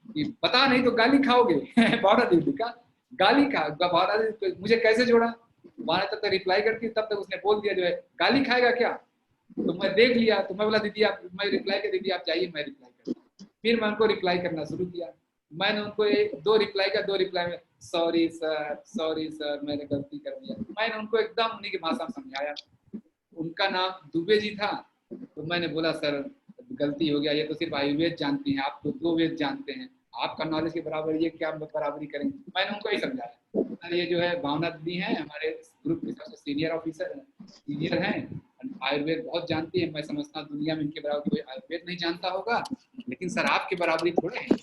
कि पता नहीं तो गाली खाओगे। भावना दीदी का गाली खा, भावना दीदी मुझे कैसे जोड़ा, भावना तब तक रिप्लाई करती, तब तक उसने बोल दिया जो है गाली खाएगा क्या। तो मैं देख लिया, तो मैं बोला दीदी आप, मैं रिप्लाई कर, दीदी आप जाइए मैं रिप्लाई करता हूँ। फिर मैं उनको रिप्लाई करना शुरू किया, मैंने उनको 2 रिप्लाई का, 2 रिप्लाई में सॉरी सर मैंने गलती कर दिया। मैंने उनको एकदम उन्हीं की भाषा में समझाया। उनका नाम दुबे जी था, तो मैंने बोला सर गलती हो गया, ये तो सिर्फ आयुर्वेद जानती हैं, आप तो 2 वेद जानते हैं, आपका नॉलेज के बराबर ये क्या बराबरी करेंगे। मैंने उनको ही समझाया, सर ये जो है भावना दीदी हैं, हमारे ग्रुप के सबसे सीनियर हैं, आयुर्वेद बहुत जानती है, मैं समझता हूँ दुनिया में इनके बराबर कोई आयुर्वेद नहीं जानता होगा, लेकिन सर आपके बराबरी थोड़े हैं,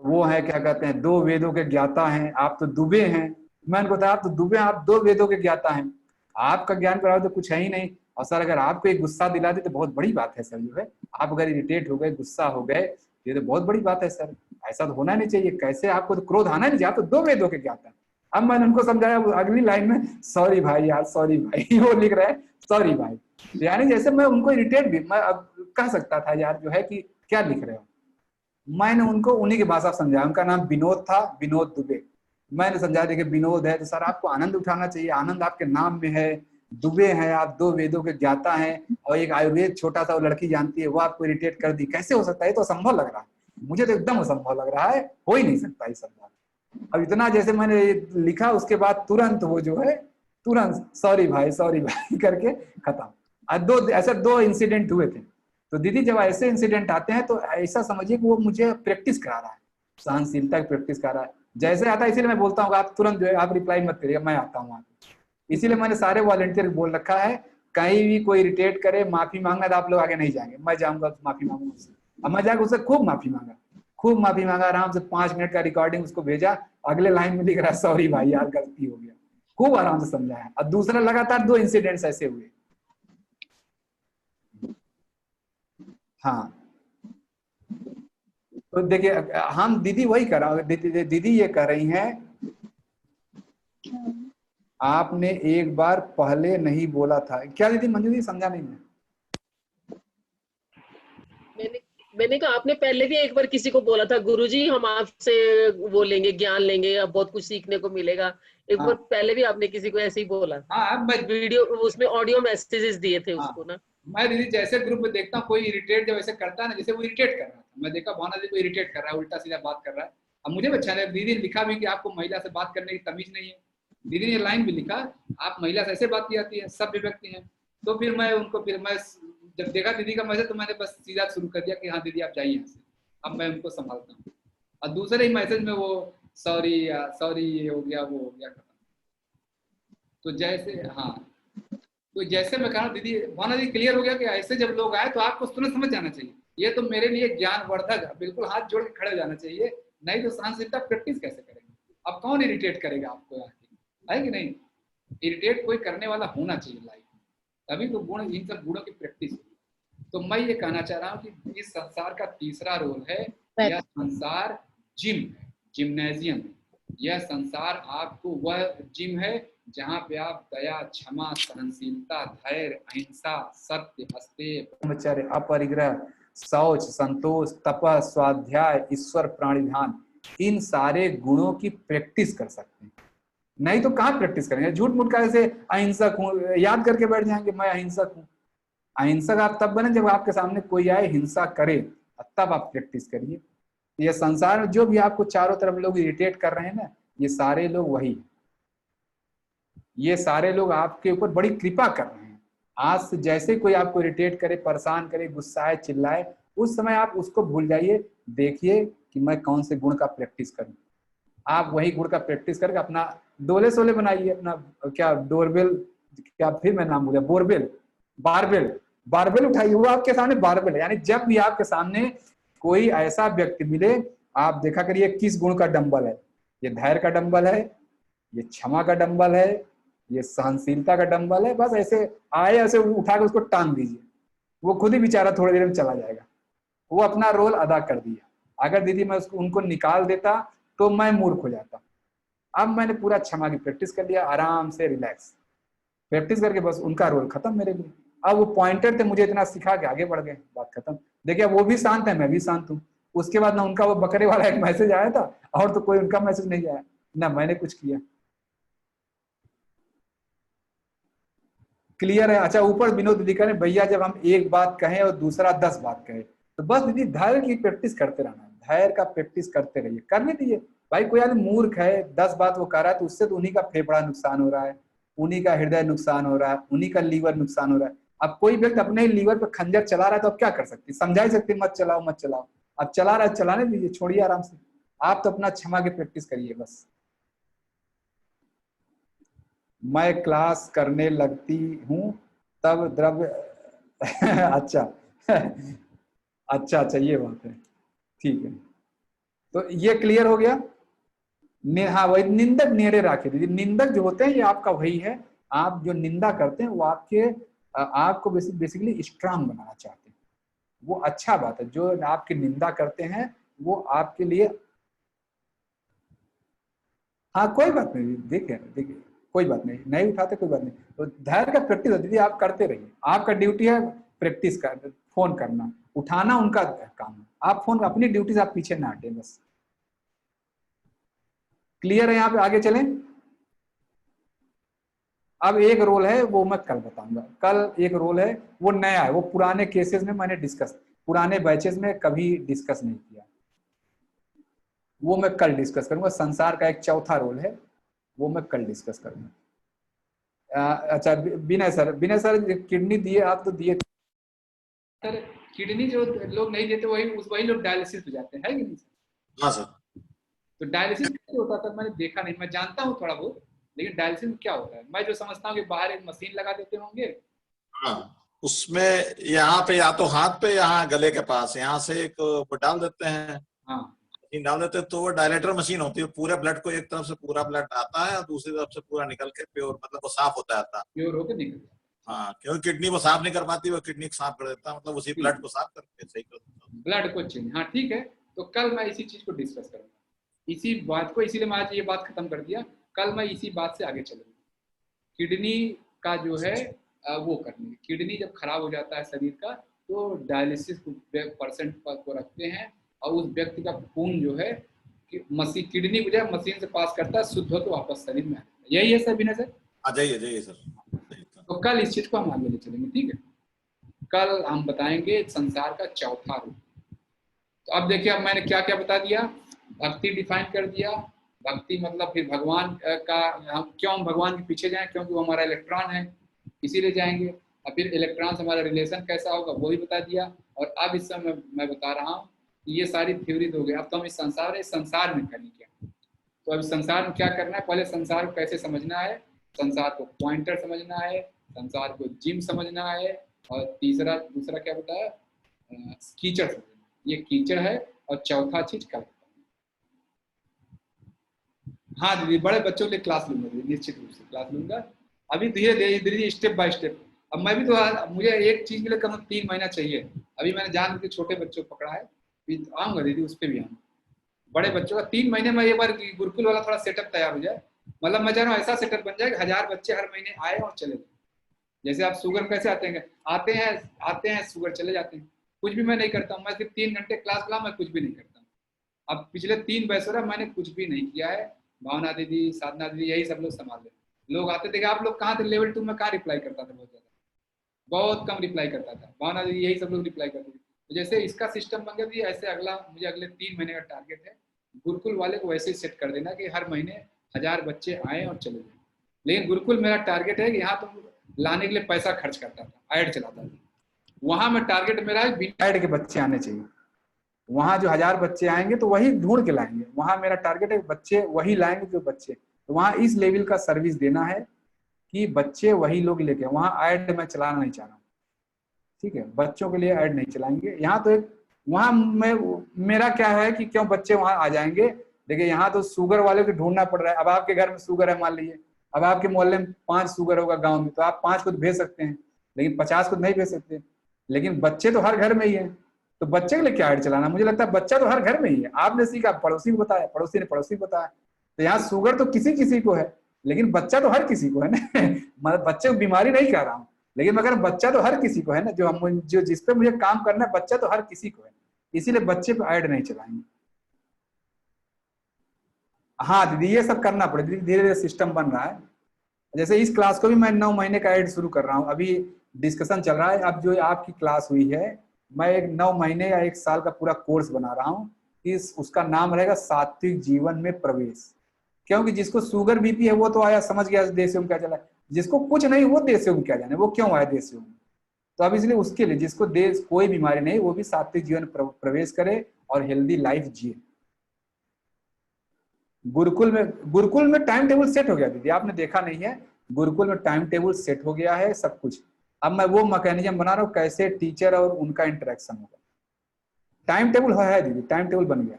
वो है क्या कहते हैं 2 वेदों के ज्ञाता हैं, आप तो दुबे हैं। मैंने बताया आप तो दुबे, आप 2 वेदों के ज्ञाता हैं, आपका ज्ञान बराबर तो कुछ है ही नहीं। और सर अगर आपको एक गुस्सा दिला दी तो बहुत बड़ी बात है सर, जो है आप अगर इरिटेट हो गए, गुस्सा हो गए, ये तो बहुत बड़ी बात है सर, ऐसा तो होना नहीं चाहिए। कैसे आपको तो क्रोध आना नहीं चाहिए, आप तो दो वेदों के ज्ञाता। अब मैंने उनको समझाया, अगली लाइन में सॉरी भाई यार, सॉरी भाई वो लिख रहे हैं सॉरी भाई, यानी जैसे मैं उनको इरिटेट भी मैं अब कह सकता था यार जो है कि क्या लिख रहे हो। मैंने उनको उन्हीं की भाषा समझाया, उनका नाम विनोद था, विनोद दुबे। मैंने समझा दिया कि विनोद है तो सर आपको आनंद उठाना चाहिए, आनंद आपके नाम में है, दुबे हैं आप, दो वेदों के ज्ञाता हैं, और एक आयुर्वेद छोटा सा वो लड़की जानती है, वो आपको इरिटेट कर दी, कैसे हो सकता है? ये तो असंभव लग रहा है, मुझे तो एकदम असंभव लग रहा है, हो ही नहीं सकता ये सब बात। अब इतना जैसे मैंने लिखा, उसके बाद तुरंत वो जो है तुरंत सॉरी भाई करके खत्म। दो ऐसे दो इंसिडेंट हुए थे। तो दीदी जब ऐसे इंसिडेंट आते हैं तो ऐसा समझिए कि वो मुझे प्रैक्टिस करा रहा है, सहनशीलता की प्रैक्टिस करा रहा है। जैसे आता है इसीलिए मैं बोलता हूँ आप तुरंत जो है आप रिप्लाई मत करिए, मैं आता हूँ। इसीलिए मैंने सारे वॉलंटियर बोल रखा है, कहीं भी कोई इरिटेट करे, माफी मांगना तो आप लोग आगे नहीं जाएंगे, मैं जाऊंगा तो माफी मांगूंगा उससे। अब मैं जाकर उससे खूब माफी मांगा, आराम से 5 मिनट का रिकॉर्डिंग उसको भेजा, अगले लाइन में लिख रहा है सॉरी भाई यार गलती हो गया, खूब आराम से समझाया। और दूसरा लगातार 2 इंसिडेंट्स ऐसे हुए। हाँ तो देखिए हम दीदी वही कर रहा, दीदी ये कह रही हैं आपने एक बार पहले नहीं बोला था, क्या दीदी? मंजू जी समझा नहीं मैं।
मैंने कहा आपने पहले भी एक बार किसी को बोला था गुरुजी हम आपसे वो लेंगे, ज्ञान लेंगे, अब बहुत कुछ सीखने को मिलेगा। एक बार पहले भी आपने किसी को ऐसे ही बोला। वीडियो उसमें ऑडियो मैसेजेस दिए थे उसको ना।
मैं दीदी जैसे ग्रुप में देखता हूँ कोई इरिटेट जब ऐसे करता है ना, जैसे वो इरिटेट कर रहा था, मैं देखा भावना जी को इरिटेट कर रहा है, उल्टा सीधा बात कर रहा है। अब मुझे भी अच्छा लगा, दीदी ने लिखा भी कि आपको महिला से बात करने की तमीज नहीं है। दीदी ने ये लाइन भी लिखा, आप महिला से ऐसे बात की जाती है, सभ्य व्यक्ति हैं। तो फिर मैं जब देखा दीदी का मैसेज तो मैंने बस सीधा शुरू कर दिया कि हाँ दीदी आप जाइए यहाँ से, अब मैं उनको संभालता हूँ। और दूसरे ही मैसेज में वो सॉरी ये हो गया वो हो गया खत्म। तो जैसे तो जैसे मैं कहा दीदी भावना जी क्लियर हो गया कि ऐसे जब लोग आए तो आपको तुरंत समझ जाना चाहिए, ये तो मेरे लिए ज्ञानवर्धक है, बिल्कुल हाथ जोड़ के खड़े हो जाना चाहिए, नहीं तो सहनशीलता प्रैक्टिस कैसे करेंगे? अब कौन इरिटेट करेगा आपको, है कि नहीं? इरिटेट कोई करने वाला होना चाहिए लाइफ में, तभी तो गुण, इन सब गुणों की प्रैक्टिस होगी। तो मैं ये कहना चाह रहा हूँ कि इस संसार का तीसरा रोल है, यह संसार जिम है, जिम्नेजियम है। यह संसार आपको वह जिम है जहाँ पे आप दया, क्षमा, सहनशीलता, धैर्य, अहिंसा, सत्य, अस्तेय, ब्रह्मचर्य, अपरिग्रह, शौच, संतोष, तप, स्वाध्याय, ईश्वर प्राणिधान, इन सारे गुणों की प्रैक्टिस कर सकते हैं। नहीं तो कहाँ प्रैक्टिस करेंगे? झूठ मूठ का ऐसे अहिंसक हूँ याद करके बैठ जाएंगे मैं अहिंसक हूँ। अहिंसक आप तब बने जब आपके सामने कोई आए हिंसा करे, तब आप प्रैक्टिस करिए। ये संसार में जो भी आपको चारों तरफ लोग इरिटेट कर रहे हैं ना, ये सारे लोग वही, ये सारे लोग आपके ऊपर बड़ी कृपा कर रहे हैं। आज से जैसे कोई आपको इरिटेट करे, परेशान करे, गुस्साए, चिल्लाए, उस समय आप उसको भूल जाइए, देखिए कि मैं कौन से गुण का प्रैक्टिस करूं। आप वही गुण का प्रैक्टिस करके अपना डोले सोले बनाइए, अपना क्या डोरबेल, क्या फिर मैं नाम बोला, बोरबेल, बारबेल उठाइए, वो आपके सामने बारबेल है। यानी जब भी आपके सामने कोई ऐसा व्यक्ति मिले, आप देखा करिए किस गुण का डंबल है। ये धैर्य का डंबल है, ये क्षमा का डंबल है, ये सहनशीलता का डंबल है। बस ऐसे आए, ऐसे उठा के उसको टांग दीजिए, वो खुद ही बेचारा थोड़ी देर में चला जाएगा। वो अपना रोल अदा कर दिया। अगर दीदी मैं उनको निकाल देता तो मैं मूर्ख हो जाता। अब मैंने पूरा क्षमा की प्रैक्टिस कर लिया, आराम से रिलैक्स प्रैक्टिस करके बस उनका रोल खत्म मेरे लिए। अब वो पॉइंटर थे, मुझे इतना सिखा के आगे बढ़ गए, बात खत्म। देखिए वो भी शांत है, मैं भी शांत हूँ। उसके बाद ना उनका वो बकरे वाला एक मैसेज आया था, और तो कोई उनका मैसेज नहीं आया, ना मैंने कुछ किया। क्लियर है? अच्छा, ऊपर विनोद दीदी कह भैया जब हम एक बात कहें और दूसरा 10 बात कहे, तो बस दीदी धैर्य की प्रैक्टिस करते रहना, धैर्य का प्रैक्टिस करते रहिए, करने दीजिए। भाई कोई आदमी मूर्ख है, 10 बात वो कर रहा है, तो उससे तो उन्हीं का फेफड़ा नुकसान हो रहा है, उन्हीं का हृदय नुकसान हो रहा है, उन्हीं का लीवर नुकसान हो रहा है। अब कोई व्यक्ति अपने लीवर पे खंजर चला रहा है तो अब क्या कर सकते? समझा ही सकते मत चलाओ मत चलाओ। अब चला रहा है, चलाने दीजिए, छोड़िए आराम से। आप तो अपना क्षमा की प्रैक्टिस करिए बस। मैं क्लास करने लगती हूँ तब द्रव्य अच्छा अच्छा ये बात है, ठीक है। तो ये क्लियर हो गया। हाँ वही निंदक नेड़े राखे दीदी। निंदक जो होते हैं ये आपका वही है, आप जो निंदा करते हैं वो आपके आपको बेसिकली स्ट्रांग बनाना चाहते हैं। वो अच्छा बात है। जो आपकी निंदा करते हैं वो आपके लिए, हाँ कोई बात नहीं, देखिए कोई बात नहीं उठाते कोई बात नहीं, तो धैर्य का प्रैक्टिस दीदी आप करते रहिए। आपका ड्यूटी है प्रैक्टिस कर, फोन करना, उठाना उनका काम है। आप फोन, अपनी ड्यूटी से आप पीछे ना हटे बस। क्लियर है? यहाँ पे आगे चलें। अब एक रोल है वो मैं कल बताऊंगा। कल एक रोल है वो नया है, वो पुराने केसेस में मैंने डिस्कस, पुराने बैचेस में कभी डिस्कस नहीं किया, वो मैं कल डिस्कस करूंगा। संसार का एक चौथा रोल है, वो मैं कल डिस्कस करूंगा। अच्छा विनय सर किडनी दिए आप तो दिए सर, किडनी जो लोग नहीं देते वही लोग डायलिसिस पे जाते हैं, है कि नहीं?
हाँ सर।
तो डायलिसिस कैसे होता था मैंने देखा नहीं, मैं जानता हूँ थोड़ा बहुत, लेकिन डायलिसिस क्या होता है मैं जो समझता हूँ कि बाहर एक मशीन लगा देते होंगे।
हाँ, उसमें यहाँ पे या तो हाथ पे यहाँ गले के पास यहाँ से एक वो डाल देते हैं।
हाँ
मशीन डाल देते हैं तो वो डायलेटर मशीन होती है, पूरे ब्लड को एक तरफ से पूरा ब्लड आता है और दूसरी तरफ से पूरा निकल के प्योर, मतलब वो साफ होता है,
प्योर होकर निकल।
हाँ, क्योंकि किडनी वो साफ नहीं कर पाती, वो किडनी साफ कर देता है, मतलब उसी ब्लड को साफ करके सही कर देता है,
ब्लड को चेंज। हाँ ठीक है, तो कल मैं इसी चीज को डिस्कस करूंगा, इसी बात को, इसीलिए मैं आज ये बात खत्म कर दिया। कल मैं इसी बात से आगे चलूंगा। किडनी का जो है वो करनी, किडनी जब खराब हो जाता है शरीर का तो डायलिसिस परसेंट को रखते हैं और उस व्यक्ति का खून जो है मशीन, किडनी को जब मशीन से पास करता है शुद्ध हो तो वापस शरीर में आता है। यही है सर विनय सर?
जाइए सर।
तो कल इस चीज को हम आगे ले चलेंगे, ठीक है? कल हम बताएंगे संसार का चौथा रूप। तो अब देखिए, अब मैंने क्या क्या बता दिया। भक्ति डिफाइन कर दिया, भक्ति मतलब फिर भगवान का, हम क्यों भगवान के पीछे जाएं, क्योंकि वो हमारा इलेक्ट्रॉन है इसीलिए जाएंगे। और फिर इलेक्ट्रॉन से हमारा रिलेशन कैसा होगा वो भी बता दिया। और अब इस समय मैं बता रहा हूँ ये सारी थ्योरी हो गई। अब तो हम इस संसार में करें क्या। तो अब संसार में क्या करना है, पहले संसार को कैसे समझना है, संसार को पॉइंटर समझना है, संसार को जिम समझना है, और दूसरा क्या बताया, कीचड़ समझना। ये कीचड़ है। और चौथा चीज कल। हाँ दीदी, बड़े बच्चों के लिए क्लास लूंगा दीदी, निश्चित रूप से क्लास लूंगा। अभी धीरे धीरे स्टेप बाय स्टेप। अब मैं भी तो, मुझे एक चीज के लिए कम 3 महीना चाहिए। अभी मैंने जान के छोटे बच्चों को पकड़ा है, आऊंगा दीदी उस पर भी आऊंगा। बड़े बच्चों का 3 महीने में एक बार गुरुकुल वाला थोड़ा सेटअप तैयार हो जाए, मतलब मैं चाह रहा हूँ ऐसा सेटअप बन जाए कि 1000 बच्चे हर महीने आए और चले जाए। जैसे आप शुगर कैसे आते हैं शुगर चले जाते हैं। कुछ भी मैं नहीं करता हूँ, मैं सिर्फ 3 घंटे क्लास ला, मैं कुछ भी नहीं करता हूँ। अब पिछले 3 बैचों मैंने कुछ भी नहीं किया है। भावना दीदी, साधना दीदी, यही सब लोग संभाल रहे। लोग आते थे, आप लोग कहाँ थे लेवल 2 में, कहाँ रिप्लाई करता था, बहुत कम रिप्लाई करता था। भावना दीदी, यही सब लोग रिप्लाई करते थे। तो जैसे इसका सिस्टम बन गया, ऐसे मुझे अगले 3 महीने का टारगेट है। गुरुकुल वाले को वैसे ही सेट कर देना कि हर महीने 1000 बच्चे आए और चले जाए। लेकिन गुरुकुल मेरा टारगेट है कि यहाँ तो लाने के लिए पैसा खर्च करता था, ऐड चलाता था। वहां में टारगेट मेरा है बिना ऐड के बच्चे आने चाहिए। वहां जो 1000 बच्चे आएंगे तो वही ढूंढ के लाएंगे। वहां मेरा टारगेट है बच्चे वही लाएंगे जो बच्चे, तो वहां इस लेवल का सर्विस देना है कि बच्चे वही लोग लेके, वहां ऐड मैं चलाना नहीं चाह रहा हूँ, ठीक है? बच्चों के लिए ऐड नहीं चलाएंगे। यहाँ तो एक वहां मेरा क्या है कि क्यों बच्चे वहां आ जाएंगे। देखिए यहाँ तो शुगर वाले को ढूंढना पड़ रहा है। अब आपके घर में शुगर है मान लीजिए, अब आपके मोहल्ले में 5 शुगर होगा गाँव में, तो आप 5 को तो भेज सकते हैं, लेकिन 50 को नहीं भेज सकते। लेकिन बच्चे तो हर घर में ही है, तो बच्चे के लिए क्या ऐड चलाना। मुझे लगता है बच्चा तो हर घर में ही है। आपने सीखा, पड़ोसी को बताया, पड़ोसी ने पड़ोसी को बताया। तो यहाँ शुगर तो किसी को है, लेकिन बच्चा तो हर किसी को है ना। मतलब बच्चे को बीमारी नहीं कह रहा हूँ, लेकिन मगर बच्चा तो हर किसी को है ना। जो जिस पे मुझे काम करना है, बच्चा तो हर किसी को है, इसीलिए बच्चे पे ऐड नहीं चलाएंगे। हाँ दीदी, ये सब करना पड़ेगा। धीरे धीरे सिस्टम बन रहा है। जैसे इस क्लास को भी मैं 9 महीने का ऐड शुरू कर रहा हूँ, अभी डिस्कशन चल रहा है। अब जो आपकी क्लास हुई है, मैं एक 9 महीने या 1 साल का पूरा कोर्स बना रहा हूँ। उसका नाम रहेगा सात्विक जीवन में प्रवेश। क्योंकि जिसको शुगर बीपी है वो तो आया, समझ गया देश में क्या चला। जिसको कुछ नहीं वो देश में क्या जाने, वो क्यों आया देश में। तो अब इसलिए उसके लिए जिसको देश कोई बीमारी नहीं, वो भी सात्विक जीवन प्रवेश करे और हेल्दी लाइफ जिए। गुरुकुल में टाइम टेबल सेट हो गया दीदी, आपने देखा नहीं है। गुरुकुल में टाइम टेबल सेट हो गया है सब कुछ। अब मैं वो मैकेनिज्म बना रहा हूँ कैसे टीचर और उनका इंटरेक्शन होगा। टाइम टेबल है दीदी, टाइम टेबल बन गया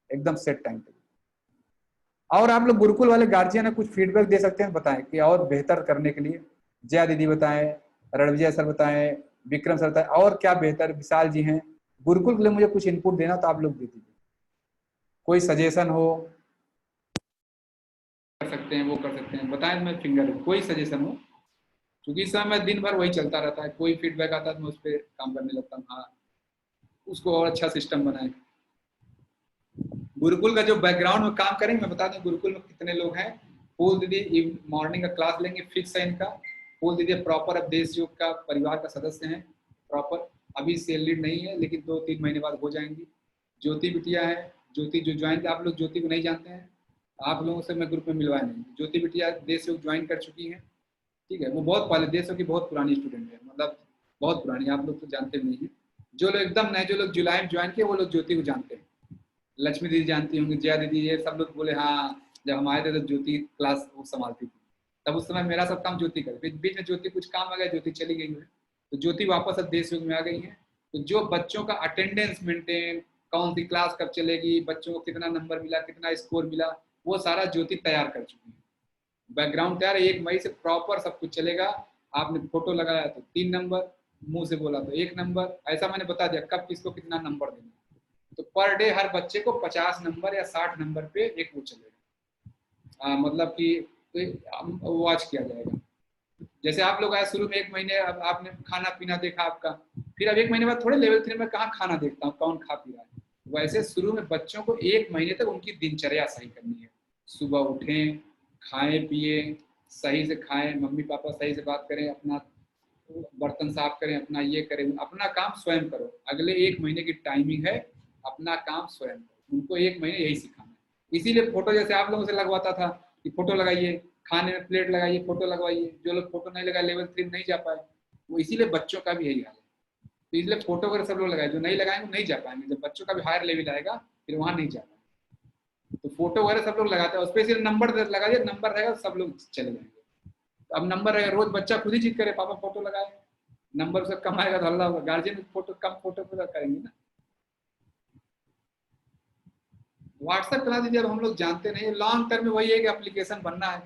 एकदम सेट टाइम टेबल। और आप लोग गुरुकुल वाले गार्जियन है, कुछ फीडबैक दे सकते हैं, बताएं कि और बेहतर करने के लिए। जया दीदी बताएं, रणविजय सर बताएं, विक्रम सर बताएं, और क्या बेहतर विशाल जी हैं। गुरुकुल के लिए मुझे कुछ इनपुट देना तो आप लोग दे दीजिए, कोई सजेशन हो कर सकते हैं, वो कर सकते हैं, बताएं मैं फिंगर, कोई सजेशन हो, क्योंकि इस समय दिन भर वही चलता रहता है, कोई फीडबैक आता है तो मैं उस पर काम करने लगता हूँ। हाँ, उसको और अच्छा सिस्टम बनाए। गुरुकुल का जो बैकग्राउंड में काम करेंगे, मैं बता दूं गुरुकुल में कितने लोग हैं। फूल दीदी मॉर्निंग का क्लास लेंगे, फिक्स है इनका। फूल दीदी प्रॉपर अब देश योग का परिवार का सदस्य हैं, प्रॉपर अभी सैलरीड नहीं है, लेकिन 2-3 महीने बाद हो जाएंगी। ज्योति बिटिया है, ज्योति जो ज्वाइन, आप लोग ज्योति को नहीं जानते हैं, आप लोगों से मैं ग्रुप में मिलवाया नहीं। ज्योति बिटिया देश योग ज्वाइन कर चुकी हैं, ठीक है, वो बहुत पहले देश योग की बहुत पुरानी स्टूडेंट है, मतलब बहुत पुरानी, आप लोग तो जानते नहीं है। जो लोग एकदम नए, जो लोग जुलाई में ज्वाइन किए वो लोग ज्योति को जानते हैं। लक्ष्मी दीदी जानती होंगी, जया दीदी, ये सब लोग बोले हाँ, जब हम आए थे तो ज्योति क्लास वो संभालती थी, तब उस समय मेरा सब काम ज्योति कर, बीच में ज्योति कुछ काम आ गया, ज्योति चली गई है, तो ज्योति वापस अब देश योग में आ गई है। तो जो बच्चों का अटेंडेंस मेंटेन, कौन सी क्लास कब चलेगी, बच्चों को कितना नंबर मिला, कितना स्कोर मिला, वो सारा ज्योति तैयार कर चुकी है। बैकग्राउंड तैयार है, 1 मई से प्रॉपर सब कुछ चलेगा। आपने फोटो लगाया तो 3 नंबर, मुंह से बोला तो 1 नंबर, ऐसा मैंने बता दिया कब किसको कितना नंबर देना। तो पर डे हर बच्चे को 50 नंबर या 60 नंबर पे एक वो चलेगा, मतलब कि वॉच किया जाएगा। जैसे आप लोग आए शुरू में 1 महीने, अब आपने खाना पीना देखा आपका, फिर अब 1 महीने बाद थोड़े लेवल 3 में कहाँ खाना देखता हूँ, कौन खा पी रहा है। वैसे शुरू में बच्चों को 1 महीने तक उनकी दिनचर्या सही करनी है। सुबह उठें, खाएं पिए, सही से खाएं, मम्मी पापा सही से बात करें, अपना बर्तन साफ करें, अपना ये करें, अपना काम स्वयं करो। अगले 1 महीने की टाइमिंग है, अपना काम स्वयं करो। उनको 1 महीने यही सिखाना है। इसीलिए फोटो जैसे आप लोगों से लगवाता था कि फोटो लगाइए, खाने में प्लेट लगाइए, फोटो लगवाइए। जो लोग फोटो नहीं लगाए, लेवल 3 नहीं जा पाए, वो इसीलिए बच्चों का भी यही हाल है। तो इसलिए फोटो अगर सब लोग लगाए, जो नहीं लगाएंगे नहीं जा पाएंगे। जब बच्चों का भी हायर लेवल आएगा फिर वहाँ नहीं जा पाएंगे। तो फोटो वगैरह सब लोग लगाते हैं, उस पर सिर्फ नंबर लगा दिए, नंबर रहेगा सब लोग चले जाएंगे। तो अब नंबर रहेगा, रोज बच्चा खुद ही जिद करे पापा फोटो लगाए, नंबर उसका कम आएगा तो हल्ला होगा, गार्जियन फोटो कम फोटो पूरा करेंगे ना। व्हाट्सएप क्लास जब हम लोग जानते नहीं, लॉन्ग टर्म में वही है कि एप्लीकेशन बनना है।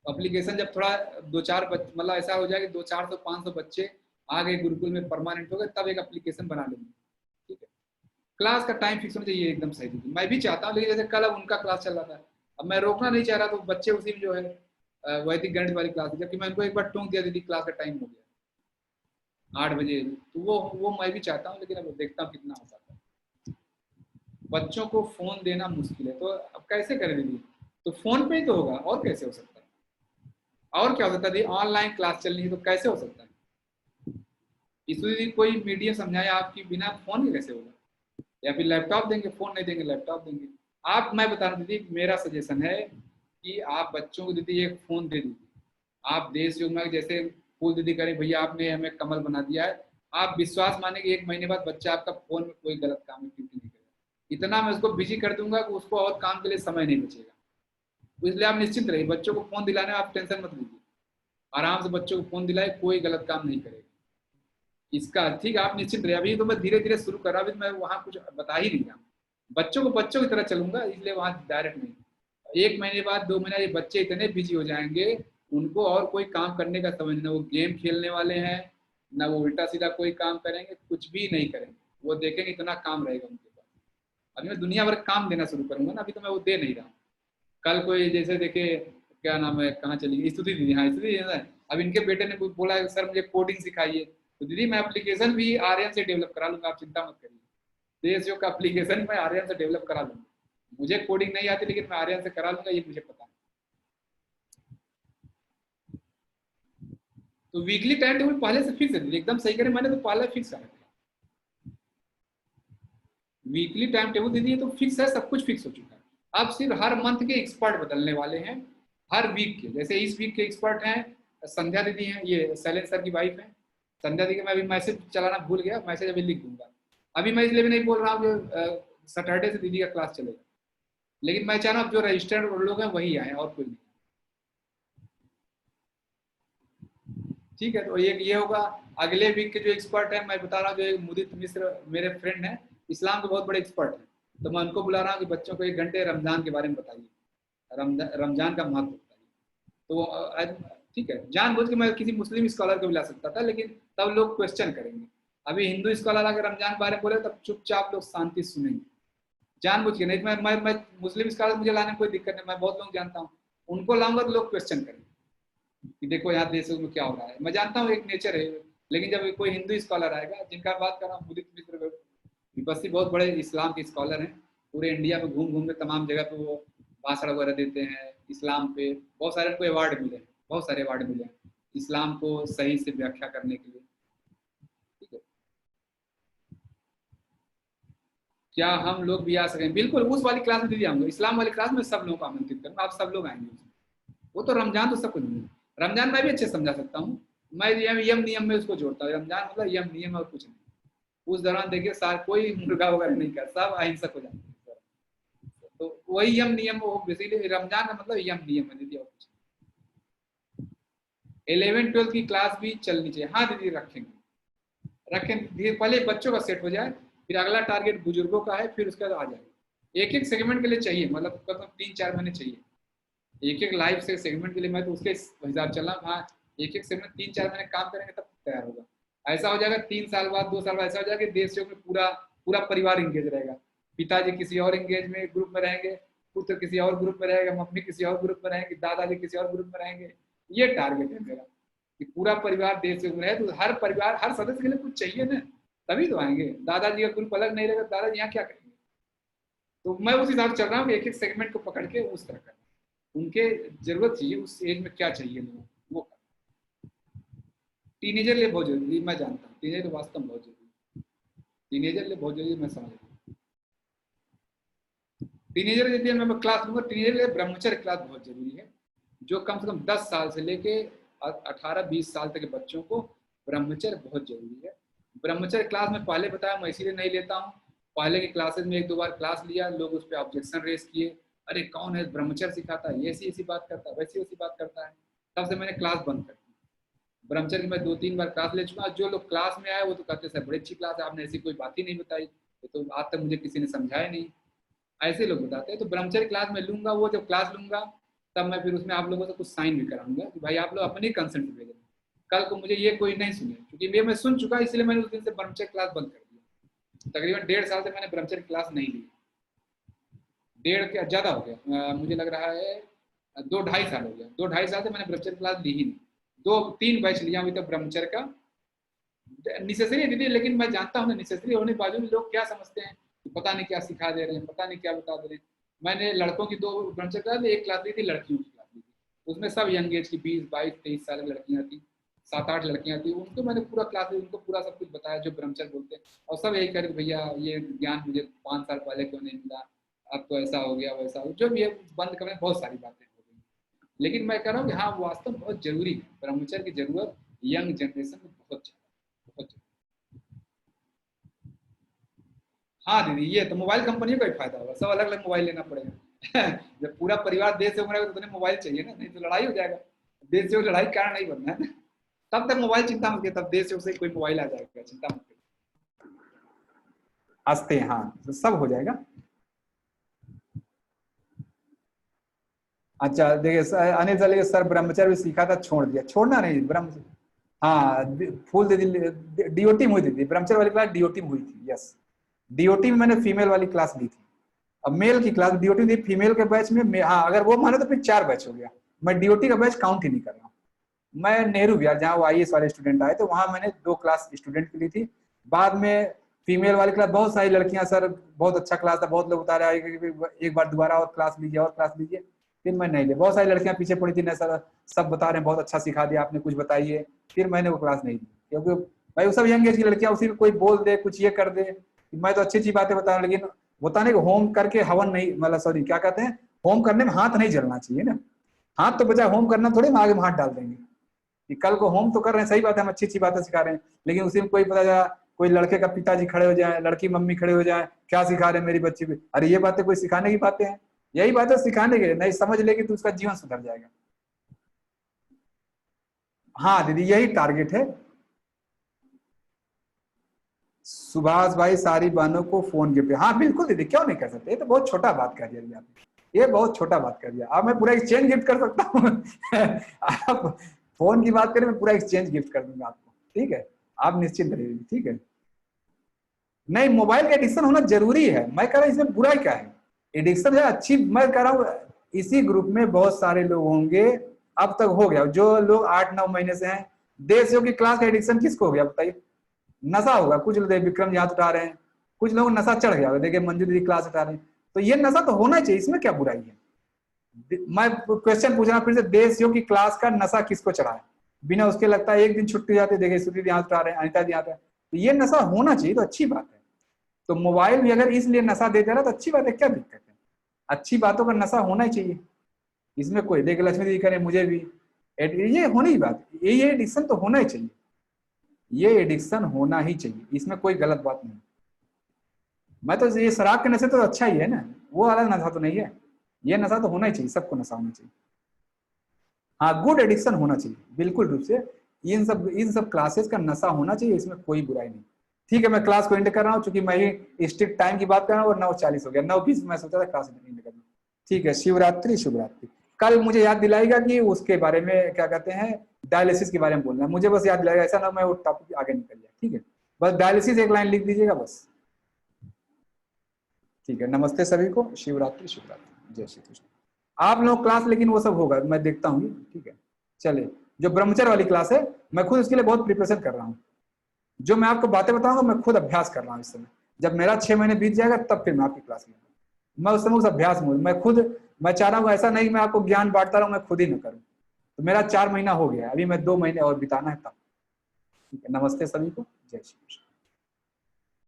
एप्लीकेशन जब थोड़ा 2-4 मतलब ऐसा हो जाए कि 200-400-500 बच्चे आ गए गुरुकुल में परमानेंट हो गए, तब एक एप्लीकेशन बना लेंगे, ठीक है। क्लास का टाइम फिक्स होना चाहिए, एकदम सही दीदी, मैं भी चाहता हूँ, लेकिन जैसे कल अब उनका क्लास चल रहा था, अब मैं रोकना नहीं चाह रहा, तो बच्चे उसी में जो है वैदिक गणित वाली क्लास, जबकि मैं उनको एक बार टोक दिया, दीदी क्लास का टाइम हो गया 8 बजे, तो वो मैं भी चाहता हूँ, लेकिन अब देखता हूँ कितना हो पाता है। बच्चों को फोन देना मुश्किल है, तो अब कैसे करें दीदी? तो फोन पे ही तो होगा, और कैसे हो सकता है? और क्या हो सकता है दीदी? ऑनलाइन क्लास चलनी है तो कैसे हो सकता है? इसलिए कोई मीडियम समझाए आपकी, बिना फोन के कैसे होगा? या फिर लैपटॉप देंगे, फोन नहीं देंगे, लैपटॉप देंगे। आप, मैं बता रहा हूँ दीदी, मेरा सजेशन है कि आप बच्चों को दीदी एक फोन दे दीजिए। आप देश योग में जैसे फूल दीदी करें, भैया आपने हमें कमल बना दिया है, आप विश्वास माने कि 1 महीने बाद बच्चा आपका फोन में कोई गलत काम एक्टिविटी नहीं करेगा। इतना मैं उसको बिजी कर दूंगा कि उसको और काम के लिए समय नहीं बचेगा। इसलिए आप निश्चिंत रहिए, बच्चों को फोन दिलाने में आप टेंशन मत लीजिए, आराम से बच्चों को फोन दिलाए, कोई गलत काम नहीं करेगा इसका, ठीक है। आप निश्चिंत रहिए, अभी तो मैं धीरे धीरे शुरू कर रहा, अभी मैं वहाँ कुछ बता ही नहीं रहा, बच्चों को बच्चों की तरह चलूंगा, इसलिए वहाँ डायरेक्ट नहीं। 1 महीने बाद 2 महीने ये बच्चे इतने बिजी हो जाएंगे, उनको और कोई काम करने का समझ नहीं, वो गेम खेलने वाले हैं ना, वो उल्टा सीधा कोई काम करेंगे, कुछ भी नहीं करेंगे, वो देखेंगे इतना काम रहेगा उनके पास। अभी मैं दुनिया भर काम देना शुरू करूंगा ना, अभी तो मैं वो दे नहीं रहा हूँ। कल कोई जैसे देखे, क्या नाम है, कहाँ चली गई, स्तुति दीदी, हाँ स्तुति दीदी, अब इनके बेटे ने बोला सर मुझे कोडिंग सिखाइए, तो दीदी मैं एप्लीकेशन भी आर्यन से डेवलप करा लूंगा, आप चिंता मत करिए। देश योग का एप्लीकेशन मैं आर्यन से डेवलप करा लूंगा, मुझे कोडिंग नहीं आती, लेकिन मैं आर्यन से करा लूंगा, ये मुझे पता है। तो वीकली टाइम टेबल पहले से फिक्स है, एकदम सही करें, मैंने तो पहले फिक्स कर रखा। वीकली टाइम टेबल दीदी ये तो फिक्स है, सब कुछ फिक्स हो चुका है। अब सिर्फ हर मंथ के एक्सपर्ट बदलने वाले हैं, हर वीक के। जैसे इस वीक के एक्सपर्ट हैं संध्या दीदी हैं, ये शैलेंद्र सर की वाइफ है संध्या दीदी। मैं अभी मैसेज चलाना भूल गया, मैसेज अभी लिख दूंगा। अभी मैं इसलिए भी नहीं बोल रहा हूँ सैटरडे से दीदी का क्लास चलेगा, लेकिन मैं चाह रहा हूँ जो रजिस्टर्ड लोग हैं वही आए, और कोई नहीं, ठीक है। तो ये होगा। अगले वीक के जो एक्सपर्ट है मैं बता रहा हूँ, जो मुदित मिश्र मेरे फ्रेंड हैं, इस्लाम के बहुत बड़े एक्सपर्ट हैं, तो मैं उनको बुला रहा हूँ कि बच्चों को 1 घंटे रमजान के बारे में बताइए, रमजान का महत्व बताइए। ठीक है, जानबूझ के मैं किसी मुस्लिम स्कॉलर को भी ला सकता था, लेकिन तब लोग क्वेश्चन करेंगे। अभी हिंदू स्कॉलर अगर रमजान के बारे में बोले तब चुपचाप लोग शांति सुनेंगे, जानबूझ के नहीं। मैं मुस्लिम स्कॉलर मुझे लाने में कोई दिक्कत नहीं, मैं बहुत लोग जानता हूँ, उनको लाऊंगा तो लोग क्वेश्चन करेंगे कि देखो यहाँ देश में क्या हो रहा है। मैं जानता हूँ एक नेचर है, लेकिन जब कोई हिंदू स्कॉलर आएगा, जिनका बात कर रहा हूँ मुदित मिश्र विपस्सी, बहुत बड़े इस्लाम के स्कॉलर हैं, पूरे इंडिया में घूम घूम के तमाम जगह पे वो भाषण वगैरह देते हैं इस्लाम पे, बहुत सारे उनको अवार्ड मिले हैं, बहुत सारे अवार्ड मिले हैं इस्लाम को सही से व्याख्या करने के लिए। ठीक है, क्या हम लोग भी आ सकें? बिल्कुल, उस वाली क्लास में दीदी आऊंगा, इस्लाम वाली क्लास में सब लोगों को आमंत्रित करूंगा, आप सब लोग आएंगे। वो तो रमजान तो सब कुछ नहीं, रमजान मैं भी अच्छे समझा सकता हूँ, मैं यम नियम में उसको जोड़ता हूँ। रमजान मतलब यम नियम और कुछ नहीं। उस दौरान देखिए सार कोई मुर्गा वगैरह नहीं कर, सब अहिंसक हो जाते हैं, तो वही यम नियम वो बेसिकली रमजान का मतलब यम नियम है दीदी, और कुछ 11-12 की क्लास भी चलनी चाहिए। हाँ दीदी रखें, पहले बच्चों का सेट हो जाए, फिर अगला टारगेट बुजुर्गों का है, फिर उसके बाद आ जाए। एक एक सेगमेंट के लिए चाहिए, मतलब कम 3-4 महीने चाहिए एक एक लाइव से सेगमेंट के लिए। मैं तो उसके हिसाब चल रहा हूँ। हाँ, एक एक सेगमेंट 3-4 महीने काम करेंगे तब तैयार होगा। ऐसा हो जाएगा 3 साल बाद 2 साल बाद ऐसा हो जाएगा कि देश में पूरा परिवार इंगेज रहेगा। पिताजी किसी और इंगेज में ग्रुप में रहेंगे, पुत्र किसी और ग्रुप में रहेगा, मम्मी किसी और ग्रुप में रहेंगे, दादाजी किसी और ग्रुप में रहेंगे। ये टारगेट है मेरा कि पूरा परिवार देश से रहे। तो हर परिवार, हर सदस्य के लिए कुछ चाहिए ना, तभी तो आएंगे। दादाजी का ग्रुप अलग नहीं रहेगा, दादाजी यहाँ क्या करेंगे? तो मैं उस हिसाब से चल रहा हूँ कि एक एक सेगमेंट को पकड़ के उस तरह करना, उनके जरूरत चाहिए, उस एज में क्या चाहिए लोगों वो। टीनेजर लिए बहुत जरूरी, मैं जानता हूँ टीनेजर वास्तव में बहुत जरूरी, टीनेजर लिए बहुत जरूरी, मैं समझ रहा हूँ। टीनेजर के लिए मैं क्लास लूंगा, टीनेजर के लिए ब्रह्मचर्य क्लास बहुत जरूरी है, जो कम से कम 10 साल से लेके 18-20 साल तक के बच्चों को ब्रह्मचर्य बहुत जरूरी है। ब्रह्मचर्य क्लास में पहले बताया, मैं इसीलिए नहीं लेता हूँ। पहले की क्लासेस में 1-2 बार क्लास लिया, लोग उस पर ऑब्जेक्शन रेस किए, अरे कौन है ब्रह्मचर्य सिखाता है, ऐसी बात करता है, वैसी बात करता है। तब से मैंने क्लास बंद कर दी। ब्रह्मचर्य की मैं 2-3 बार क्लास ले चुका। जो लोग क्लास में आए वो तो कहते सर बड़ी अच्छी क्लास है, आपने ऐसी कोई बात ही नहीं बताई, तो आज तक मुझे किसी ने समझाया नहीं, ऐसे लोग बताते हैं। तो ब्रह्मचर्य क्लास में लूंगा, वो जब क्लास लूंगा तब मैं फिर उसमें आप लोगों से कुछ साइन भी कराऊंगा कि भाई आप लोग अपनी कंसेंट भेजें, कल को मुझे ये कोई नहीं सुने, क्योंकि ये मैं सुन चुका, इसलिए मैंने उस दिन से ब्रह्मचर्य क्लास बंद कर दिया। तकरीबन 1.5 साल से मैंने ब्रह्मचर्य क्लास नहीं ली, 1.5 क्या ज़्यादा हो गया, मुझे लग रहा है 2-2.5 साल हो गया। 2-2.5 साल से मैंने ब्रह्मचर्य क्लास ली ही नहीं। 2-3 बैच लिया अभी तक ब्रह्मचर्य का। नेसेसरी है दीदी, लेकिन मैं जानता हूँ नेसेसरी होने के बावजूद लोग क्या समझते हैं कि पता नहीं क्या सिखा दे रहे हैं, पता नहीं क्या बता दे रहे हैं। मैंने लड़कों की 2 ब्रह्मचर्य क्लास ली, 1 क्लास ली थी लड़कियों की क्लास ली थी, उसमें सब यंग एज की 20-22-23 साल की लड़कियाँ थी, 7-8 लड़कियाँ थी, उनको मैंने पूरा क्लास ली, उनको पूरा सब कुछ बताया जो ब्रह्मचर्य बोलते हैं। और सब यही कह भैया ये ज्ञान मुझे 5 साल पहले क्यों नहीं मिला, अब तो ऐसा हो गया वैसा हो, जो भी है बंद करने बहुत सारी बातें हो गई। लेकिन मैं कह रहा हूँ कि हाँ वास्तव में बहुत जरूरी है, ब्रह्मचर्य की जरूरत यंग जनरेशन में बहुत ज़्यादा। हाँ दीदी, ये तो मोबाइल कंपनियों का ही फायदा होगा, सब अलग अलग मोबाइल लेना पड़ेगा। जब पूरा परिवार देश से उमड़ा तो तुम्हें मोबाइल चाहिए ना, नहीं तो लड़ाई हो जाएगा। देश से लड़ाई कारण नहीं बनना है, तब तक मोबाइल चिंता मत करिए, तब देश से उसे कोई मोबाइल आ जाएगा, चिंता मत करिए। हंसते हैं, हाँ तो सब हो जाएगा। अच्छा देखिए अनिल सर, सर ब्रह्मचर्य भी सीखा था, छोड़ दिया। छोड़ना नहीं, ब्रह्म हाँ फूल दीदी डीओटी में हुई थी, ब्रह्मचर्य वाली क्लास डीओटी में हुई थी। यस, डीओटी में मैंने फीमेल वाली क्लास ली थी। अब मेल की क्लास डीओटी थी, फीमेल के बैच में हाँ अगर वो माने तो फिर 4 बैच हो गया। मैं डीओटी का बैच काउंट ही नहीं कर रहा हूँ। मैं नेहरू विहार जहाँ वो IAS वाले स्टूडेंट आए थे वहाँ मैंने 2 क्लास स्टूडेंट की ली थी। बाद में फीमेल वाली क्लास बहुत सारी लड़कियां, सर बहुत अच्छा क्लास था, बहुत लोग बता रहे हैं एक बार दोबारा और क्लास लीजिए और क्लास लीजिए, फिर मैं नहीं लिया। बहुत सारी लड़कियां पीछे पड़ी थी ना सर, सब बता रहे हैं बहुत अच्छा सिखा दिया आपने, कुछ बताइए, फिर मैंने वो क्लास नहीं ली। क्योंकि भाई वो सब यंग एज की लड़कियां, उसी कोई बोल दे कुछ ये कर दे, मैं तो अच्छी बातें बता रहा हूँ, लेकिन होता नहीं होम करके हवन नहीं, मतलब सॉरी क्या कहते हैं, होम करने में हाथ नहीं जलना चाहिए ना। हाथ तो बजाय होम करना थोड़ी हम आगे में हाथ डाल देंगे कि कल को होम तो कर रहे हैं, सही बात है, हम अच्छी बातें सिखा रहे हैं, लेकिन उसी में कोई पता चला कोई लड़के का पिताजी खड़े हो जाए, लड़की मम्मी खड़े हो जाए, क्या सिखा रहे हैं मेरी बच्ची को। अरे ये बातें कोई सिखाने की बातें हैं? यही बातें सिखाने के, नहीं समझ लेगी तो उसका जीवन सुधर जाएगा। हाँ दीदी यही टारगेट है। सुभाष भाई सारी बहनों को फोन गिफ्ट, हाँ बिल्कुल दीदी, क्यों नहीं कर सकते, ये तो बहुत छोटा बात कर दिया आपने, ये बहुत छोटा बात कर दिया। अब मैं पूरा एक्सचेंज गिफ्ट कर सकता हूँ। आप फोन की बात करें मैं पूरा एक्सचेंज गिफ्ट कर दूंगा आपको, ठीक है, आप निश्चिंत रहिए, ठीक है। नहीं, मोबाइल का एडिक्शन होना जरूरी है, मैं कह रहा हूँ इसमें बुरा क्या है, एडिक्शन है अच्छी, मैं कह रहा हूँ इसी ग्रुप में बहुत सारे लोग होंगे, अब तक हो गया, जो लोग 8-9 महीने से हैं, देश की क्लास का एडिक्शन किसको हो गया बताइए? नशा होगा, कुछ लोग विक्रम जी हाथ उठा रहे हैं, कुछ लोग नशा चढ़ गया होगा, देखिए मंजू दीदी क्लास उठा रहे हैं, तो ये नशा तो होना चाहिए, इसमें क्या बुराई है? मैं क्वेश्चन पूछ रहा फिर से, देश की क्लास का नशा किसको चढ़ा है? बिना उसके लगता है एक दिन छुट्टी हो जाती है, देखिए श्रुति हाथ उठा रहे हैं, अनिता जी हाथ, तो ये नशा होना चाहिए, तो अच्छी बात है। तो मोबाइल भी अगर इसलिए नशा देते रहा तो अच्छी बात है, क्या दिक्कत है? अच्छी बातों का नशा होना ही चाहिए, इसमें कोई, देख लक्ष्मी दीदी करें मुझे भी, ये होनी ही बात, ये एडिक्शन तो होना ही चाहिए, ये एडिक्शन होना ही चाहिए, इसमें कोई गलत बात नहीं। मैं तो ये शराब के नशे तो अच्छा ही है ना, वो वाला नशा तो नहीं है, ये नशा तो होना ही चाहिए, सबको नशा होना चाहिए। हाँ, गुड एडिक्शन होना चाहिए बिल्कुल रूप से, इन सब क्लासेस का नशा होना चाहिए, इसमें कोई बुराई नहीं। ठीक है, मैं क्लास को एंड कर रहा हूँ, चूंकि मैं ही स्ट्रिक्ट टाइम की बात कर रहा हूँ, और 9:40 हो गया, 9:20 मैं सोचा था क्लास एंड करना। ठीक है, शिवरात्रि शुभरात्रि। कल मुझे याद दिलाएगा कि उसके बारे में क्या कहते हैं, डायलिसिस के बारे में बोलना है, मुझे बस याद दिलाएगा, ऐसा ना मैं वो टॉपिक आगे निकल जाए। ठीक है, बस डायलिसिस एक लाइन लिख दीजिएगा बस। ठीक है, नमस्ते सभी को, शिवरात्रि शुभरात्रि, जय श्री कृष्ण। आप लोग क्लास लेकिन वो सब होगा, मैं देखता हूँ। ठीक है, चलिए, जो ब्रह्मचर्य वाली क्लास है, मैं खुद उसके लिए बहुत प्रिपरेशन कर रहा हूँ, जो मैं आपको बातें बताऊंगा मैं खुद अभ्यास कर रहा हूँ इस समय। जब मेरा 6 महीने बीत जाएगा तब फिर मैं आपकी क्लास लूंगा, मैं उस समय उस अभ्यास में, मैं चाह रहा हूँ ऐसा नहीं मैं आपको ज्ञान बांटता रहूँ, मैं खुद ही न करूँ। तो मेरा 4 महीना हो गया, अभी मैं 2 महीने और बिताना है तब। ठीक है, नमस्ते सभी को, जय श्री कृष्ण।